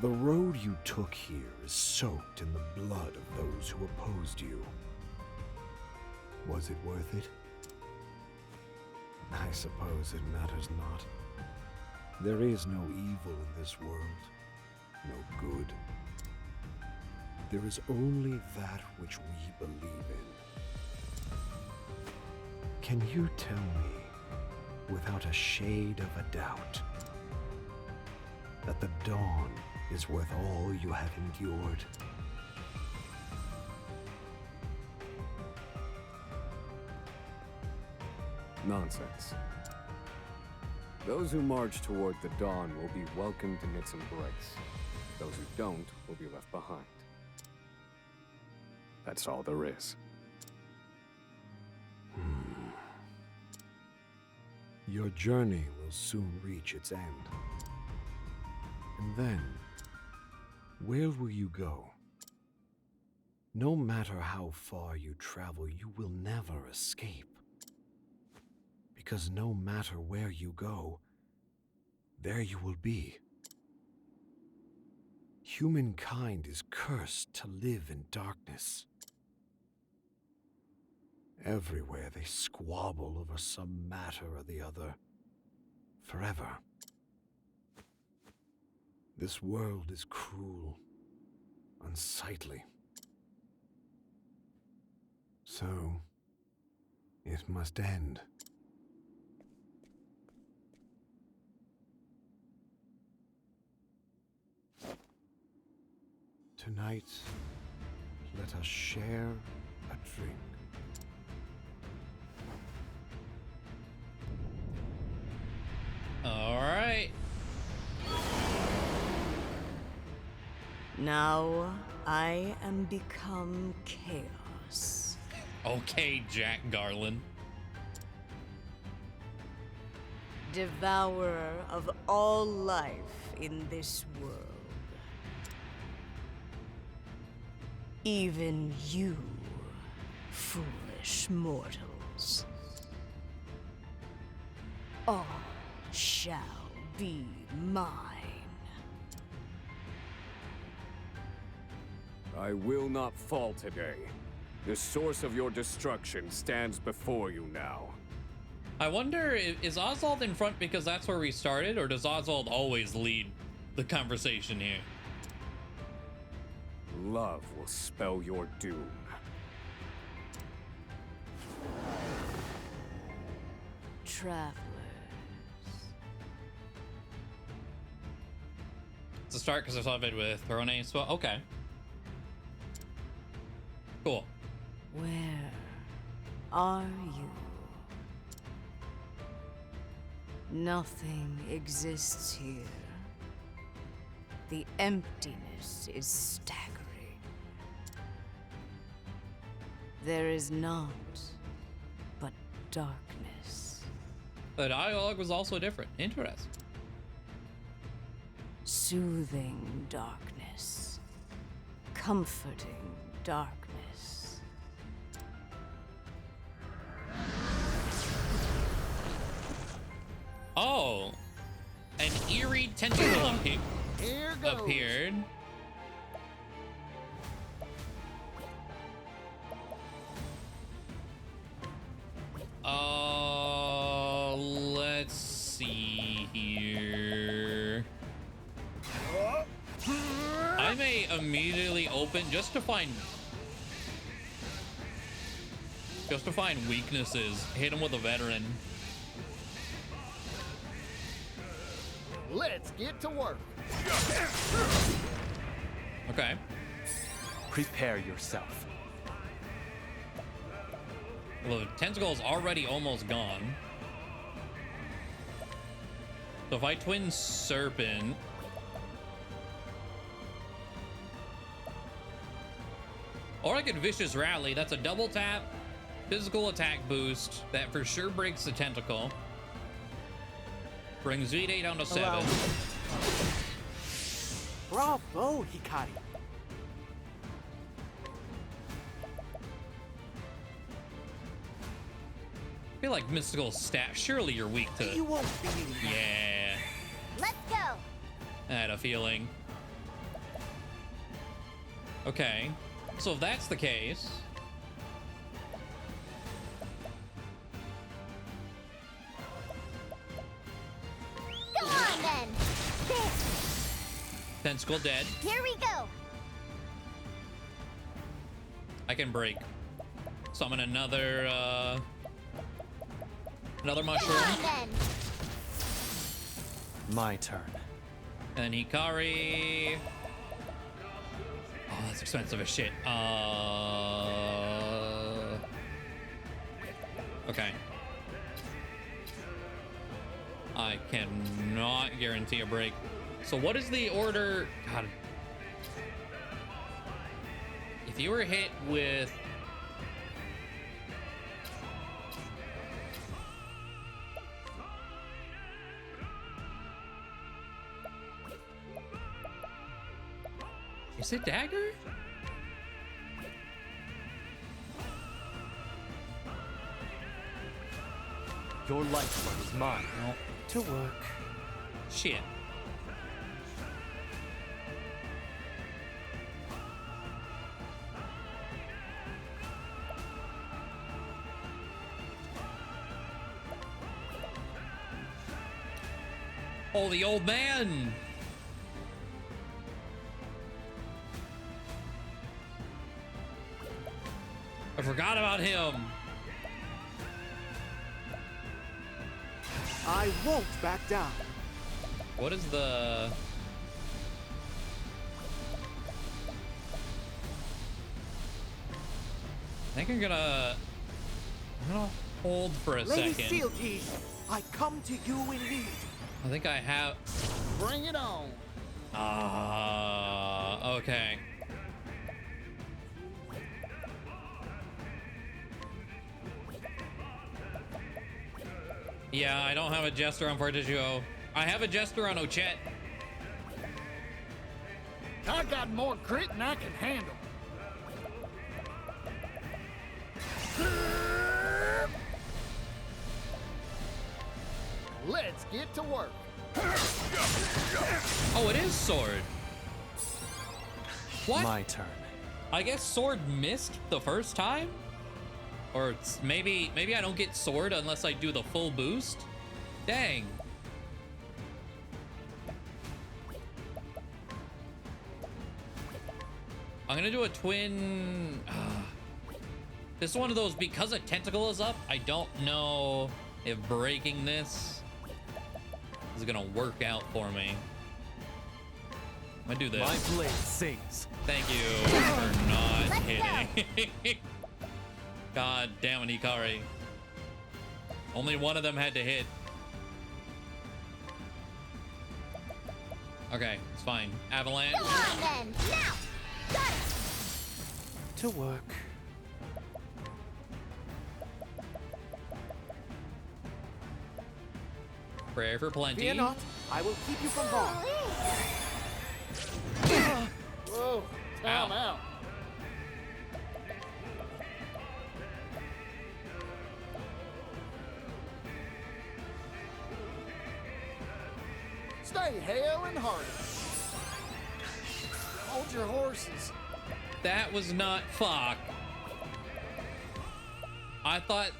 The road you took here is soaked in the blood of those who opposed you. Was it worth it? I suppose it matters not. There is no evil in this world, no good. There is only that which we believe in. Can you tell me, without a shade of a doubt, that the dawn is worth all you have endured? Nonsense. Those who march toward the dawn will be welcomed in its embrace. Those who don't will be left behind. That's all there is. Your journey will soon reach its end. And then, where will you go? No matter how far you travel, you will never escape. Because no matter where you go, there you will be. Humankind is cursed to live in darkness. Everywhere they squabble over some matter or the other, forever. This world is cruel, unsightly. So, it must end. Tonight, let us share a drink. All right. Now I am become chaos. Okay, Jack Garland. Devourer of all life in this world. Even you, foolish mortals. All shall be mine. I will not fall today. The source of your destruction stands before you now. I wonder, is Oswald in front because that's where we started, or does Oswald always lead the conversation here? Love will spell your doom. Travelers. It's a start because I saw a vid with her own name spell. Okay. Cool. Where are you? Nothing exists here. The emptiness is staggering. There is naught but darkness. The dialogue was also different. Interesting. Soothing darkness. Comforting darkness. Oh, an eerie tentacle Here goes. appeared. Let's see here. I may immediately open just to find weaknesses. Hit him with a veteran. Let's get to work. Okay. Prepare yourself. Well, the tentacle's already almost gone. So if I twin serpent, or I could vicious rally. That's a double tap, physical attack boost that for sure breaks the tentacle. Brings V-Day down to 7. Bravo, Hikari. I feel like mystical stat. Surely you're weak to. You won't be. Yeah, Let's go. I had a feeling. Okay, so if that's the case, Come on then. There. tentacle dead. Here we go. I can break. Summon another Come mushroom. on then. My turn. And Hikari. Oh, that's expensive as shit. Okay. I cannot guarantee a break. So what is the order? God. If you were hit with... Is it dagger? Your lifeblood is mine. Nope. To work. Shit. Oh, the old man. I forgot about him. I won't back down. What is the... I think I'm gonna hold for a Lady second. Fealty, I come to you in need. I think I have... Bring it on. Okay. Yeah, I don't have a jester on Portigio. I have a jester on Ochette. I got more grit than I can handle. Let's get to work. Oh, it is sword. What? My turn. I guess sword missed the first time? Or it's maybe I don't get sword unless I do the full boost? Dang. I'm gonna do a twin. This is one of those, because a tentacle is up, I don't know if breaking this is gonna work out for me. I'm gonna do this. My blade sings. Thank you for not hitting. God damn it, Hikari. Only one of them had to hit. Okay, it's fine. Avalanche. Go on then. Now. Got it. To work. Prayer for plenty. Fear not, I will keep you from harm. Whoa, time Ow. out. Stay hale and hearty. Hold your horses. That was not fuck. I thought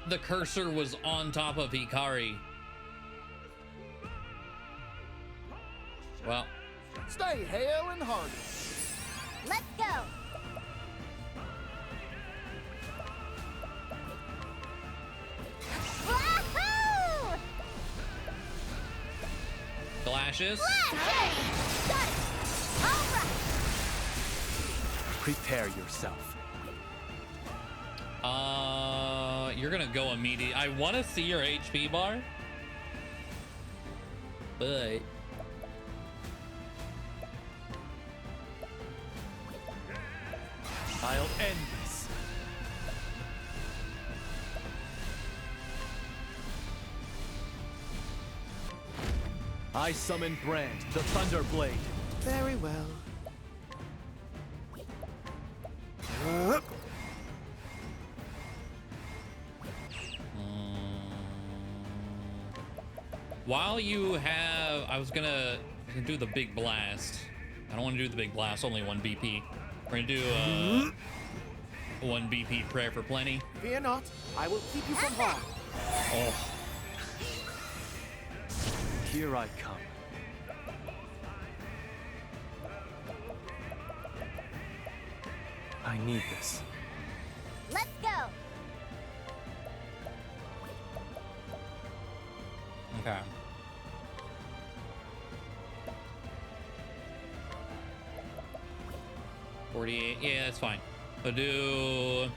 the cursor was on top of Hikari. Well, Stay hale and hearty. Let's go. Wahoo! flashes. Got it. All right. Prepare yourself. You're gonna go immediate. I want to see your HP bar, but I'll end this. I summon Brand, the Thunder Blade. Very well. while you have, I was gonna do the big blast. I don't want to do the big blast. Only 1 BP. We're gonna do 1 BP prayer for plenty. Fear not, I will keep you from harm. Oh, Here I come. I need this. Let's go. okay. $48. Yeah, that's fine. I'll do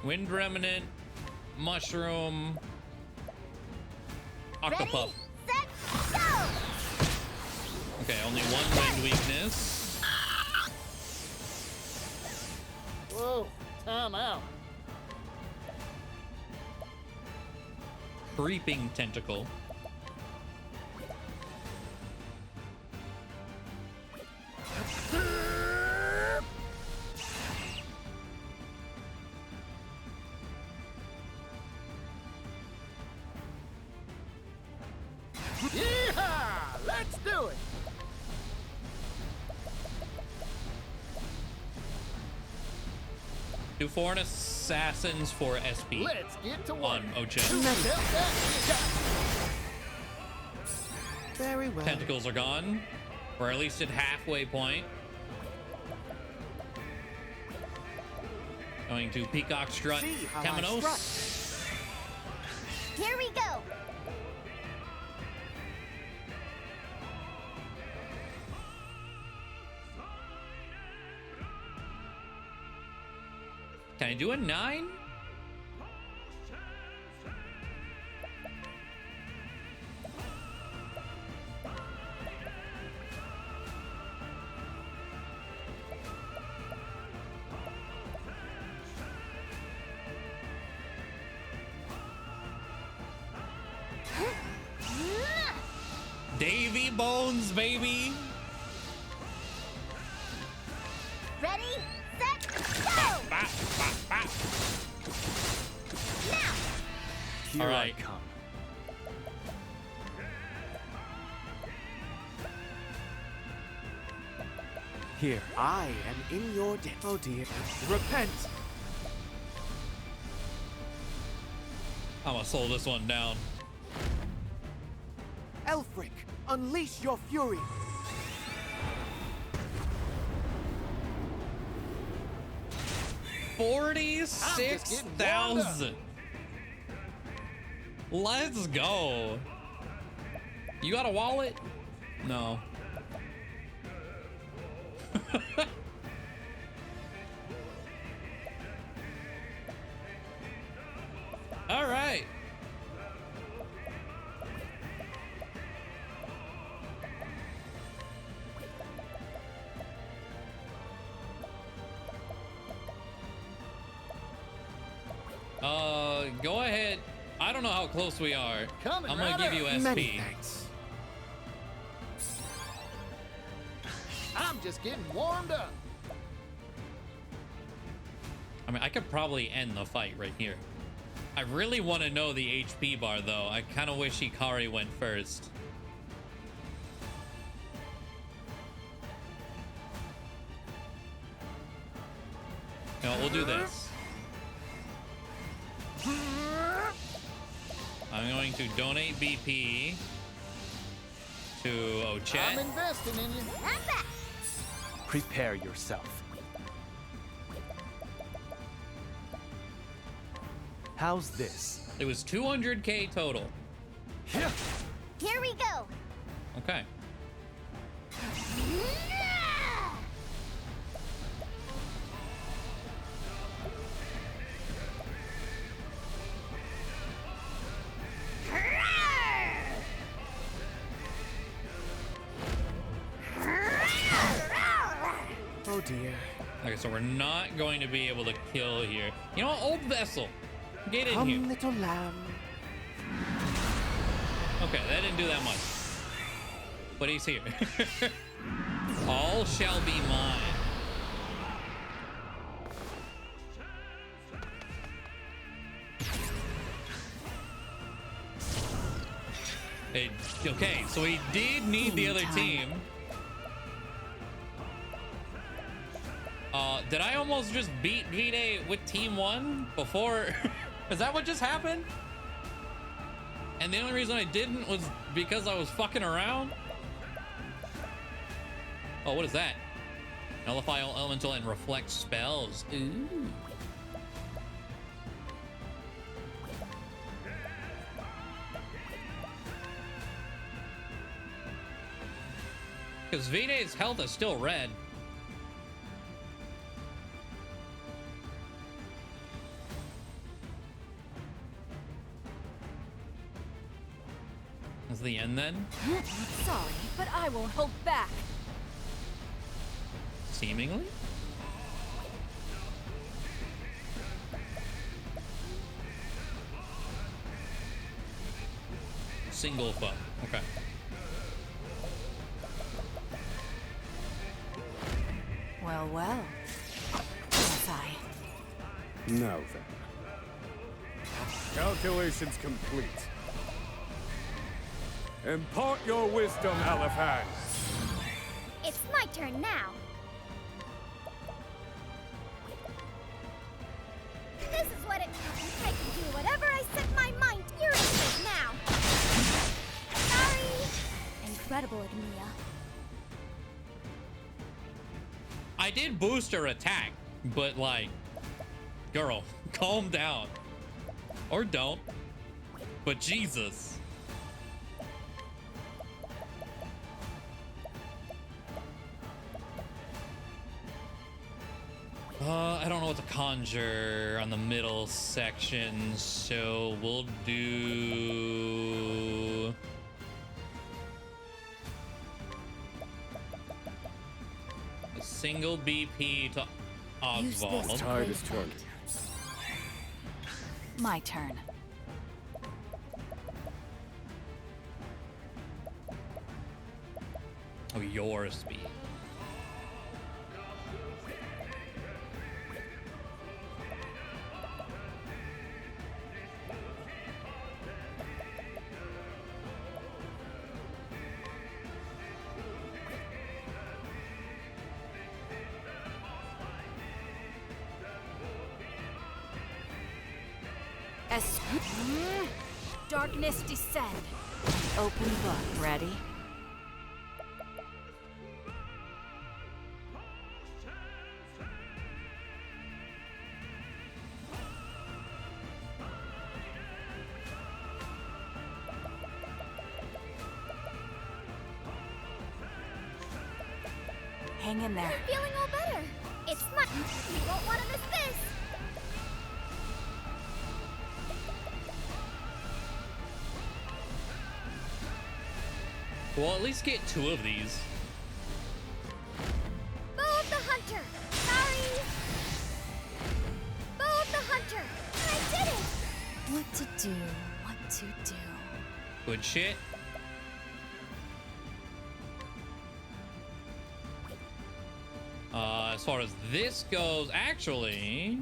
Wind Remnant, mushroom, Octopuff. Ready, set, go! Okay, only one wind weakness. Whoa, time out. Creeping tentacle. Yeehaw! Let's do it! Do foreign assassins for SP Let's get to work. on Ochen. Very well. Tentacles are gone. We're at least at halfway point. Going to Peacock Strut See how I Temenos. Here we go! Can I do a 9? Davy Bones, baby. Ready, set, go! Bop, bop, bop. Now! Here All right. I come. Here, I am in your debt. Oh dear. Repent! I'm gonna slow this one down. Elfric, unleash your fury! $46,000. Let's go. You got a wallet? No. All right. Go ahead. I don't know how close we are. Coming I'm gonna right give you up. SP. Many thanks. I'm just getting warmed up. I mean, I could probably end the fight right here. I really want to know the HP bar, though. I kind of wish Hikari went first. No, we'll do this. I'm going to donate BP to I'm Ochet. investing in you. I'm back! Prepare yourself. How's this? It was 200k total. Here we go! Okay. Oh dear. Okay, so we're not going to be able to kill here. You know what? Old Vessel. Get in Come, here. little lamb. Okay, that didn't do that much. But he's here. All shall be mine. Okay, so he did need the other team. Did I almost just beat V-Day with Team 1 before? Is that what just happened? And the only reason I didn't was because I was fucking around? Oh, what is that? Nullify all elemental and reflect spells. Ooh. Because V-Day's health is still red. That's the end then? Sorry, but I won't hold back. Seemingly? Single foe. Okay. Well, well. Yes, I. Now then. Calculations complete. Impart your wisdom, Elephant. It's my turn now. This is what it means. I can do whatever I set my mind. You're in it now. Sorry. Incredible, Agnia. I did boost her attack, but like, girl, calm down. Or don't. But Jesus. I don't know what to conjure on the middle section, so we'll do... a single BP to Use Oswald. this Tide is turning. My turn. Oh, your speed. Darkness descend. Open book. Ready? Hang in there. I'm feeling all better. It's my... You won't want to miss this. We'll at least get 2 of these. Bow of the Hunter. Sorry. Bow of the Hunter. I did it. What to do? What to do? Good shit. As far as this goes, actually...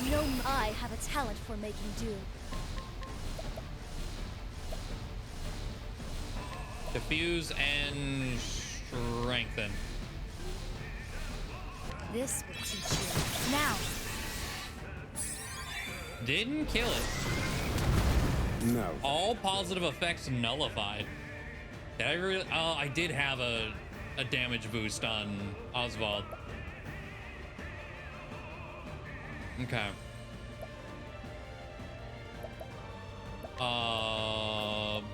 No, I have a talent for making do. Diffuse and strengthen. This will teach you. Now. Didn't kill it. No. All positive effects nullified. Did I really? Oh, I did have a damage boost on Oswald. Okay.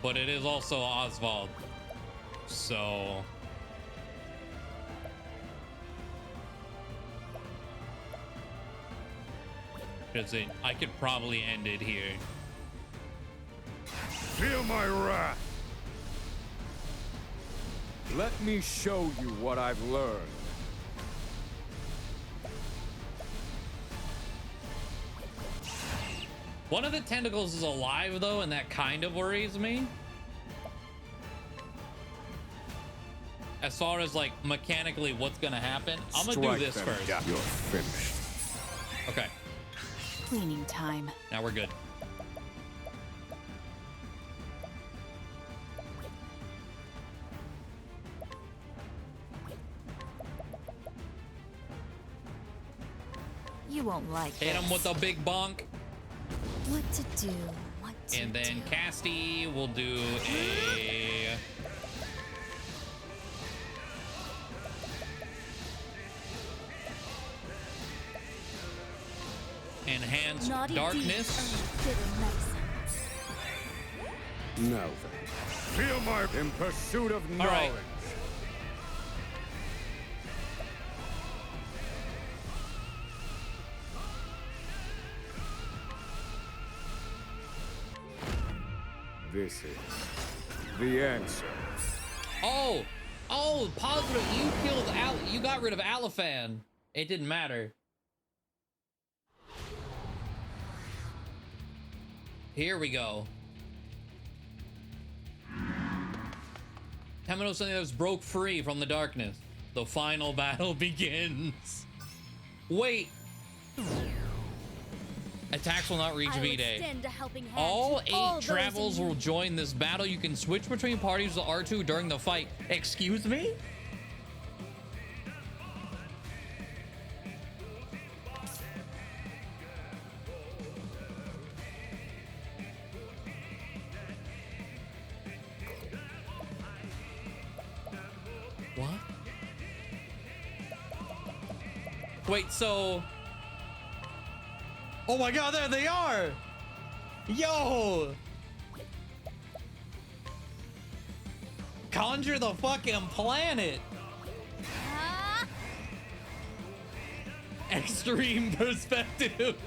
But it is also Oswald. So... I could probably end it here. Feel my wrath. Let me show you what I've learned. One of the tentacles is alive though, and that kind of worries me. As far as like mechanically what's gonna happen, I'm gonna do this first. You're finished. Okay. Cleaning time. Now we're good. You won't like Hit him with a big bonk. What to do? What to And then do? Casty will do a... enhanced Naughty darkness. deeds earn bitter medicine. Now then. Feel my... In pursuit of All knowledge. right. This is the answer. Oh, positive. You got rid of Aliphan. It didn't matter. Here we go. Temenos broke free from the darkness. The final battle begins. Wait. Attacks will not reach V-Day. All 8 travels will join this battle. You can switch between parties with R2 during the fight. Excuse me? What? Wait, so... Oh my god, there they are! Yo! Conjure the fucking planet! Extreme perspective!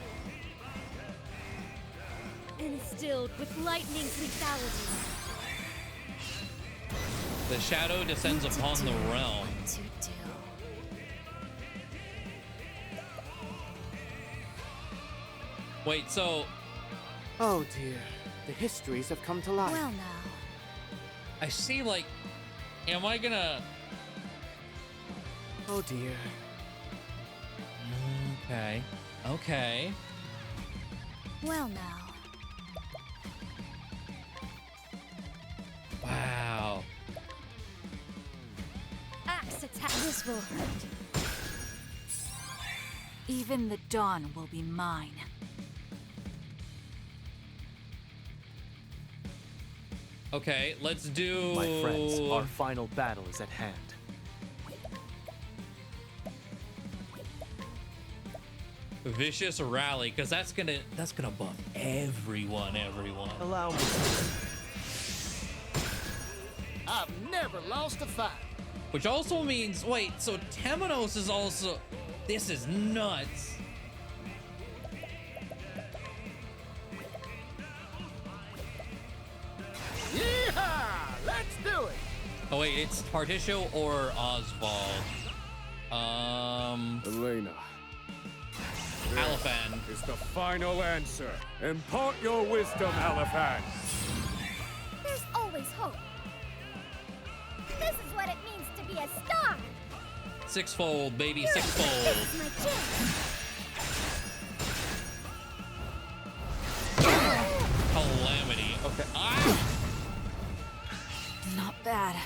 Instilled with lightning's lethality. The shadow descends upon the realm. Wait, so... Oh dear, the histories have come to life. Well now. I see, like... Am I gonna... Oh dear. Okay. Okay. Well now. Wow. Axe attack. This will hurt. Even the dawn will be mine. Okay, let's do... My friends, our final battle is at hand. Vicious rally, because that's gonna buff everyone. Allow me. I've never lost a fight. Which also means, wait, so Temenos is also... This is nuts. Yeehaw! Let's do it! Oh wait, it's Particio or Oswald. Elena. Aliphan. Is the final answer. Impart your wisdom, Aliphan. There's always hope. This is what it means to be a star. Sixfold, baby, This sixfold. is my chance. Calamity. Okay. Ah! Not bad.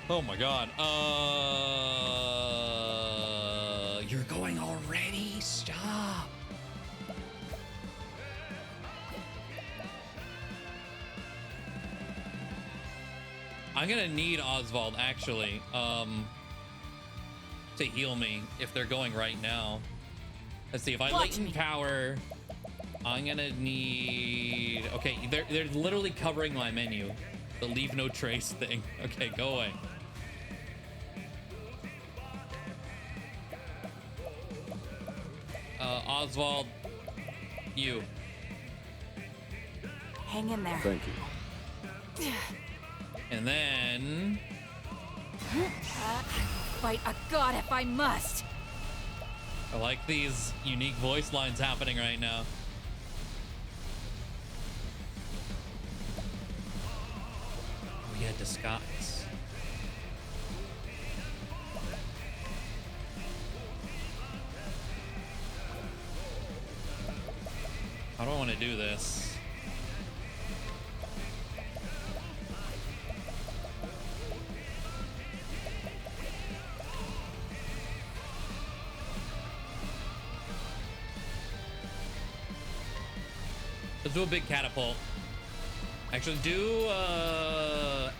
Oh my god. You're going already? Stop. I'm gonna need Oswald actually, to heal me if they're going right now. Let's see if I latent power. I'm gonna need. Okay, they're literally covering my menu. The leave no trace thing. Okay, go away. Oswald, you. Hang in there. Thank you. And then... Fight a god if I must. I like these unique voice lines happening right now. Oh yeah, disguise. How do I want to do this? Let's do a big catapult. Actually, do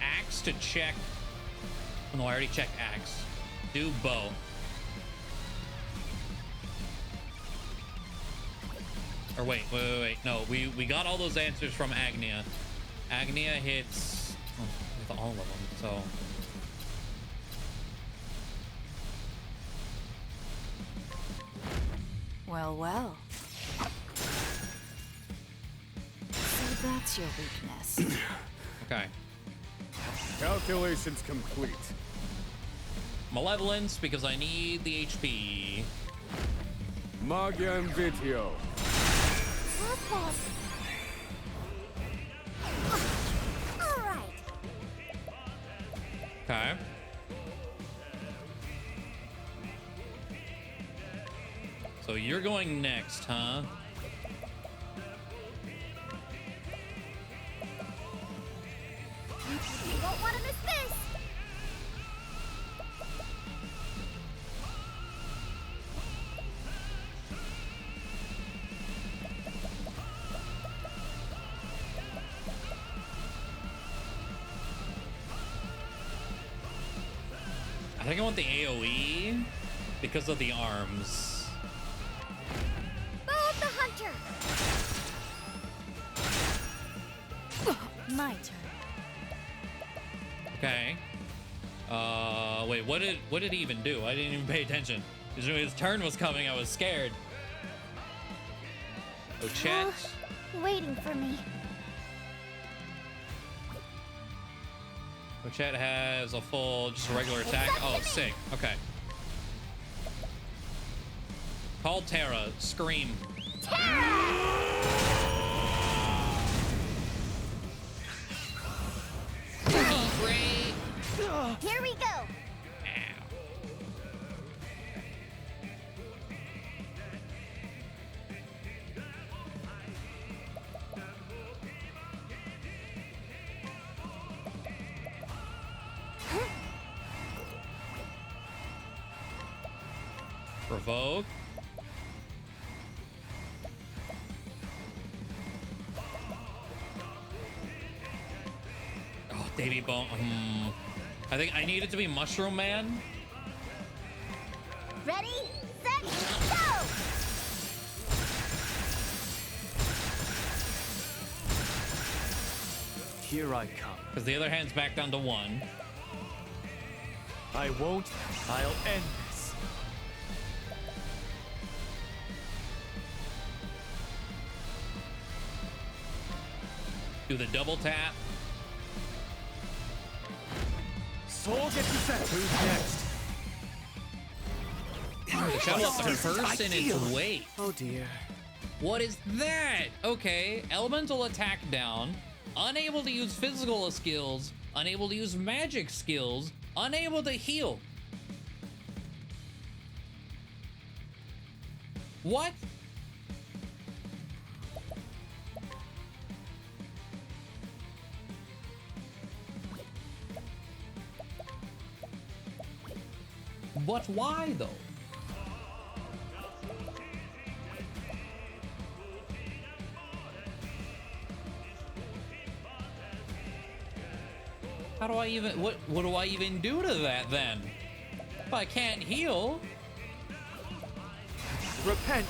axe to check. Oh, no, I already checked axe. Do bow. Or wait. No, we got all those answers from Agnia. Agnia hits with all of them, so. Well, well. So that's your weakness. Okay. Calculations complete. Malevolence, because I need the HP. Magia and Vitio. All right. Okay. So you're going next, huh? You won't want to miss this. I think I want the AoE because of the arms. Bow of the Hunter. My turn. Okay. Wait, what did he even do? I didn't even pay attention. His turn was coming, I was scared. Oh, chat. Waiting for me. Oh, chat has a full, just a regular attack. Oh, sick. Okay. Call Terra. Scream. Great. Here we go. Provoke. Oh, Davy Bone. I think I need it to be Mushroom Man. Ready, set, go! Here I come. Because the other hand's back down to 1. I won't. I'll end this. Do the double tap. Soul get you set. Who's next? The shuttle up the person in its weight. Oh dear. What is that? Okay, elemental attack down. Unable to use physical skills. Unable to use magic skills. Unable to heal. What? But why though? How do I even, what do I even do to that then? If I can't heal. Repent.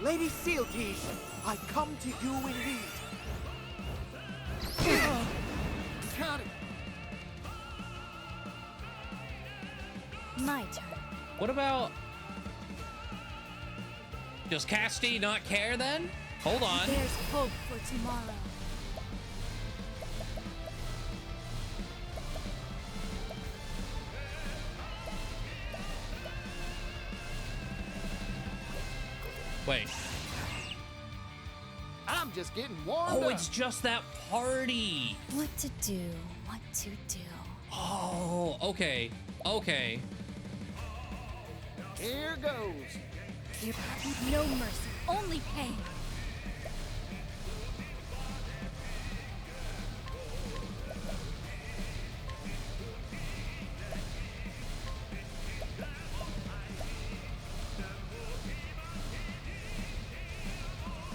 Lady Sealteeth, I come to you in need. Got it. My turn. What about, does Casti not care then? Hold on. There's hope for tomorrow. Wait. I'm just getting warmed Oh, up. it's just that party. What to do? What to do? Oh, okay. Okay. Here goes. Here, no mercy, only pain.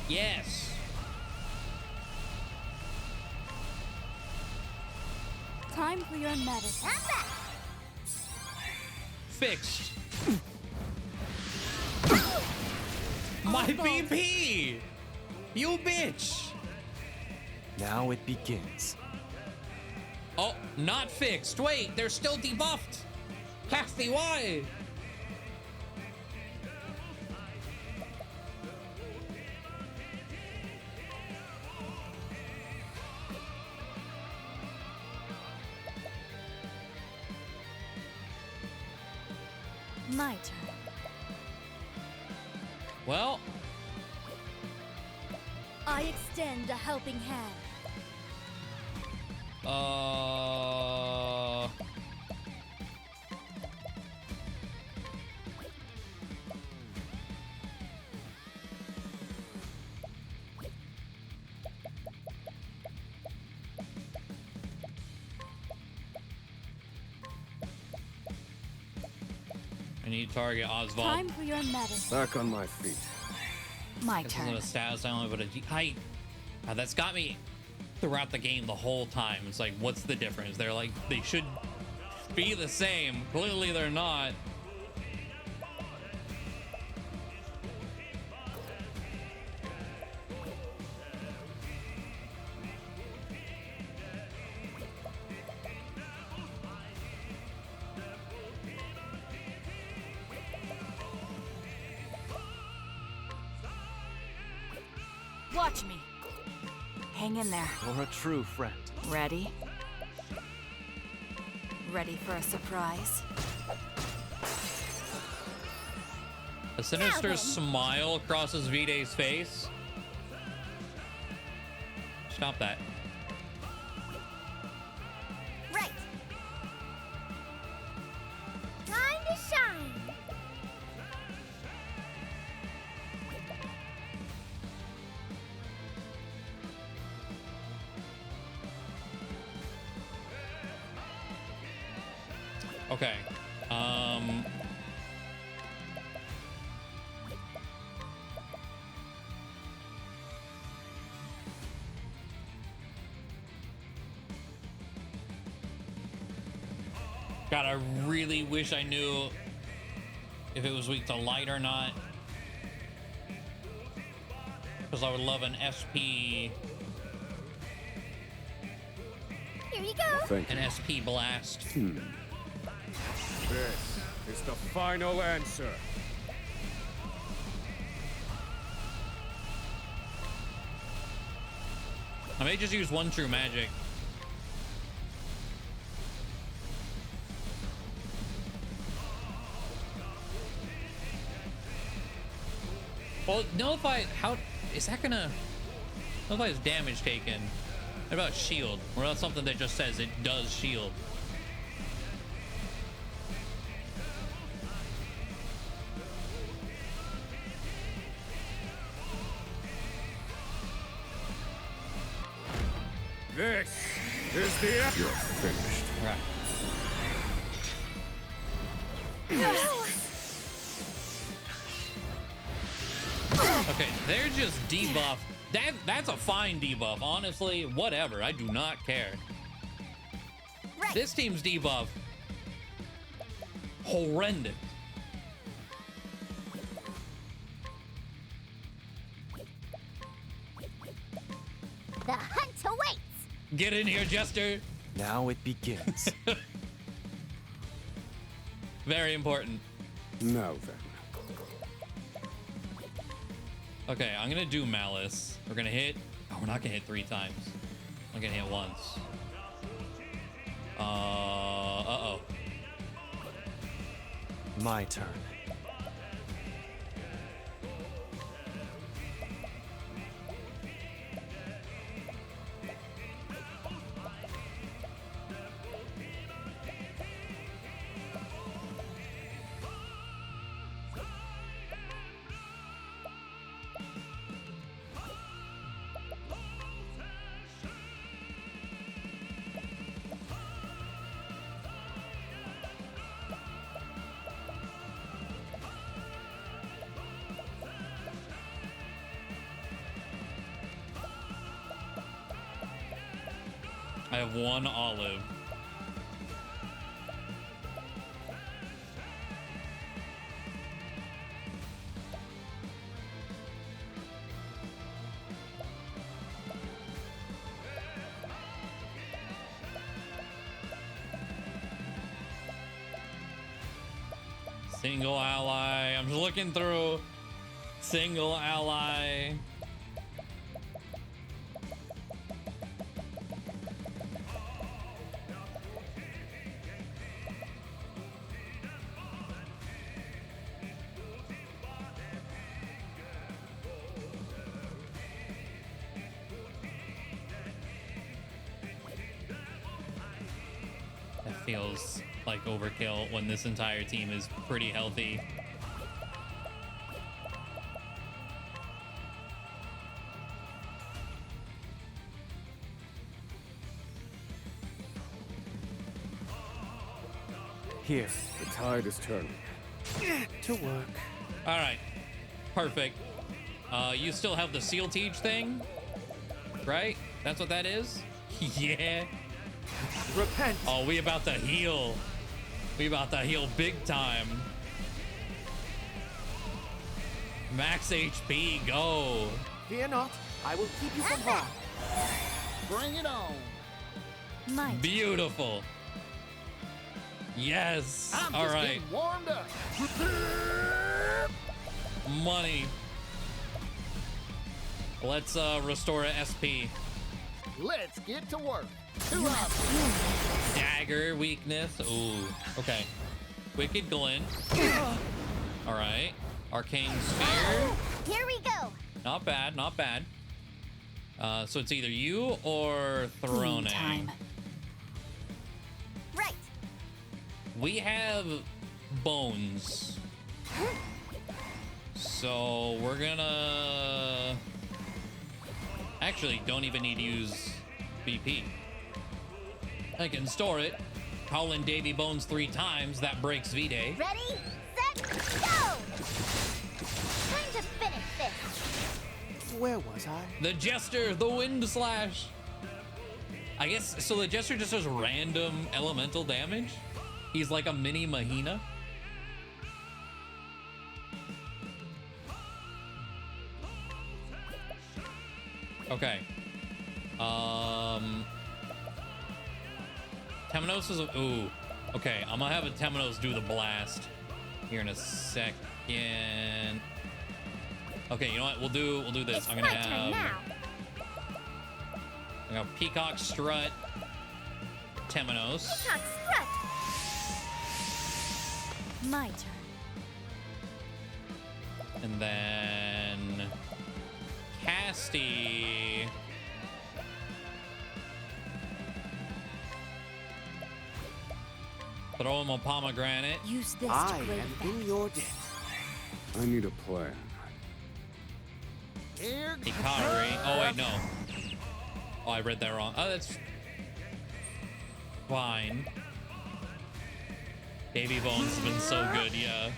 Yes. Time for your medicine. I'm back. Fixed. My BP. You bitch! Now it begins. Oh, not fixed. Wait, they're still debuffed. Kathy, why? My turn. Well, I extend a helping hand. I need to target Oswald. Time for your medicine. Back on my feet. My This turn. isn't a status only, but a height. That's got me throughout the game the whole time. It's like, what's the difference? They're like, they should be the same. Clearly, they're not. Watch me. Hang in there. You're a true friend. Ready? Ready for a surprise? A sinister smile crosses V-Day's face. Stop that. Right. Time to shine. Okay. God, I really wish I knew if it was weak to light or not. Because I would love an SP. Here you go. Thank you. An SP blast. This is the final answer. I may just use one true magic. Well, notify. How is that gonna notify his damage taken? What about shield? Or else something that just says it does shield. This is the end. You're finished. Right. Okay, they're just debuff. That's a fine debuff. Honestly, whatever. I do not care. Right. This team's debuff, horrendous. The hunt awaits. Get in here, Jester. Now it begins. Very important. Now then. Okay, I'm gonna do Malice. We're gonna hit. Oh, we're not gonna hit 3 times. I'm gonna hit once. Uh-oh. My turn. I have 1 olive. Single ally. I'm just looking through. Single ally. That feels like overkill when this entire team is pretty healthy. Here. The tide is turning. To work. All right, perfect. You still have the seal teach thing, right? That's what that is. Yeah. Repent. Oh, we about to heal. We about to heal big time. Max HP, go. Fear not. I will keep you from harm. Bring it on. Might. Beautiful. Yes. I'm All just right. getting warmed up. Money. Let's restore a SP. Let's get to work. Two options. Dagger weakness. Ooh. Okay. Wicked Glint. All right. Arcane Sphere. Here we go. Not bad. Not bad. So it's either you or Throne. Time. Right. We have bones. So we're gonna actually don't even need to use BP. I can store it. Call in Davy Bones 3 times. That breaks V-Day. Ready, set, go! Time to finish this. Where was I? The Jester, the Wind Slash. I guess so. The Jester just does random elemental damage. He's like a mini Mahina. Okay. Temenos is a, ooh. Okay, I'm gonna have a Temenos do the blast here in a second. Okay, you know what? We'll do this. It's I'm gonna my turn now. I'm gonna Peacock Strut Temenos. Peacock strut. My turn. And then Casty. Throw him a pomegranate. Use this I to great am effect. in your debt. I need a plan. Here Hikari. Oh wait, no. Oh, I read that wrong. Oh, that's fine. Baby Bones has been so good, yeah.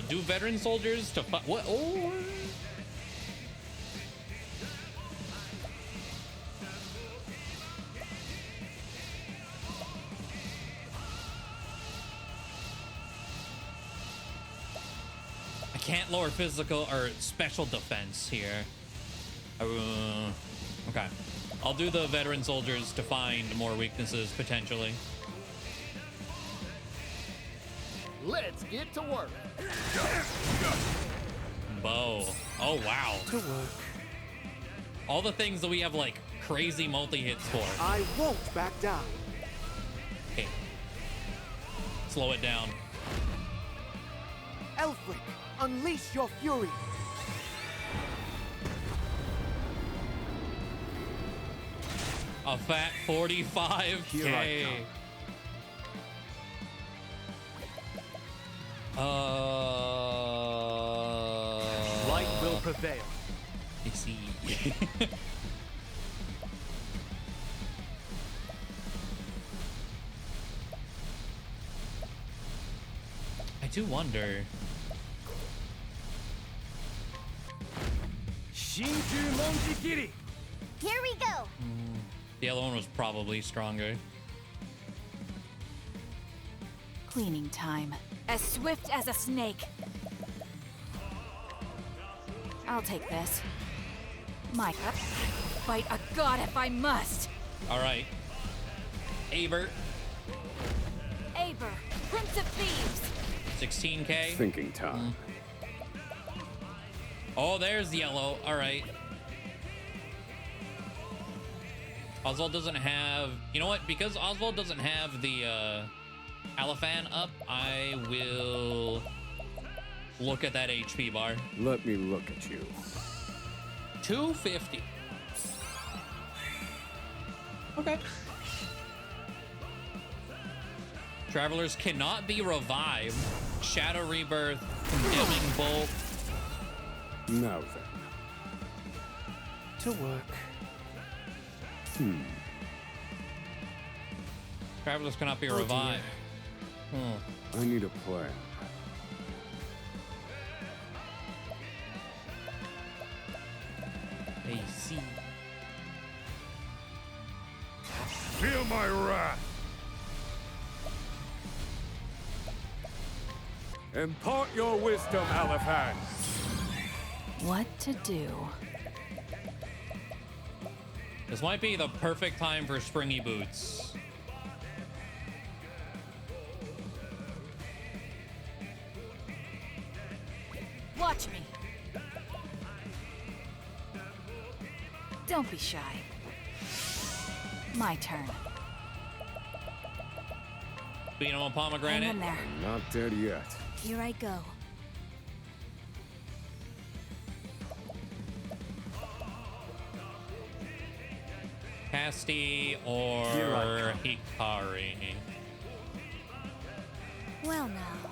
Do veteran soldiers to fight? What? Oh. I can't lower physical or special defense here. Okay. I'll do the veteran soldiers to find more weaknesses potentially. Let's get to work. Bow. Oh, wow. To work. All the things that we have like crazy multi-hits for. I won't back down. Okay. Slow it down. Elfric, unleash your fury. A fat 45K. Here I Light will prevail. I see. I do wonder. Here we go. The other one was probably stronger. Cleaning time. As swift as a snake. I'll take this. Micah, fight a god if I must. All right. Abert. Eber, Prince of Thieves. 16K. Thinking time. Oh, there's yellow. All right. Oswald doesn't have... You know what? Because Oswald doesn't have the Alafan up, I will look at that HP bar. Let me look at you. 250. Okay. Travelers cannot be revived. Shadow Rebirth, Condemning Bolt. Now then. To work. Travelers cannot be revived. I need a plan. I see. Feel my wrath. Impart your wisdom, Alafan. What to do? This might be the perfect time for springy boots. Watch me. Don't be shy. My turn. Being on Hang pomegranate. in there. I'm not dead yet. Here I go. Casti Here I or come. Hikari. Well now.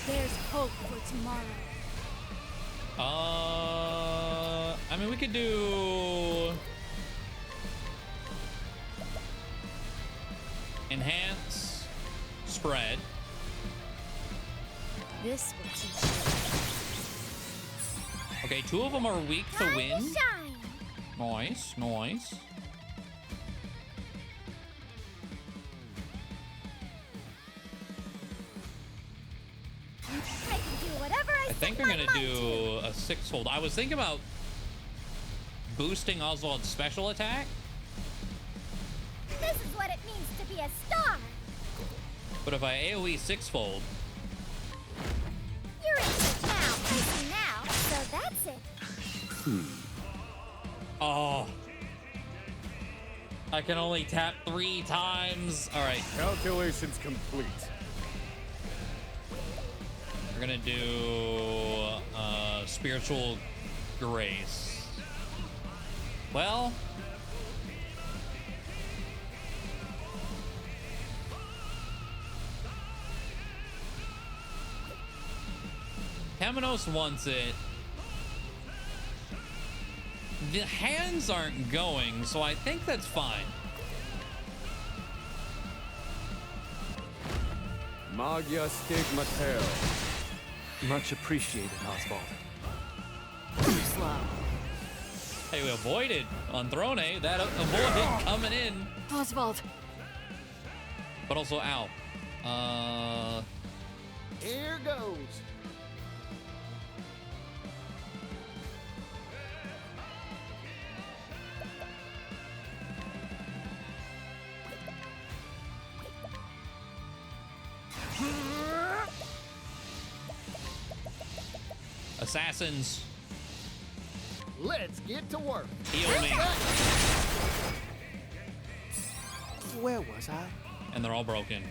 There's hope for tomorrow. I mean, we could do enhance, spread. This will teach you. Okay, 2 of them are weak to Time win. to shine. Nice, nice. I can do whatever I think we're gonna do a 6-fold. I was thinking about boosting Oswald's special attack, This is what it means to be a star. but if I AoE 6-fold, You're in it now. I see now. So that's it. oh, I can only tap 3 times. All right, Calculations complete. we're gonna do spiritual grace. Well, Temenos wants it. The hands aren't going, so I think that's fine. Magia Stigmatel. Much appreciated, Oswald. Too slow. Hey, we avoided on Throne. That avoided coming in, Oswald. but also ow. Here goes. Assassins, Let's get to work. heal me. Where was I? And they're all broken.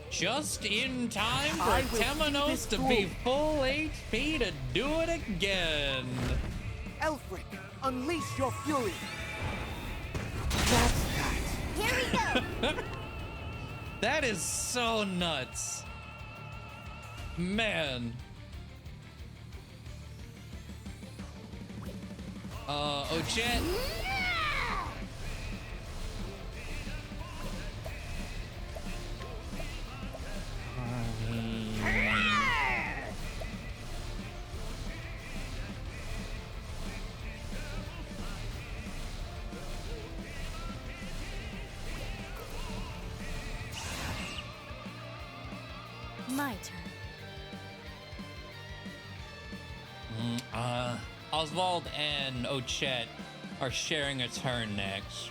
Just in time for I will see Temenos this to be through. full HP to do it again. Elfric, unleash your fury. That's that. Here we go. That is so nuts. Man. Ochet. My turn. Oswald and Ochette are sharing a turn next.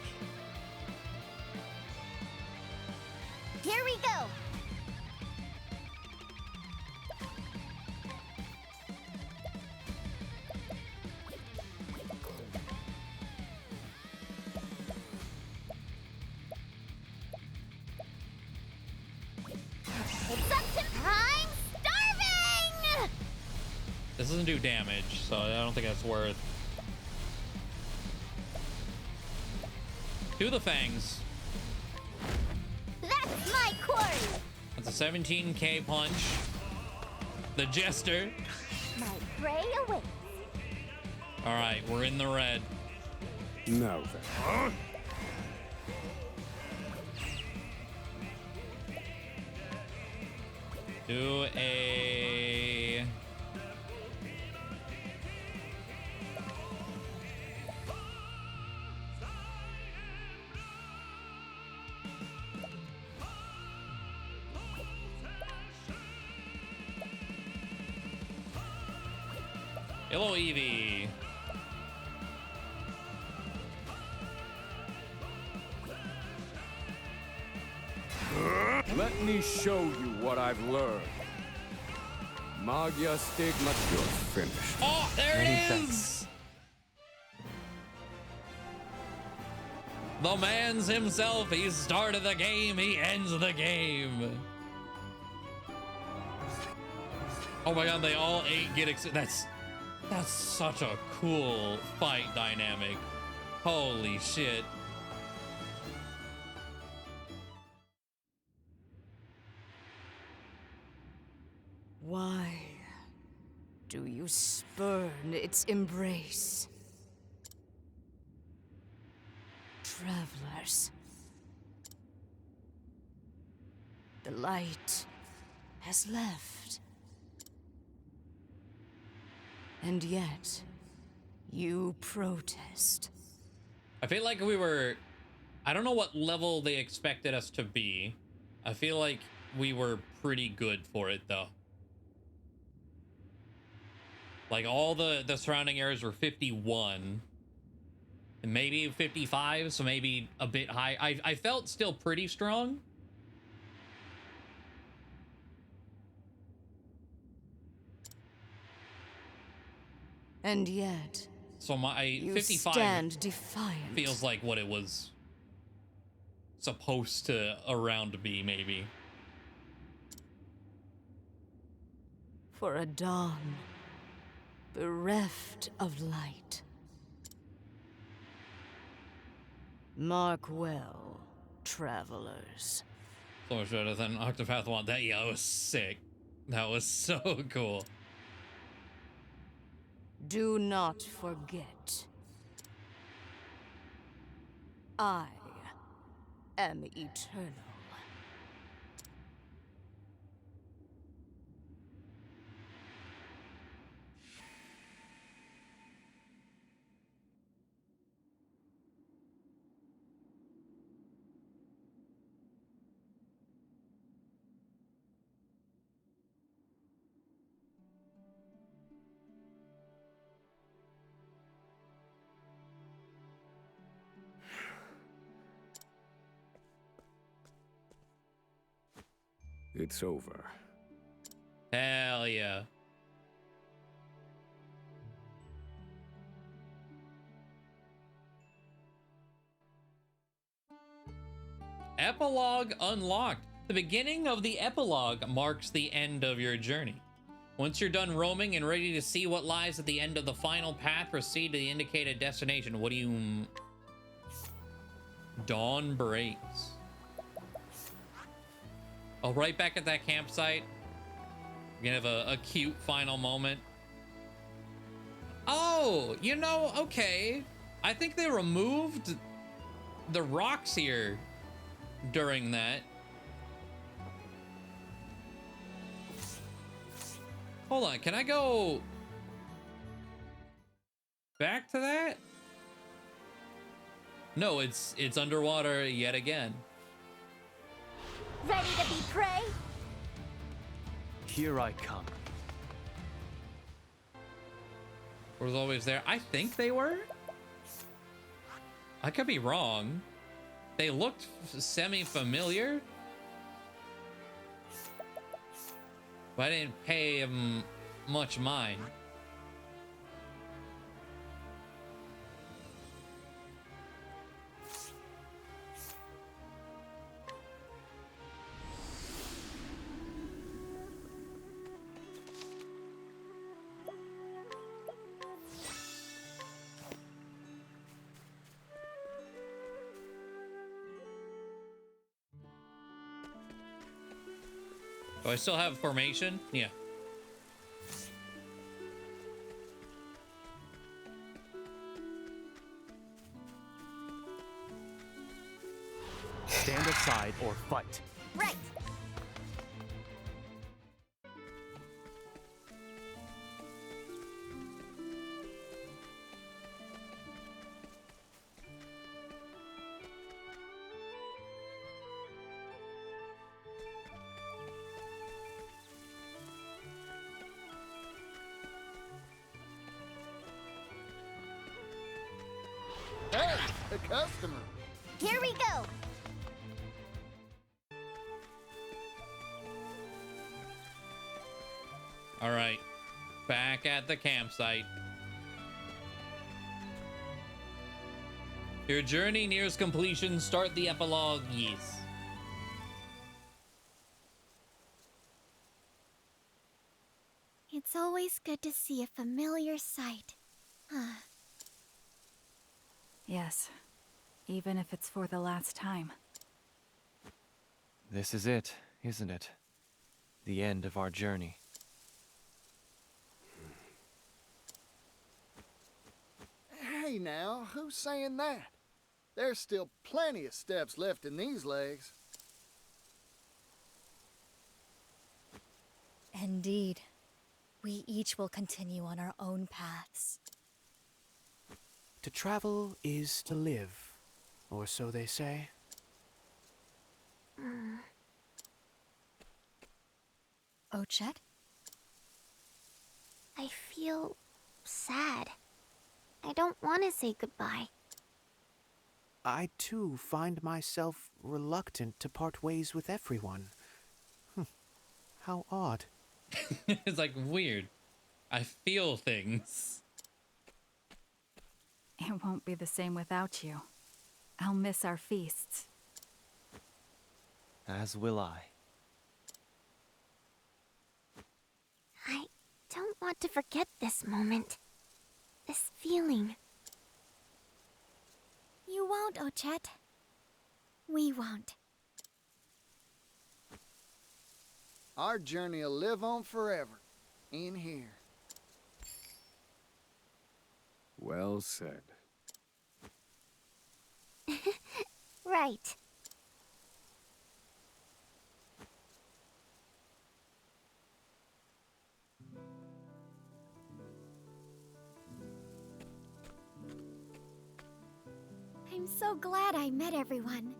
Here we go. It's up to I'm starving! This doesn't do damage, so I don't think that's worth. Do the fangs. That's my quarry. That's a 17k punch. The Jester. My prey awaits. All right, we're in the red. Now then. Do a... Hello, Eevee. Let me show you what I've learned. Magya Stigma, you're finished. Oh, there it is! The man's himself. He started the game. He ends the game. Oh my god, they all 8 get That's such a cool fight dynamic. Holy shit. Why do you spurn its embrace? Travelers, the light has left. And yet, you protest. I feel like we were... I don't know what level they expected us to be. I feel like we were pretty good for it, though. Like, all the surrounding areas were 51. And maybe 55, so maybe a bit high. I felt still pretty strong. And yet, so my you 55 stand defiant. Feels like what it was supposed to around be, maybe. For a dawn bereft of light. Mark well, travelers. So much better than Octopath 1. That was sick. That was so cool. Do not forget. I am eternal. It's over. Hell yeah. Epilogue unlocked. The beginning of the epilogue marks the end of your journey. Once you're done roaming and ready to see what lies at the end of the final path, proceed to the indicated destination. What do you... Dawn breaks. Oh, right back at that campsite. We're gonna have a cute final moment. Oh, you know, okay. I think they removed the rocks here during that. Hold on, can I go back to that? No, it's underwater yet again. Ready to be prey? Here I come. Was always there. I think they were. I could be wrong. They looked semi-familiar, but I didn't pay them much mind. Do I still have formation? Yeah. Stand aside or fight. Right. Hey, a customer. Here we go. All right. Back at the campsite. Your journey nears completion. Start the epilogue. Yes. It's always good to see a familiar sight. Yes, even if it's for the last time. This is it, isn't it? The end of our journey. Hey now, who's saying that? There's still plenty of steps left in these legs. Indeed. We each will continue on our own paths. To travel is to live, or so they say. Ochet? I feel sad. I don't want to say goodbye. I too find myself reluctant to part ways with everyone. How odd. It's like weird. I feel things. It won't be the same without you. I'll miss our feasts. As will I. I don't want to forget this moment. This feeling. You won't, Ochet. We won't. Our journey'll live on forever. In here. Well said. Right. I'm so glad I met everyone.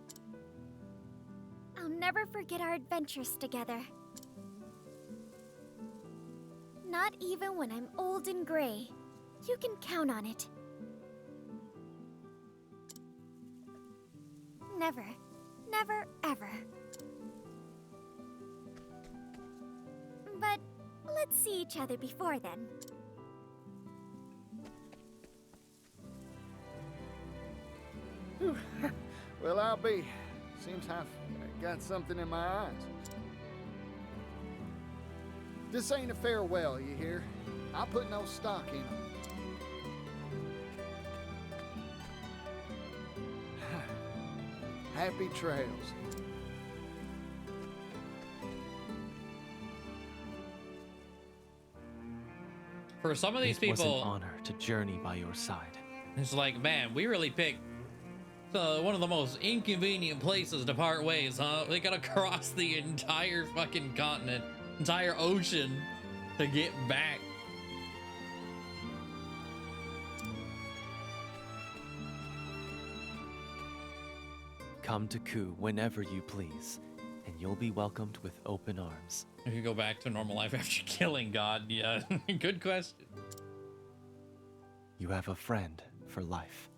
I'll never forget our adventures together. Not even when I'm old and gray. You can count on it. Never, never, ever. But let's see each other before then. Well, I'll be. Seems I've got something in my eyes. This ain't a farewell, you hear? I put no stock in them. Happy trails. For some of these It was an people, honor to journey by your side. it's like, man, we really picked one of the most inconvenient places to part ways, huh? We gotta cross the entire fucking continent, entire ocean to get back. Come to Ku whenever you please, and you'll be welcomed with open arms. If you go back to normal life after killing God, yeah, good question. You have a friend for life.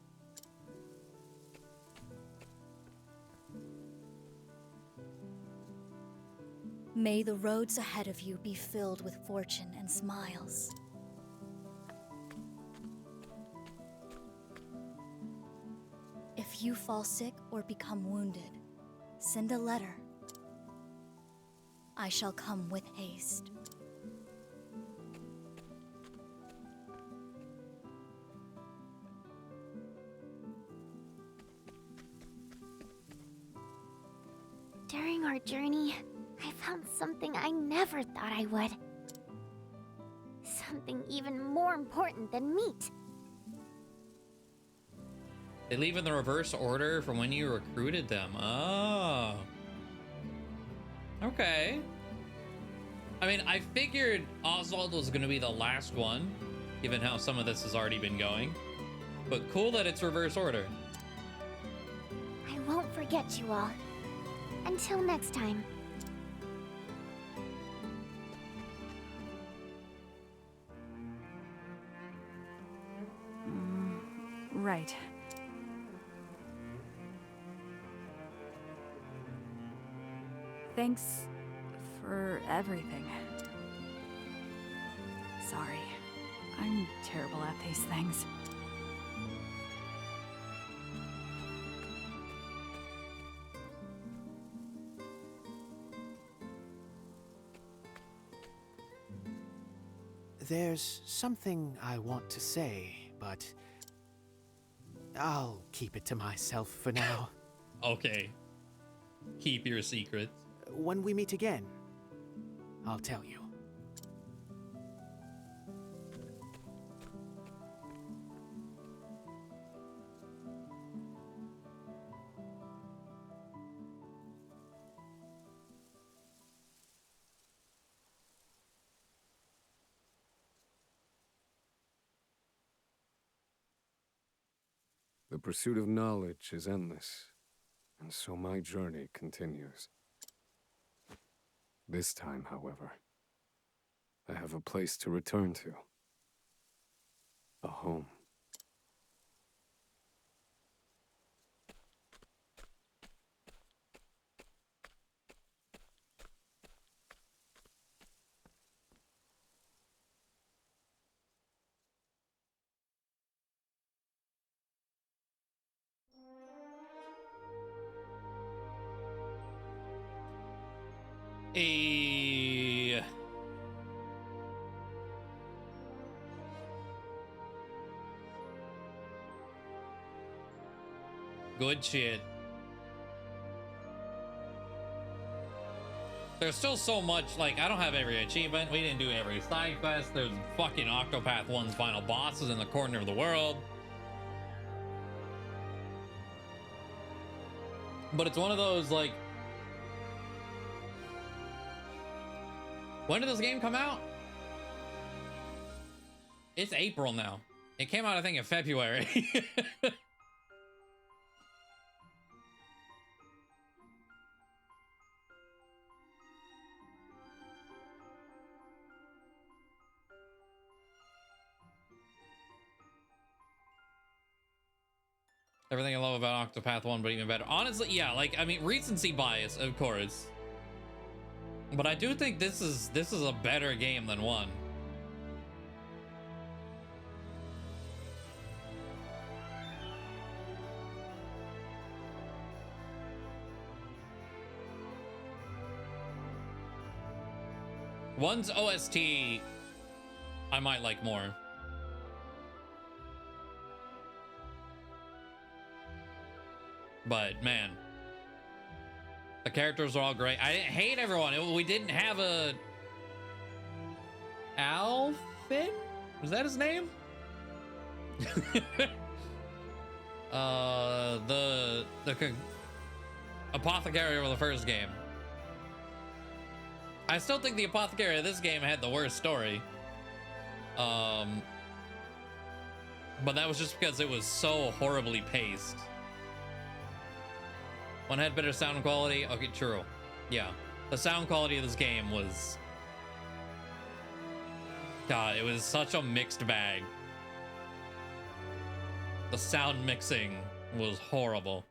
May the roads ahead of you be filled with fortune and smiles. If you fall sick or become wounded, send a letter. I shall come with haste. During our journey, I found something I never thought I would. Something even more important than meat. They leave in the reverse order from when you recruited them. Oh. Okay. I mean, I figured Oswald was going to be the last one, given how some of this has already been going. But cool that it's reverse order. I won't forget you all. Until next time. Right. Thanks for everything. Sorry. I'm terrible at these things. There's something I want to say, but I'll keep it to myself for now. Okay. Keep your secrets. When we meet again, I'll tell you. The pursuit of knowledge is endless, and so my journey continues. This time, however, I have a place to return to. A home. Good shit. There's still so much, like, I don't have every achievement. We didn't do every side quest. There's fucking Octopath 1's final bosses in the corner of the world. But it's one of those, like... When did this game come out? It's April now. It came out, I think, in February. Everything I love about Octopath 1, but even better. Honestly, yeah, like, I mean, recency bias, of course. But I do think this is a better game than 1. One's OST I might like more. But man, the characters are all great. I didn't hate everyone. We didn't have a Alfin? Was that his name? The apothecary of the first game. I still think the apothecary of this game had the worst story. But that was just because it was so horribly paced. One had better sound quality. Okay, true. Yeah. The sound quality of this game was... God, it was such a mixed bag. The sound mixing was horrible.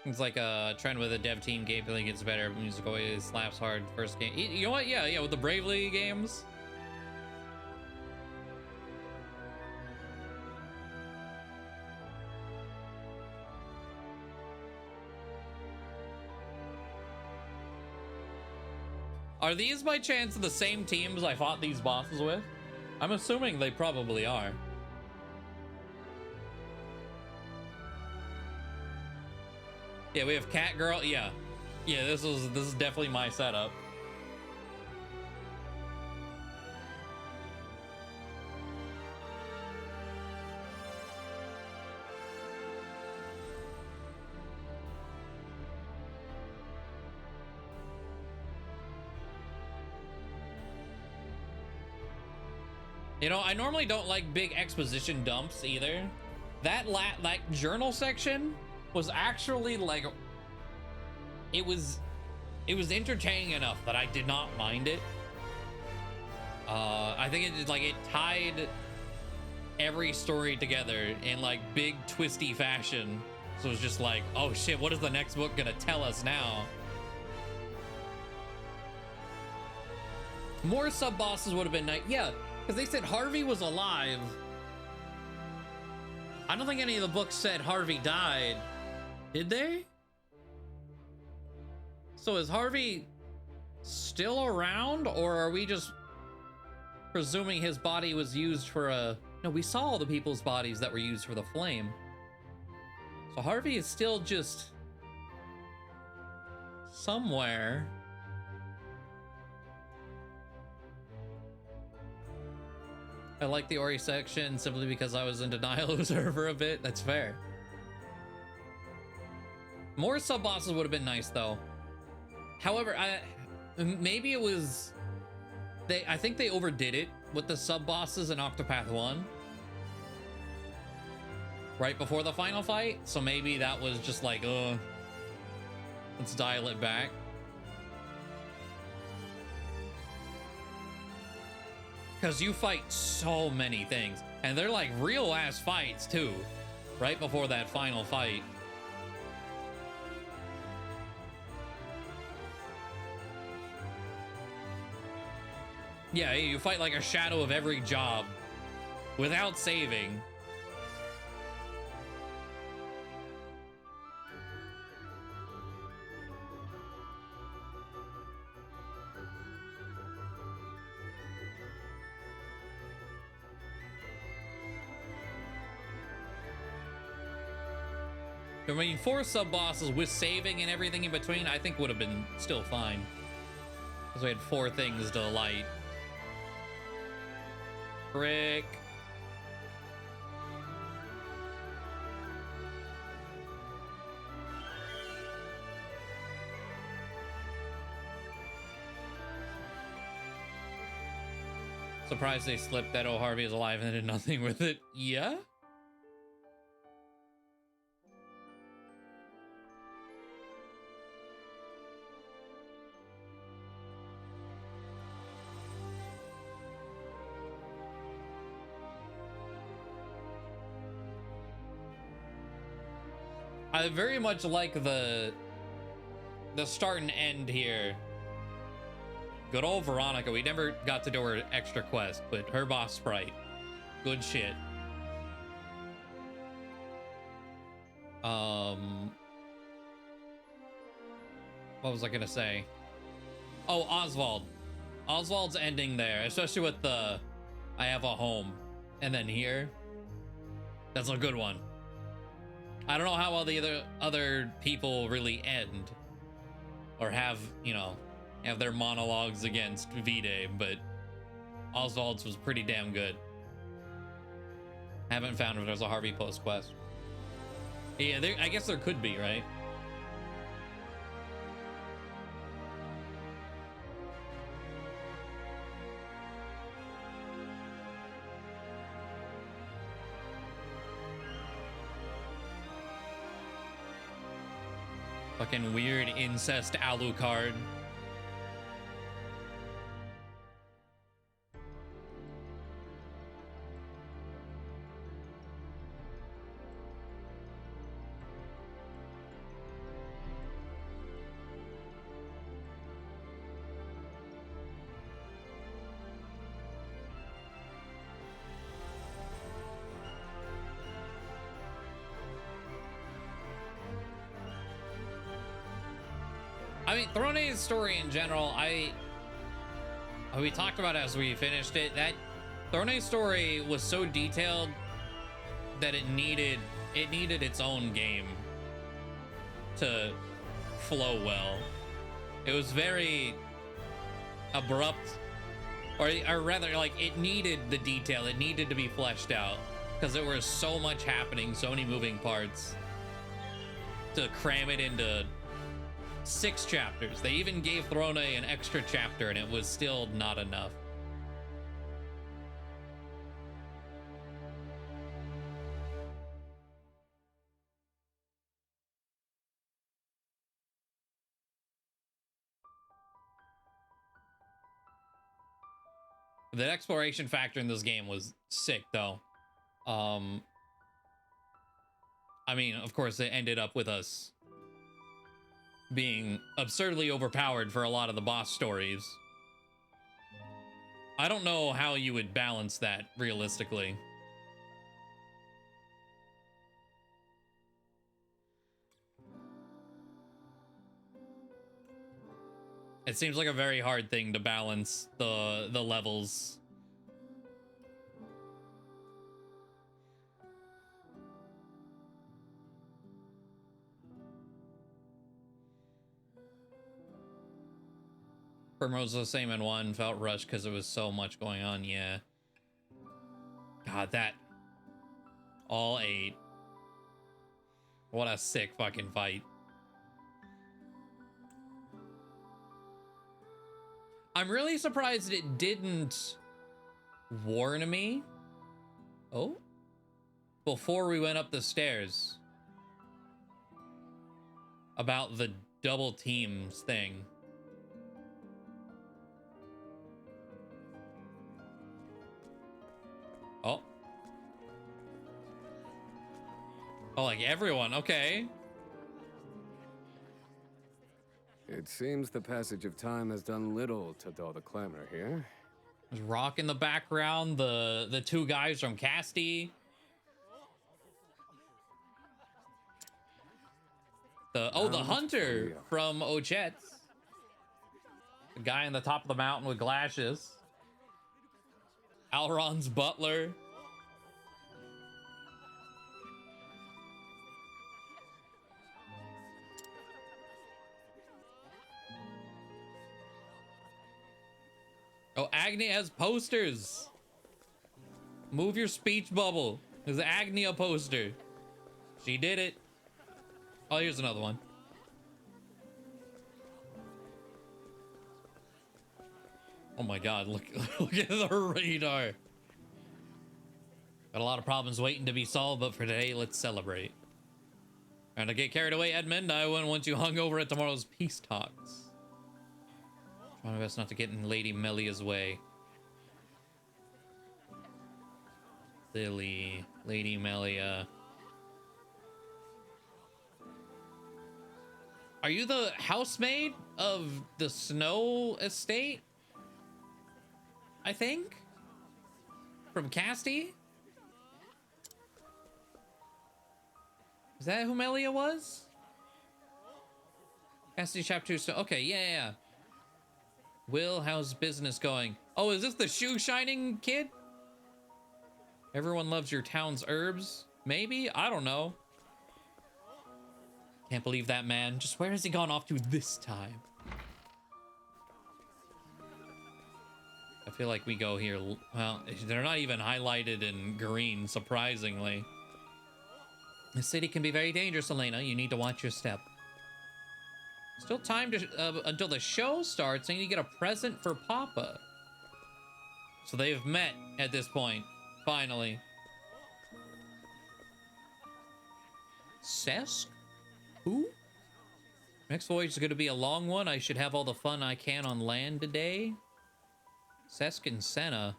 It's like a trend with the dev team. Gameplay gets better, but music always slaps hard first game. You know what? Yeah, with the Bravely games. Are these by chance the same teams I fought these bosses with? I'm assuming they probably are. Yeah, we have Cat Girl. Yeah, this is definitely my setup. You know, I normally don't like big exposition dumps either. That journal section was actually like, it was entertaining enough that I did not mind it. I think it tied every story together in like big twisty fashion. So it was just like, oh shit, what is the next book gonna tell us now? More sub bosses would have been nice. Yeah, because they said Harvey was alive. I don't think any of the books said Harvey died. Did they? So is Harvey still around, or are we just presuming his body was used for a... No, we saw all the people's bodies that were used for the flame. So Harvey is still just somewhere. I like the Ori section simply because I was in denial it was over for a bit. That's fair. More sub bosses would have been nice though. However, maybe it was I think they overdid it with the sub bosses in Octopath 1 right before the final fight. So maybe that was just like, let's dial it back. Because you fight so many things, and they're like real ass fights too, right before that final fight. Yeah, you fight like a shadow of every job without saving. I mean, 4 sub bosses with saving and everything in between, I think would have been still fine. Because we had 4 things to light. Frick. Surprised they slipped that oh Harvey is alive and did nothing with it. Yeah? I very much like the start and end here. Good old Veronica. We never got to do her extra quest, but her boss sprite. Good shit. What was I gonna say? Oh, Oswald. Oswald's ending there, especially with the I have a home. And then here. That's a good one. I don't know how all the other people really end or have, you know, have their monologues against V-Day, but Oswald's was pretty damn good. Haven't found if there's a Harvey post quest. Yeah, I guess there could be, right? Fucking weird incest Alucard. I mean, Throne's story in general, we talked about it as we finished it. That Throne's story was so detailed that it needed its own game to flow well. It was very abrupt, or rather, like, it needed the detail. It needed to be fleshed out because there was so much happening, so many moving parts to cram it into 6 chapters. They even gave Throne an extra chapter and it was still not enough. The exploration factor in this game was sick though. I mean, of course it ended up with us being absurdly overpowered for a lot of the boss stories. I don't know how you would balance that realistically. It seems like a very hard thing to balance the levels. Primrose the same in 1, felt rushed because there was so much going on. Yeah. God, that all 8. What a sick fucking fight. I'm really surprised it didn't warn me. Oh? Before we went up the stairs. About the double teams thing. Oh. Oh, like everyone, okay. It seems the passage of time has done little to dull the clamor here. There's Rock in the background, the 2 guys from Casti. The hunter from Ochet's. The guy on the top of the mountain with glasses. Alron's butler. Oh, Agni has posters. Move your speech bubble. There's Agni a poster. She did it. Oh, here's another one. Oh my God, look at the radar. Got a lot of problems waiting to be solved, but for today, let's celebrate. Trying to get carried away, Edmund. I wouldn't want you hung over at tomorrow's peace talks. Try my best not to get in Lady Melia's way. Lady Melia. Are you the housemaid of the Snow Estate? I think? From Casti? Is that who Melia was? Casti chapter 2. Okay, yeah. Will, how's business going? Oh, is this the shoe shining kid? Everyone loves your town's herbs? Maybe? I don't know. Can't believe that man. Just where has he gone off to this time? I feel like we go here. Well, they're not even highlighted in green, surprisingly. The city can be very dangerous, Elena. You need to watch your step. Still time to until the show starts. I need to get a present for Papa. So they've met at this point. Finally. Sesk? Who? Next voyage is going to be a long one. I should have all the fun I can on land today. Sesk and Senna.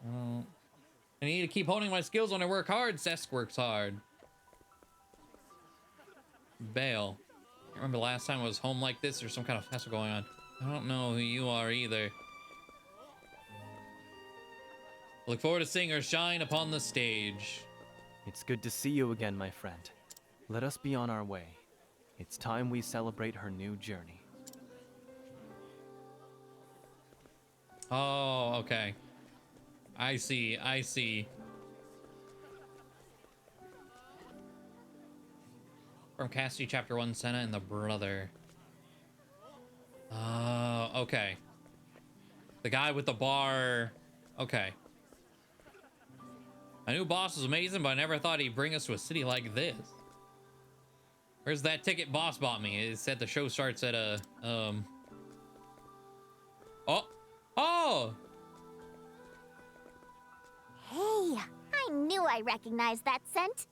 I need to keep honing my skills when I work hard. Sesk works hard. Bale. I remember the last time I was home like this. There's some kind of festival going on. I don't know who you are either. Look forward to seeing her shine upon the stage. It's good to see you again, my friend. Let us be on our way. It's time we celebrate her new journey. Oh, okay. I see, I see. From Cassidy, Chapter 1, Senna and the Brother. Oh, okay. The guy with the bar. Okay. I knew Boss was amazing, but I never thought he'd bring us to a city like this. Where's that ticket Boss bought me? It said the show starts at a, Oh! Oh! Hey, I knew I recognized that scent.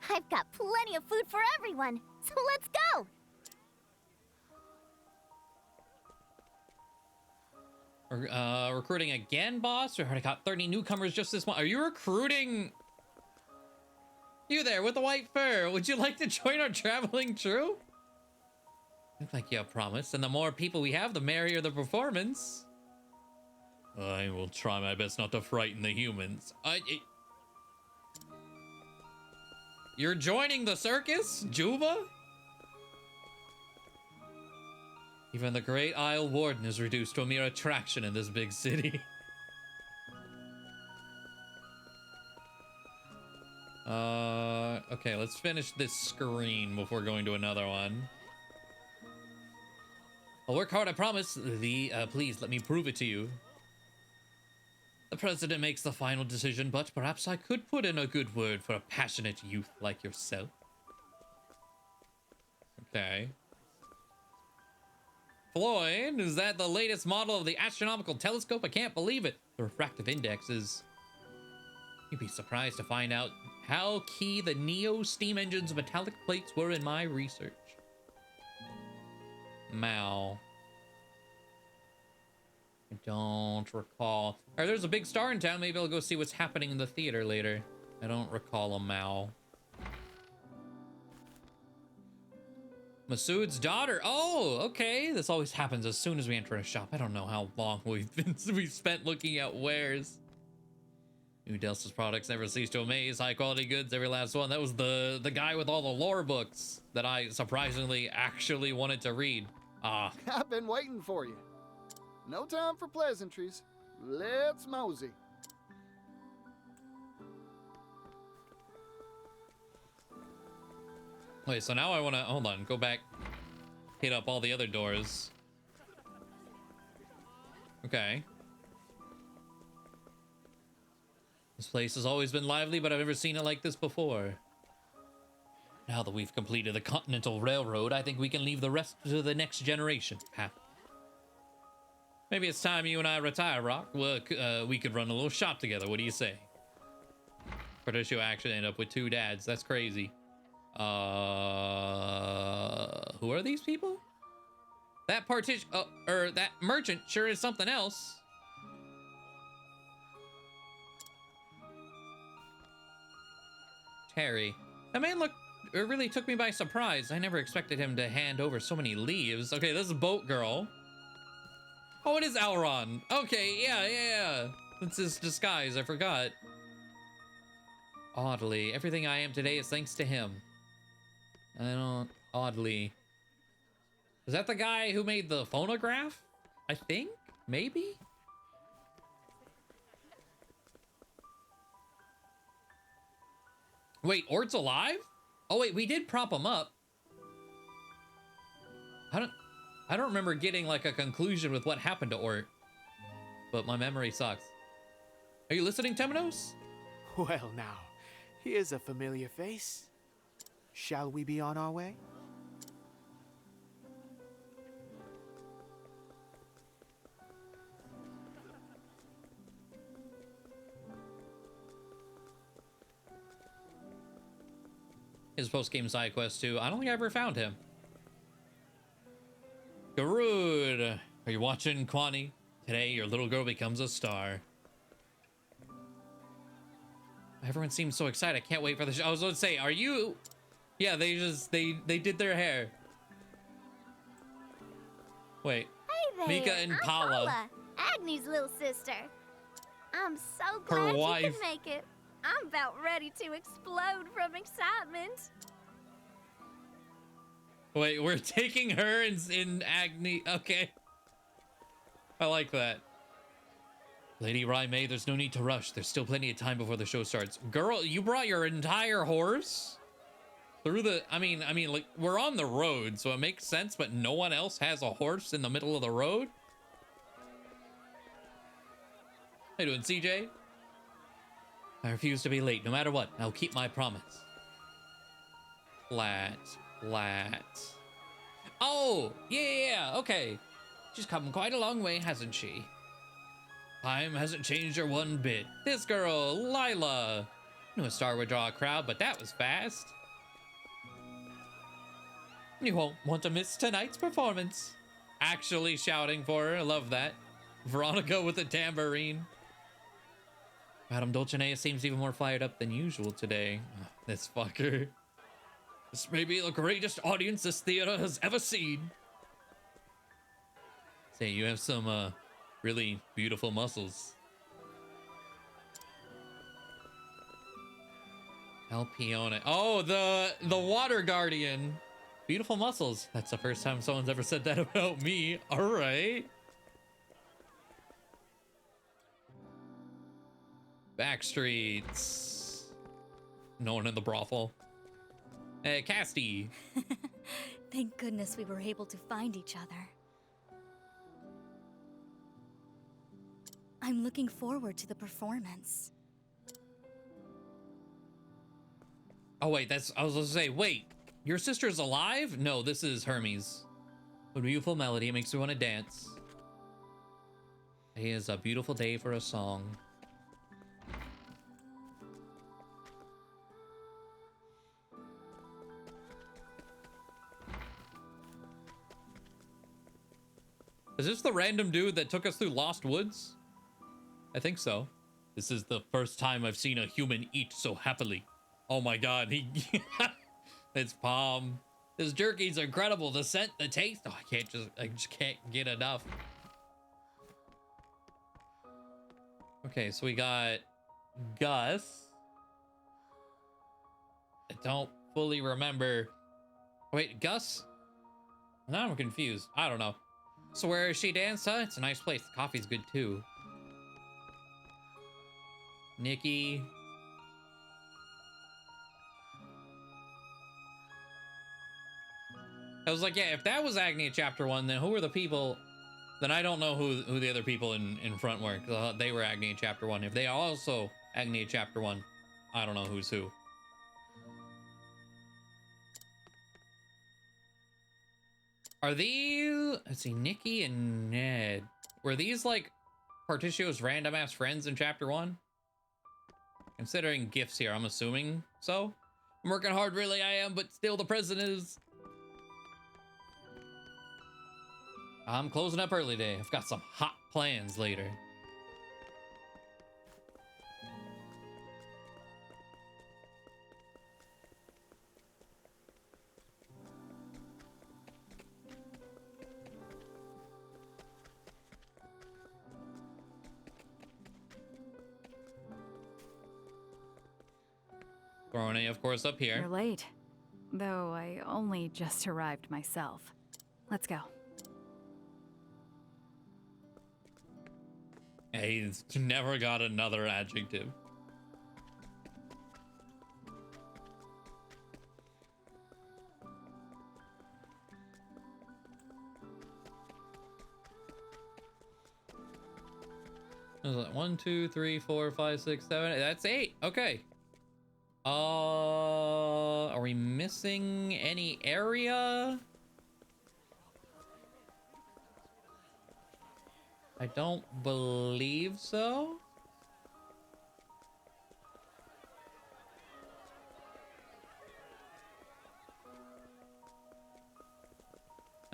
I've got plenty of food for everyone, so let's go! Recruiting again, Boss? We already got 30 newcomers just this month. Are you recruiting? You there with the white fur. Would you like to join our traveling troupe? Look like you have promised, and the more people we have, the merrier the performance. I will try my best not to frighten the humans. You're joining the circus, Juba? Even the Great Isle Warden is reduced to a mere attraction in this big city. Okay, let's finish this screen before going to another one. I'll work hard, I promise. Please let me prove it to you. The president makes the final decision, but perhaps I could put in a good word for a passionate youth like yourself. Okay. Floyd, is that the latest model of the astronomical telescope? I can't believe it. The refractive index is... You'd be surprised to find out how key the Neo steam engine's metallic plates were in my research. Mao. I don't recall. All right, there's a big star in town. Maybe I'll go see what's happening in the theater later. I don't recall a Mao. Masood's daughter. Oh, okay. This always happens as soon as we enter a shop. I don't know how long we've spent looking at wares. New Delsta's products never cease to amaze. High quality goods, every last one. That was the guy with all the lore books that I surprisingly actually wanted to read. Ah. I've been waiting for you. No time for pleasantries. Let's mosey. Wait, so now I want to, hold on, go back, hit up all the other doors. Okay. This place has always been lively, but I've never seen it like this before. Now that we've completed the Continental Railroad, I think we can leave the rest to the next generation. Maybe it's time you and I retire, Rock. We could run a little shop together. What do you say? Patricio actually ended up with 2 dads. That's crazy. Who are these people? That partition, that merchant sure is something else. Terry. That man it really took me by surprise. I never expected him to hand over so many leaves. Okay, this is Boat Girl. Oh, it is Elrond. Okay, yeah. That's his disguise, I forgot. Oddly, everything I am today is thanks to him. Oddly. Is that the guy who made the phonograph? I think? Maybe? Wait, Ort's alive? Oh wait, we did prop him up. I don't remember getting like a conclusion with what happened to Ort. But my memory sucks. Are you listening, Temenos? Well now, here's a familiar face. Shall we be on our way? his post-game side quest too. I don't think I ever found him. Garud, are you watching, Kwani? Today, your little girl becomes a star. Everyone seems so excited. I can't wait for the show. I was going to say, are you... Yeah, they did their hair. Wait. Hey there, Mika and I'm Paula. Agni's little sister. I'm so Her glad you wife. can make it. I'm about ready to explode from excitement. Wait, we're taking her in Agni. Okay. I like that. Lady Raimei, there's no need to rush. There's still plenty of time before the show starts. Girl, you brought your entire horse through the... I mean, like, we're on the road, so it makes sense, but no one else has a horse in the middle of the road? How you doing, CJ? I refuse to be late, no matter what. I'll keep my promise. Flat. Oh, yeah, okay. She's come quite a long way, hasn't she? Time hasn't changed her one bit. This girl, Lila. Knew a star would draw a crowd, but that was fast. You won't want to miss tonight's performance. Actually shouting for her, I love that. Veronica with a tambourine. Madame Dulcinea seems even more fired up than usual today. Oh, this fucker. This may be the greatest audience this theater has ever seen. Say, you have some, really beautiful muscles. Alpione. Oh, the water guardian. Beautiful muscles. That's the first time someone's ever said that about me. All right. Backstreets. No one in the brothel. Hey, Casty. Thank goodness we were able to find each other. I'm looking forward to the performance. Oh, wait, I was gonna say, wait, your sister's alive? No, this is Hermes. A beautiful melody makes me want to dance. It is a beautiful day for a song. Is this the random dude that took us through Lost Woods? I think so. This is the first time I've seen a human eat so happily. Oh my god, it's Palm. This jerky's incredible. The scent, the taste. Oh, I just can't get enough. Okay, so we got Gus. I don't fully remember. Wait, Gus? Now I'm confused. I don't know. So where is she, Danza? It's a nice place. The coffee's good too. Nikki. I was like, yeah, if that was Agni Chapter 1, then who were the people? Then I don't know who the other people in front were. They were Agni Chapter 1. If they are also Agni Chapter 1, I don't know who's who. Are these... Let's see, Nikki and Ned. Were these, like, Particio's random-ass friends in Chapter 1? Considering gifts here, I'm assuming so. I'm working hard, really, I am, but still the president is... I'm closing up early today. I've got some hot plans later. Corone, of course, up here. You're late. Though I only just arrived myself. Let's go. He's never got another adjective. Is it 1, 2, 3, 4, 5, 6, 7? That's 8. Okay. Are we missing any area? I don't believe so.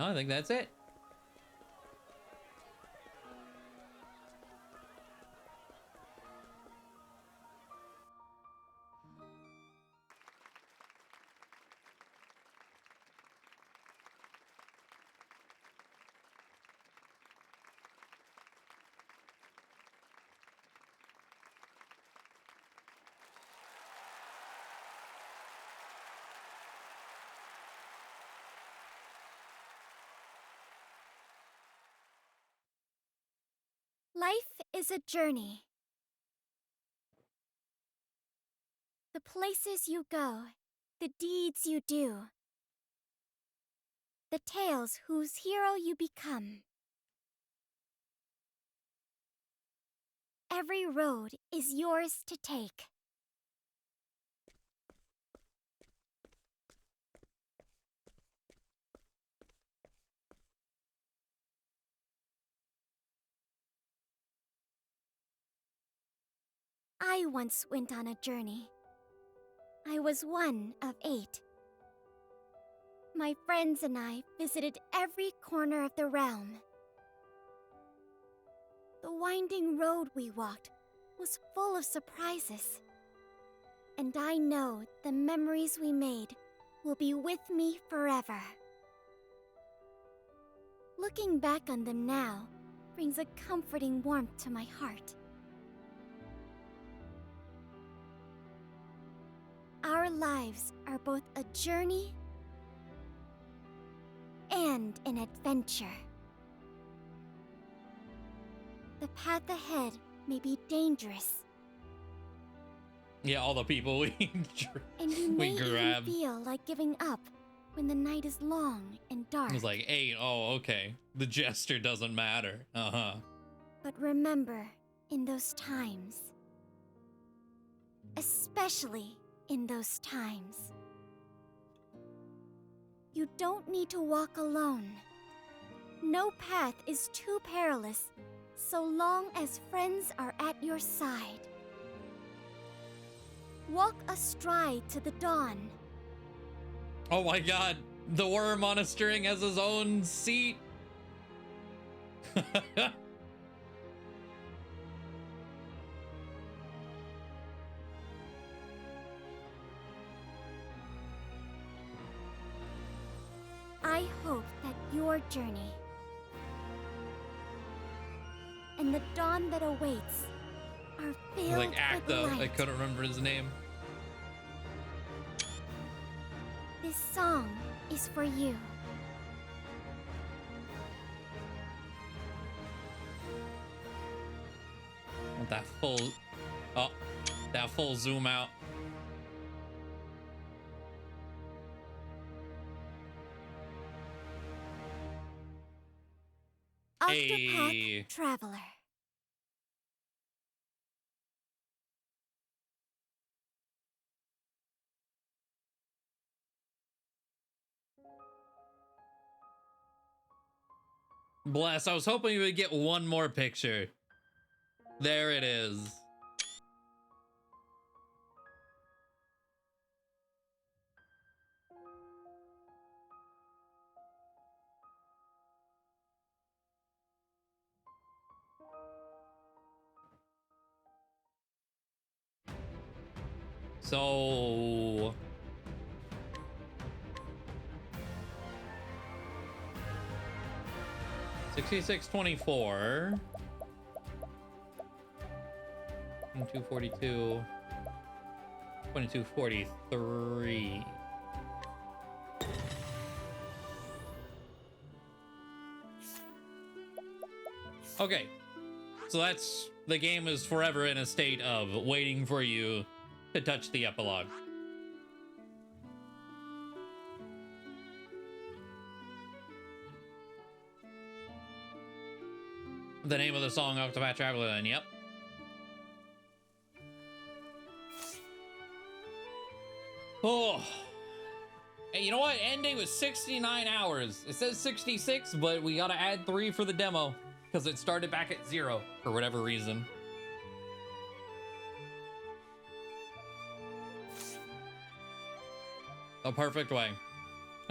No, I think that's it. Life is a journey. The places you go, the deeds you do, the tales whose hero you become. Every road is yours to take. I once went on a journey. I was one of 8. My friends and I visited every corner of the realm. The winding road we walked was full of surprises. And I know the memories we made will be with me forever. Looking back on them now brings a comforting warmth to my heart. Our lives are both a journey and an adventure. The path ahead may be dangerous, Yeah, all the people we and you may we even grabbed. feel like giving up when the night is long and dark. It's like 8. Oh, okay. The gesture doesn't matter. But remember, in those times, especially in those times, you don't need to walk alone. No path is too perilous so long as friends are at your side. Walk astride to the dawn. Oh my god. The worm on a string has his own seat. I hope that your journey and the dawn that awaits are filled Like with Acto. I light. couldn't remember his name. This song is for you. Want that full. Oh, that full zoom out. Octopath Hey. Traveler. Bless. I was hoping we would get one more picture. There it is. So 6624 and 242 2243. Okay, so that's the game is forever in a state of waiting for you to touch the epilogue. The name of the song, Octopath Traveler, then, yep. Oh. Hey, you know what? Ending was 69 hours. It says 66, but we gotta add 3 for the demo because it started back at 0 for whatever reason. The perfect way.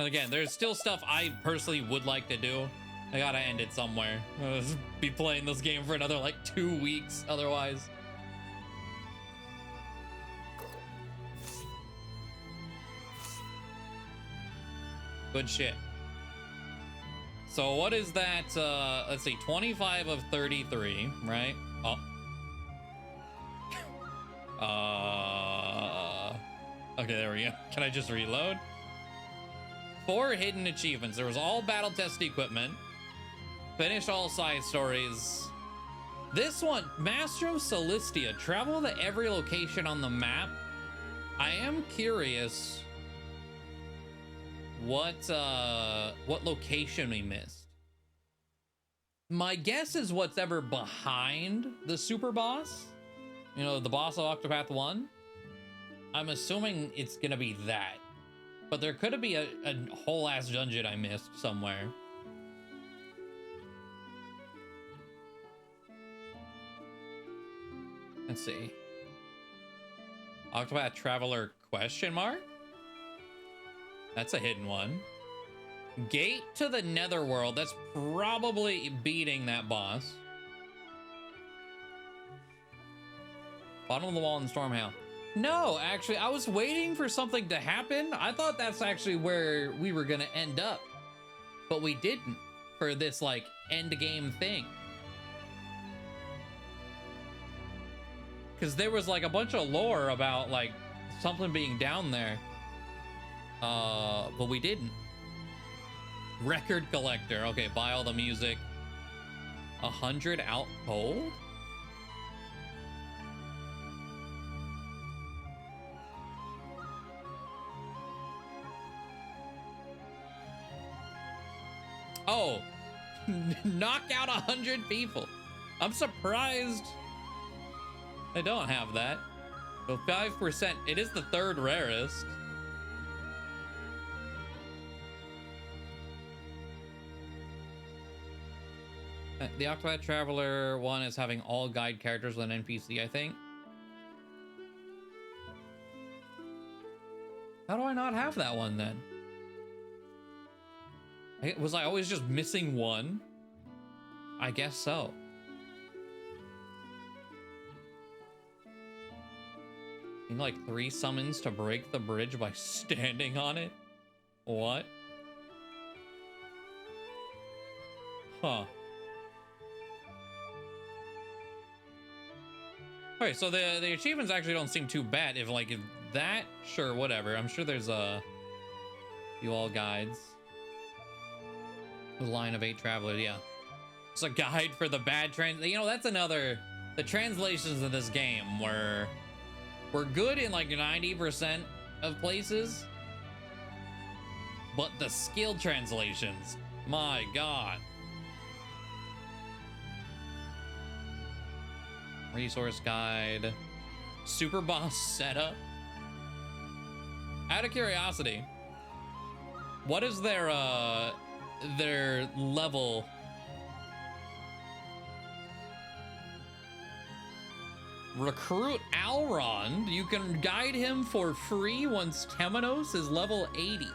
And again, there's still stuff I personally would like to do. I gotta end it somewhere. I'll just be playing this game for another like 2 weeks otherwise. Good shit. So what is that? Let's see, 25 of 33, right? Oh. Okay, there we go. Can I just reload? 4 hidden achievements. There was all battle test equipment. Finish all side stories. This one, Master of Celestia. Travel to every location on the map. I am curious what location we missed. My guess is what's ever behind the super boss. You know, the boss of Octopath 1. I'm assuming it's gonna be that. But there could be a whole ass dungeon I missed somewhere. Let's see. Octopath Traveler ? That's a hidden one. Gate to the Netherworld. That's probably beating that boss. Bottom of the wall in Stormhail. No, actually, I was waiting for something to happen. I thought that's actually where we were gonna end up. But we didn't for this, like, end game thing. Because there was, like, a bunch of lore about, like, something being down there. But we didn't. Record collector. Okay, buy all the music. 100 out cold? Oh, knock out 100 people. I'm surprised I don't have that. So 5%. It is the 3rd rarest. The Octopath Traveler 1 is having all guide characters with an NPC, I think. How do I not have that one then? Was I always just missing one? I guess so. You need like 3 summons to break the bridge by standing on it? What? Huh. Okay, so the achievements actually don't seem too bad. If that, sure, whatever. I'm sure there's you all guides. The line of 8 travelers, yeah. It's a guide for the bad you know, that's another. The translations of this game were good in like 90% of places, but the skill translations, my god. Resource guide, super boss setup. Out of curiosity, what is their level? Recruit Alrond. You can guide him for free once Temenos is level 80.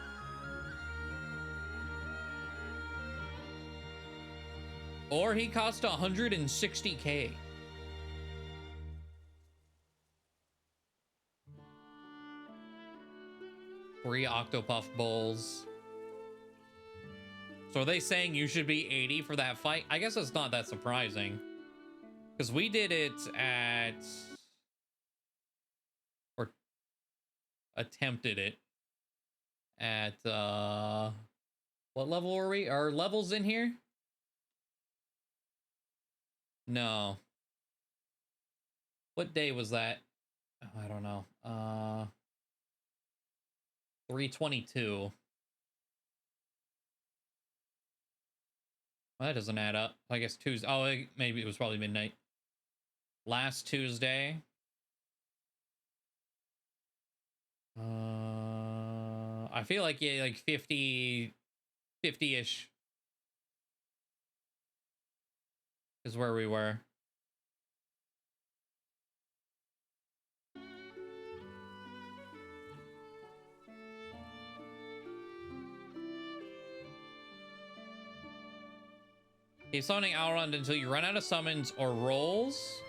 Or he costs 160k. Free Octopuff Bowls. So are they saying you should be 80 for that fight? I guess it's not that surprising. Because we did it at... or attempted it at... what level were we? Are levels in here? No. What day was that? Oh, I don't know. 322. Well, that doesn't add up. I guess Tuesday. Oh, maybe it was probably midnight. Last Tuesday. I feel like, yeah, like 50-ish is where we were. Keep summoning Elrond until you run out of summons or rolls.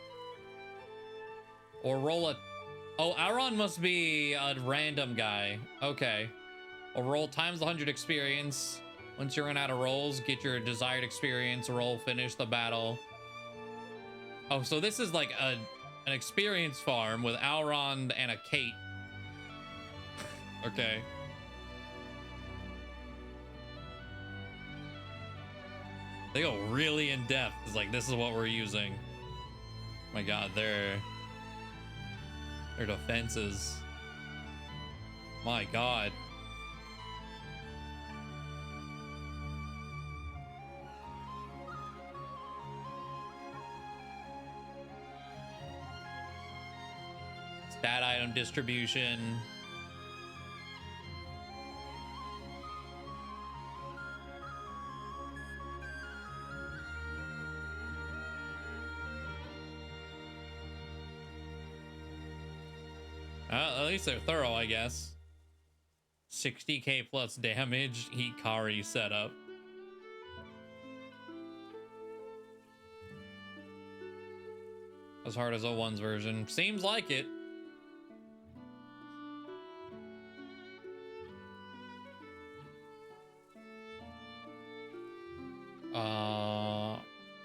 Or roll a... Oh, Elrond must be a random guy. Okay. Or roll times 100 experience. Once you run out of rolls, get your desired experience, roll, finish the battle. Oh, so this is like an experience farm with Elrond and a Kate. Okay. They go really in depth. It's like, this is what we're using. Oh my god, their defenses. My god. Stat item distribution. At least they're thorough, I guess. 60k plus damage, Hikari setup. As hard as O1's version. Seems like it.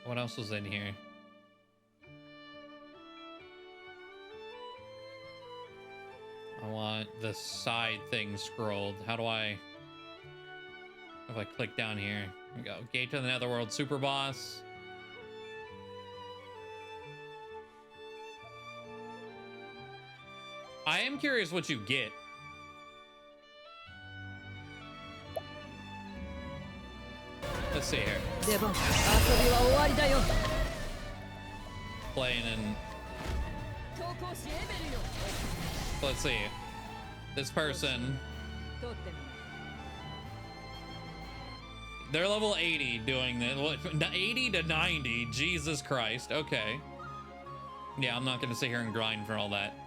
What else was in here? I want the side thing scrolled. How do I... If I click down here. Here we go. Gate to the Netherworld Super Boss. I am curious what you get. Let's see here. Playing in... Let's see. This person... They're level 80 doing this. 80 to 90. Jesus Christ. Okay. Yeah, I'm not going to sit here and grind for all that.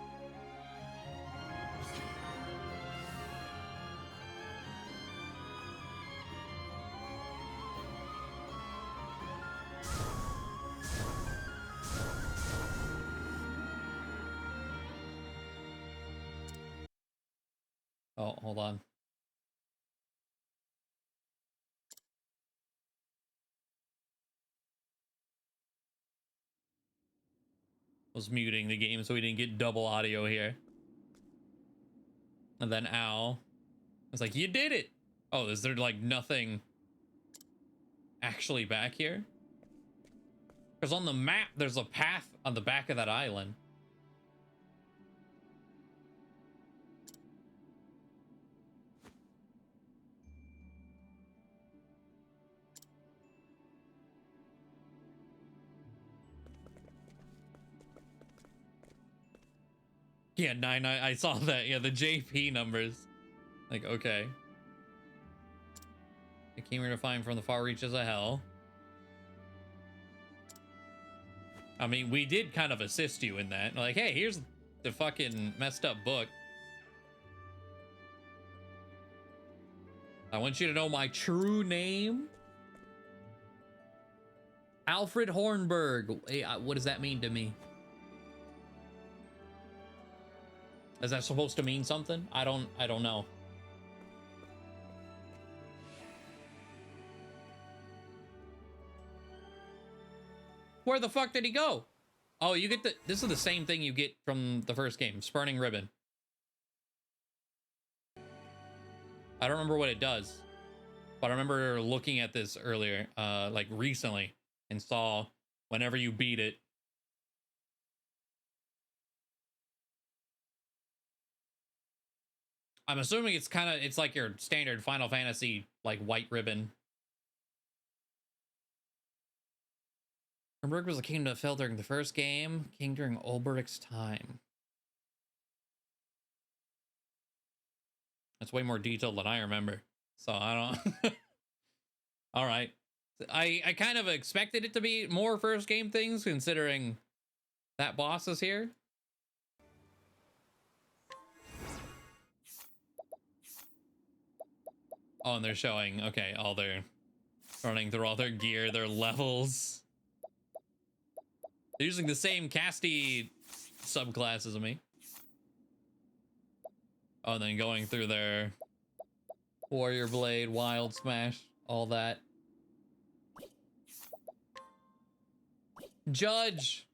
Oh, hold on. Was muting the game so we didn't get double audio here. And then ow. It's like, you did it! Oh, is there like nothing actually back here? Because on the map, there's a path on the back of that island. Yeah, 9, I saw that. Yeah, the JP numbers. Like, okay. I came here to find from the far reaches of hell. I mean, we did kind of assist you in that. Like, hey, here's the fucking messed up book. I want you to know my true name. Alfred Hornberg. Hey, what does that mean to me? Is that supposed to mean something? I don't know. Where the fuck did he go? Oh, you get this is the same thing you get from the first game, Spurning Ribbon. I don't remember what it does, but I remember looking at this earlier, like recently, and saw whenever you beat it. I'm assuming it's like your standard Final Fantasy, like white ribbon. Hornburg was a kingdom that fell during the first game, king during Ulberic's time. That's way more detailed than I remember. So I don't... All right. I kind of expected it to be more first game things, considering that boss is here. Oh, and they're showing, okay, all their Running through all their gear, their levels. They're using the same casty subclass as me. Oh, and then going through their Warrior Blade, Wild Smash, all that. Judge!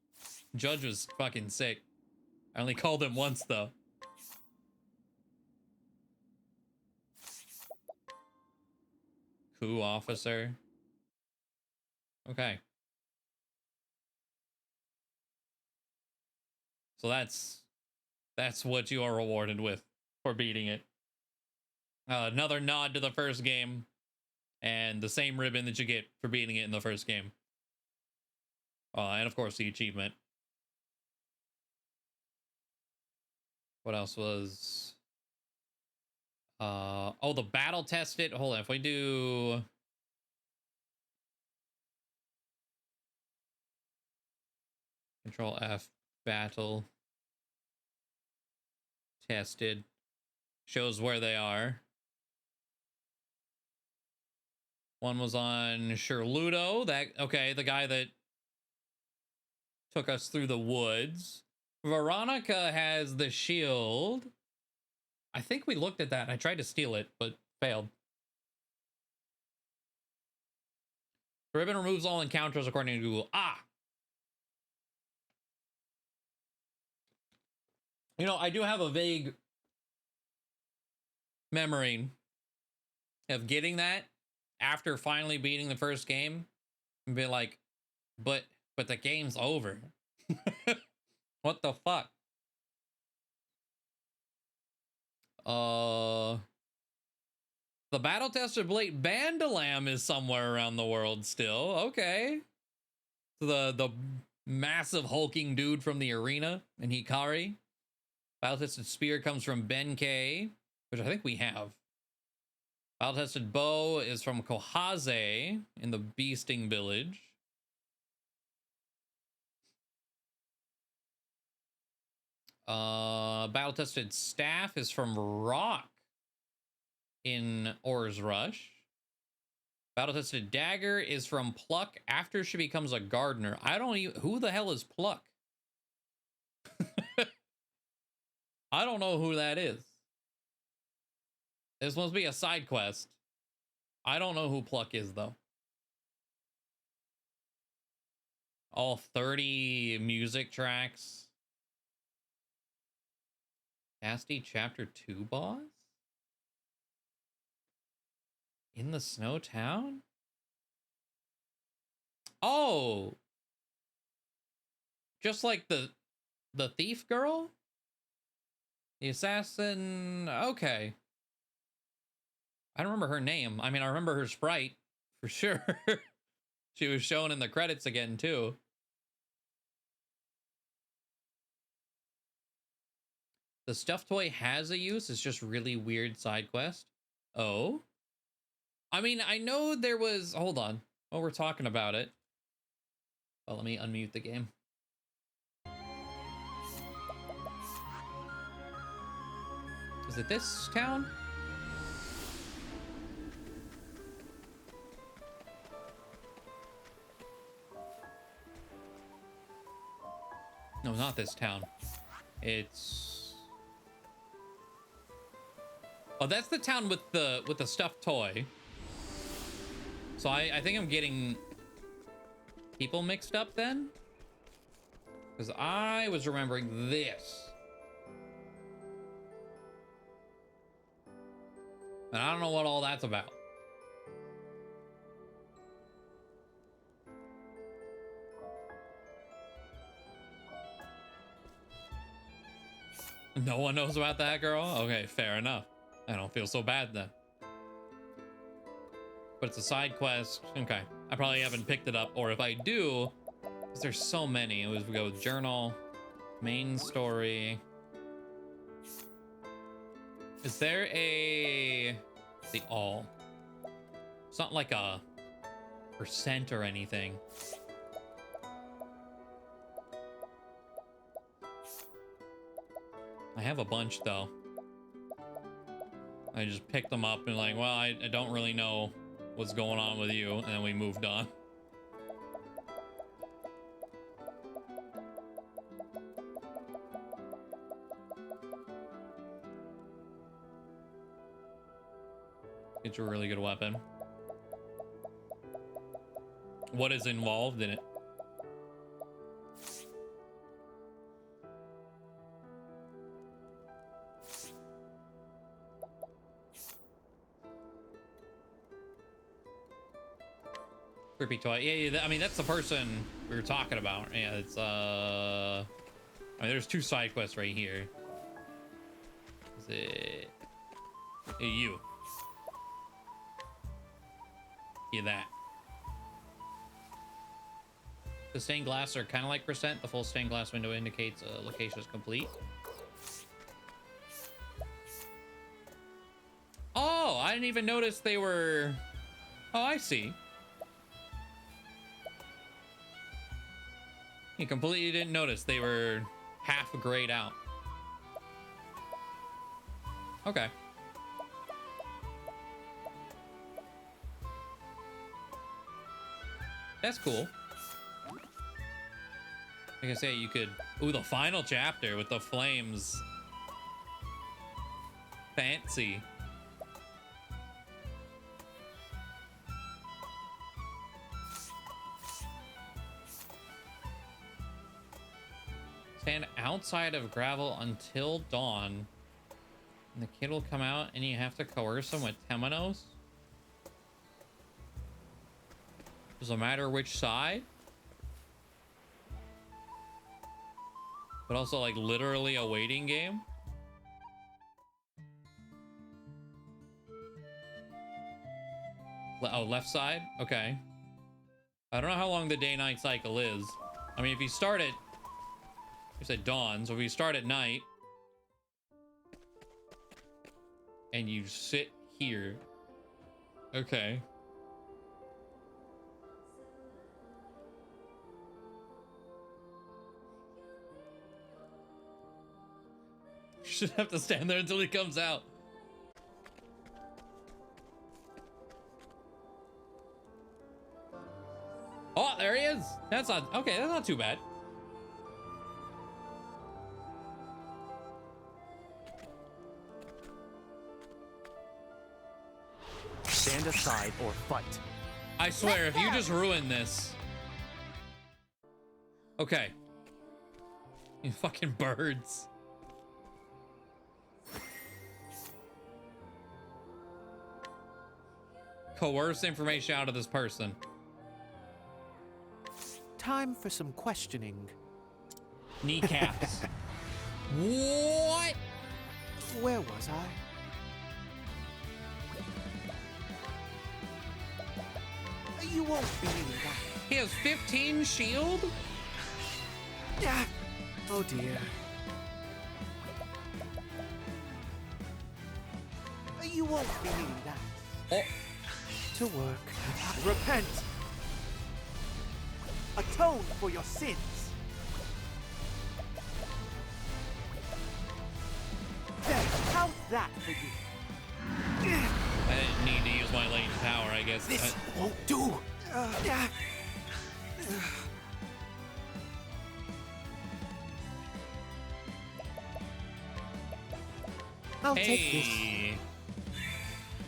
Judge was fucking sick. I only called him once, though. Coup officer. Okay. So that's what you are rewarded with for beating it. Another nod to the first game, and the same ribbon that you get for beating it in the first game. And of course the achievement. What else was... oh, the battle tested. Hold on, if we do... Control F, battle. Tested. Shows where they are. One was on Sherludo. Okay, the guy that took us through the woods. Veronica has the shield. I think we looked at that. I tried to steal it, but failed. The ribbon removes all encounters according to Google. Ah! You know, I do have a vague memory of getting that after finally beating the first game and be like, but the game's over. What the fuck? The battle tested blade Bandalam is somewhere around the world still. Okay. So the massive hulking dude from the arena in Hikari. Battle tested spear comes from Benkei, which I think we have. Battle tested bow is from Kohaze in the Beasting Village. Battle tested staff is from Rock in Or's Rush. Battle tested dagger is from Pluck after she becomes a gardener. I don't even... Who the hell is Pluck? I don't know who that is. This must be a side quest. I don't know who Pluck is, though. All 30 music tracks. Casty Chapter 2 boss? In the Snow Town? Oh! Just like the thief girl? The assassin... Okay. I don't remember her name. I mean, I remember her sprite, for sure. She was shown in the credits again, too. The stuffed toy has a use. It's just really weird side quest. Oh? I mean, I know there was... Hold on. While we're talking about it. Well, let me unmute the game. Is it this town? No, not this town. It's... Oh, that's the town with the stuffed toy. So I think I'm getting people mixed up then. Because I was remembering this. And I don't know what all that's about. No one knows about that girl? Okay, fair enough. I don't feel so bad then. But it's a side quest. Okay. I probably haven't picked it up. Or if I do, because there's so many. We go with journal, main story. Is there the all? It's not like a percent or anything. I have a bunch though. I just picked them up and like, well, I don't really know what's going on with you, and then we moved on. It's a really good weapon. What is involved in it? Creepy toy. Yeah, I mean, that's the person we were talking about. Yeah, it's, I mean, there's 2 side quests right here. Is it... Hey, you. Yeah, that. The stained glass are kind of like percent. The full stained glass window indicates a location is complete. Oh, I didn't even notice they were... Oh, I see. You completely didn't notice they were half grayed out. Okay. That's cool. Like I say, you could... Ooh, the final chapter with the flames. Fancy. Stand outside of gravel until dawn. And the kid will come out and you have to coerce him with Temenos? Does it matter which side? But also like literally a waiting game? Oh, left side? Okay. I don't know how long the day-night cycle is. I mean, if you start at... You said dawn, so if you start at night... And you sit here... Okay. You should have to stand there until he comes out. Oh, there he is. That's not... Okay, that's not too bad. Stand aside or fight. I swear, if you just ruin this... Okay. You fucking birds. Coerce information out of this person. Time for some questioning. Kneecaps. What? Where was I? You won't believe that. He has 15 shield? Yeah. Oh dear. You won't believe that. Oh. To work. Repent. Atone for your sins. There, how's that for you? I didn't need to use my latent power, I guess. This won't do. I'll take this.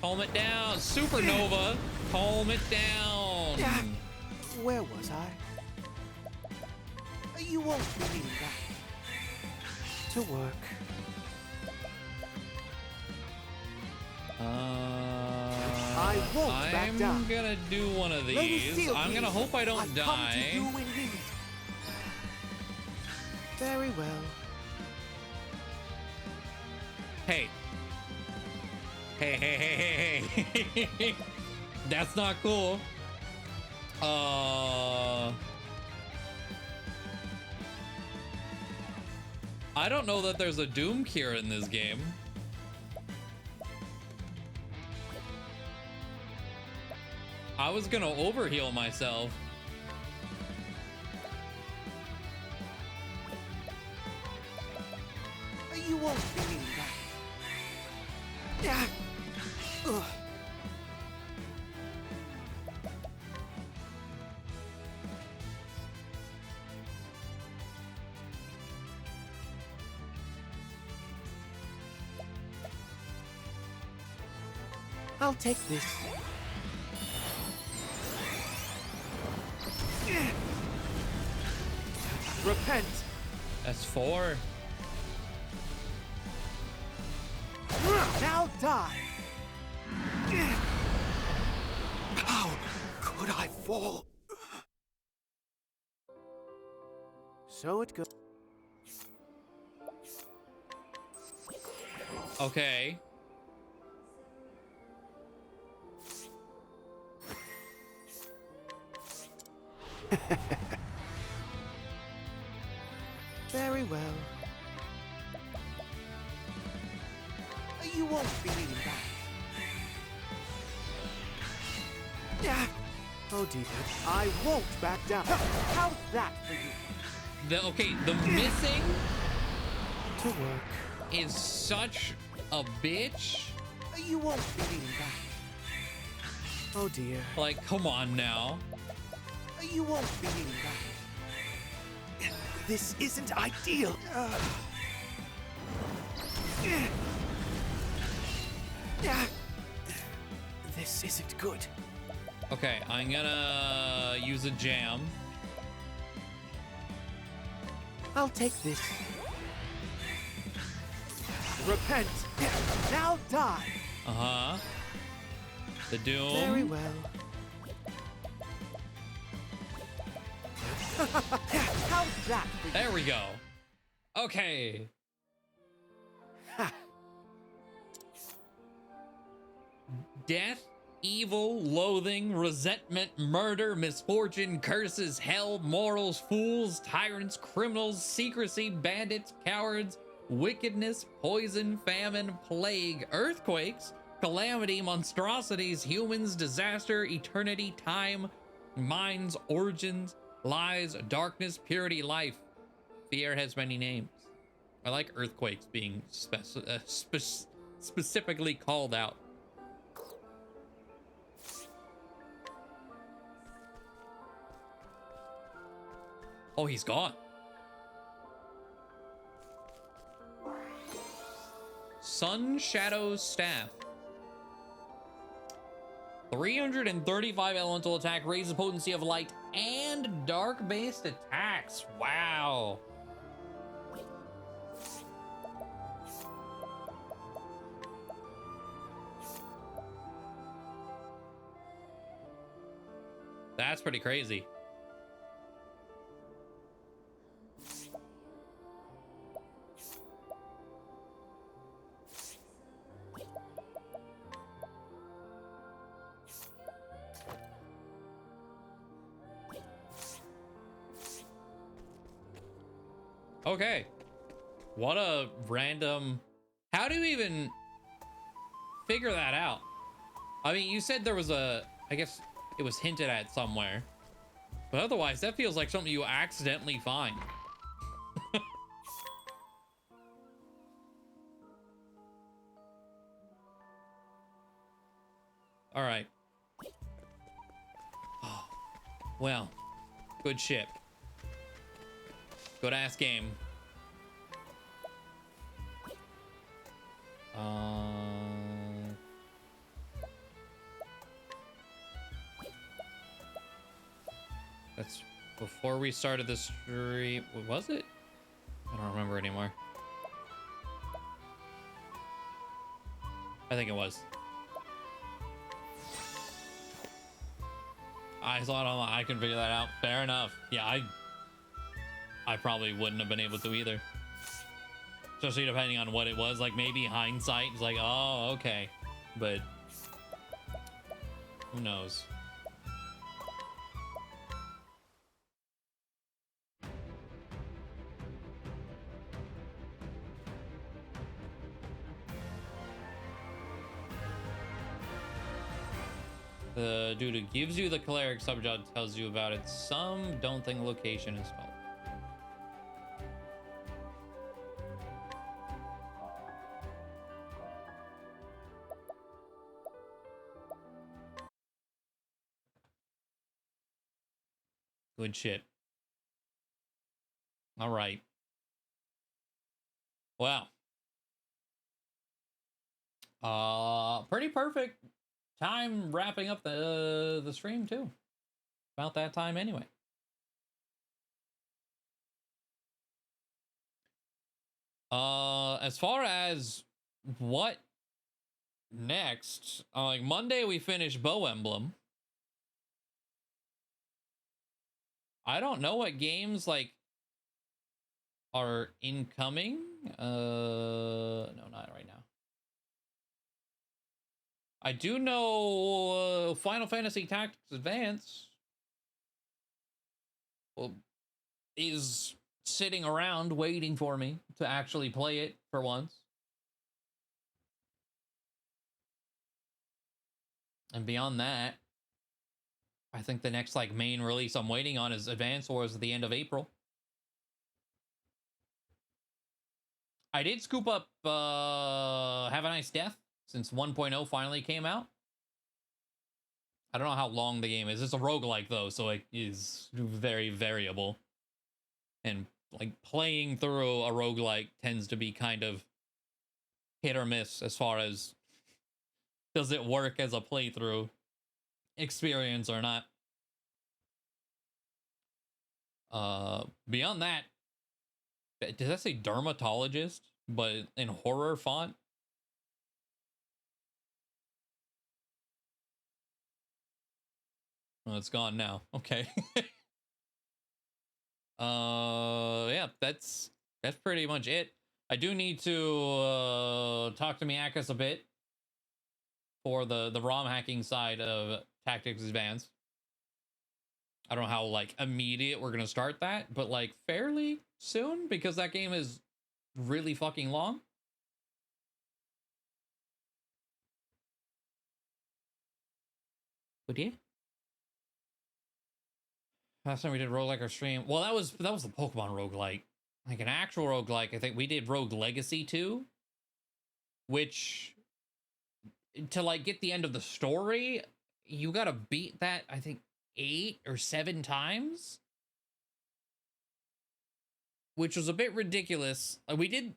Calm it down. Supernova. Calm it down. Where was I? You won't believe that. To work. I won't back down. I'm gonna do one of these. I'm gonna hope I don't die. Come to you in need. Very well. Hey. Hey. That's not cool. I don't know that there's a Doom Cure in this game. I was gonna overheal myself. You won't believe that. I'll take this. Repent. That's 4. Now die. How could I fall? So it goes. Okay. Very well. You won't be needing that. Yeah. Oh, dear. I won't back down. How's that for you? The missing To work. is such a bitch. You won't be needing that. Oh, dear. Like, come on now. You won't be needing that. This isn't ideal. This isn't good. Okay, I'm gonna use a jam. I'll take this. Repent. Now die. Uh-huh. The Doom. Very well. How's that for you? There we go. Okay. Death, evil, loathing, resentment, murder, misfortune, curses, hell, morals, fools, tyrants, criminals, secrecy, bandits, cowards, wickedness, poison, famine, plague, earthquakes, calamity, monstrosities, humans, disaster, eternity, time, minds, origins, lies, darkness, purity, life. Fear has many names. I like earthquakes being specifically called out. Oh, he's gone. Sun Shadow Staff. 335 elemental attack, raises the potency of light and dark based attacks. Wow. That's pretty crazy. Okay. What a random... How do you even figure that out? I mean, you said there was a... I guess it was hinted at somewhere. But otherwise, that feels like something you accidentally find. All right. Oh, well, good ship. Good ass game. That's before we started the stream. What was it? I don't remember anymore. I think it was. I saw it online. I can figure that out. Fair enough. Yeah, I probably wouldn't have been able to either. Especially depending on what it was. Like maybe hindsight is like, oh, okay. But who knows? The dude who gives you the cleric subjob tells you about it. Some don't think location is called. Good shit. All right. Wow. Pretty perfect time wrapping up the stream too. About that time anyway. As far as what next, like Monday we finished Bow Emblem. I don't know what games like are incoming. No, not right now. I do know Final Fantasy Tactics Advance is sitting around waiting for me to actually play it for once. And beyond that, I think the next like main release I'm waiting on is Advance Wars at the end of April. I did scoop up Have a Nice Death since 1.0 finally came out. I don't know how long the game is. It's a roguelike though, so it is very variable. And like playing through a roguelike tends to be kind of hit or miss as far as does it work as a playthrough experience or not. Beyond that, does that say dermatologist but in horror font? Oh, it's gone now. Okay. Yeah, that's pretty much it. I do need to talk to Miakas a bit for the ROM hacking side of Tactics Advance. I don't know how like immediate we're gonna start that, but like fairly soon because that game is really fucking long. But yeah. Last time we did roguelike or stream. Well, that was the Pokemon roguelike. Like an actual roguelike, I think we did Rogue Legacy 2, which to like get the end of the story, you gotta beat that, I think 8 or 7 times, which was a bit ridiculous. We did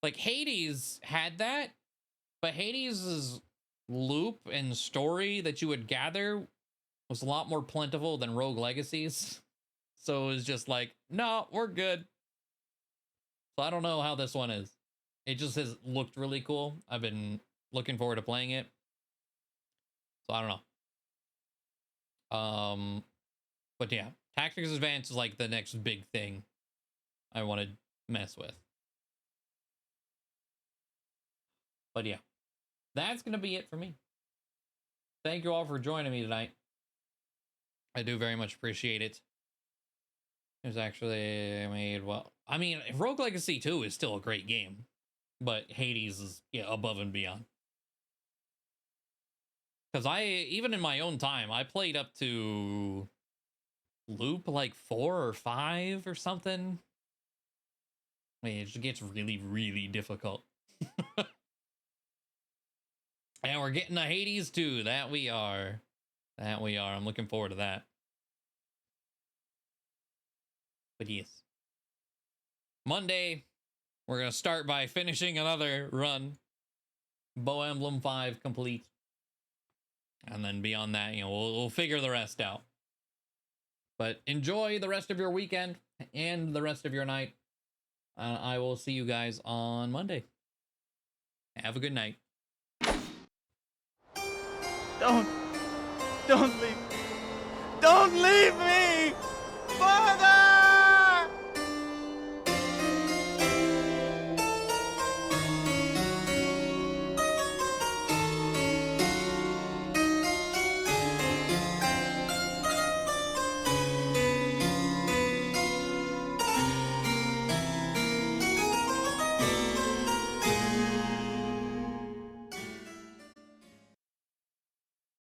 like Hades had that, but Hades's loop and story that you would gather was a lot more plentiful than Rogue Legacy's. So it was just like, no, we're good. So I don't know how this one is. It just has looked really cool. I've been looking forward to playing it. So I don't know. But yeah, Tactics Advance is like the next big thing I want to mess with. But yeah, that's going to be it for me. Thank you all for joining me tonight. I do very much appreciate it. It was actually made well. I mean, Rogue Legacy 2 is still a great game, but Hades is above and beyond. Because even in my own time, I played up to loop like 4 or 5 or something. I mean, it just gets really, really difficult. And we're getting a Hades 2. That we are. That we are. I'm looking forward to that. But yes. Monday, we're going to start by finishing another run. Bow Emblem 5 complete. And then beyond that, we'll figure the rest out. But enjoy the rest of your weekend and the rest of your night. I will see you guys on Monday. Have a good night. Don't leave me. Don't leave me! Father!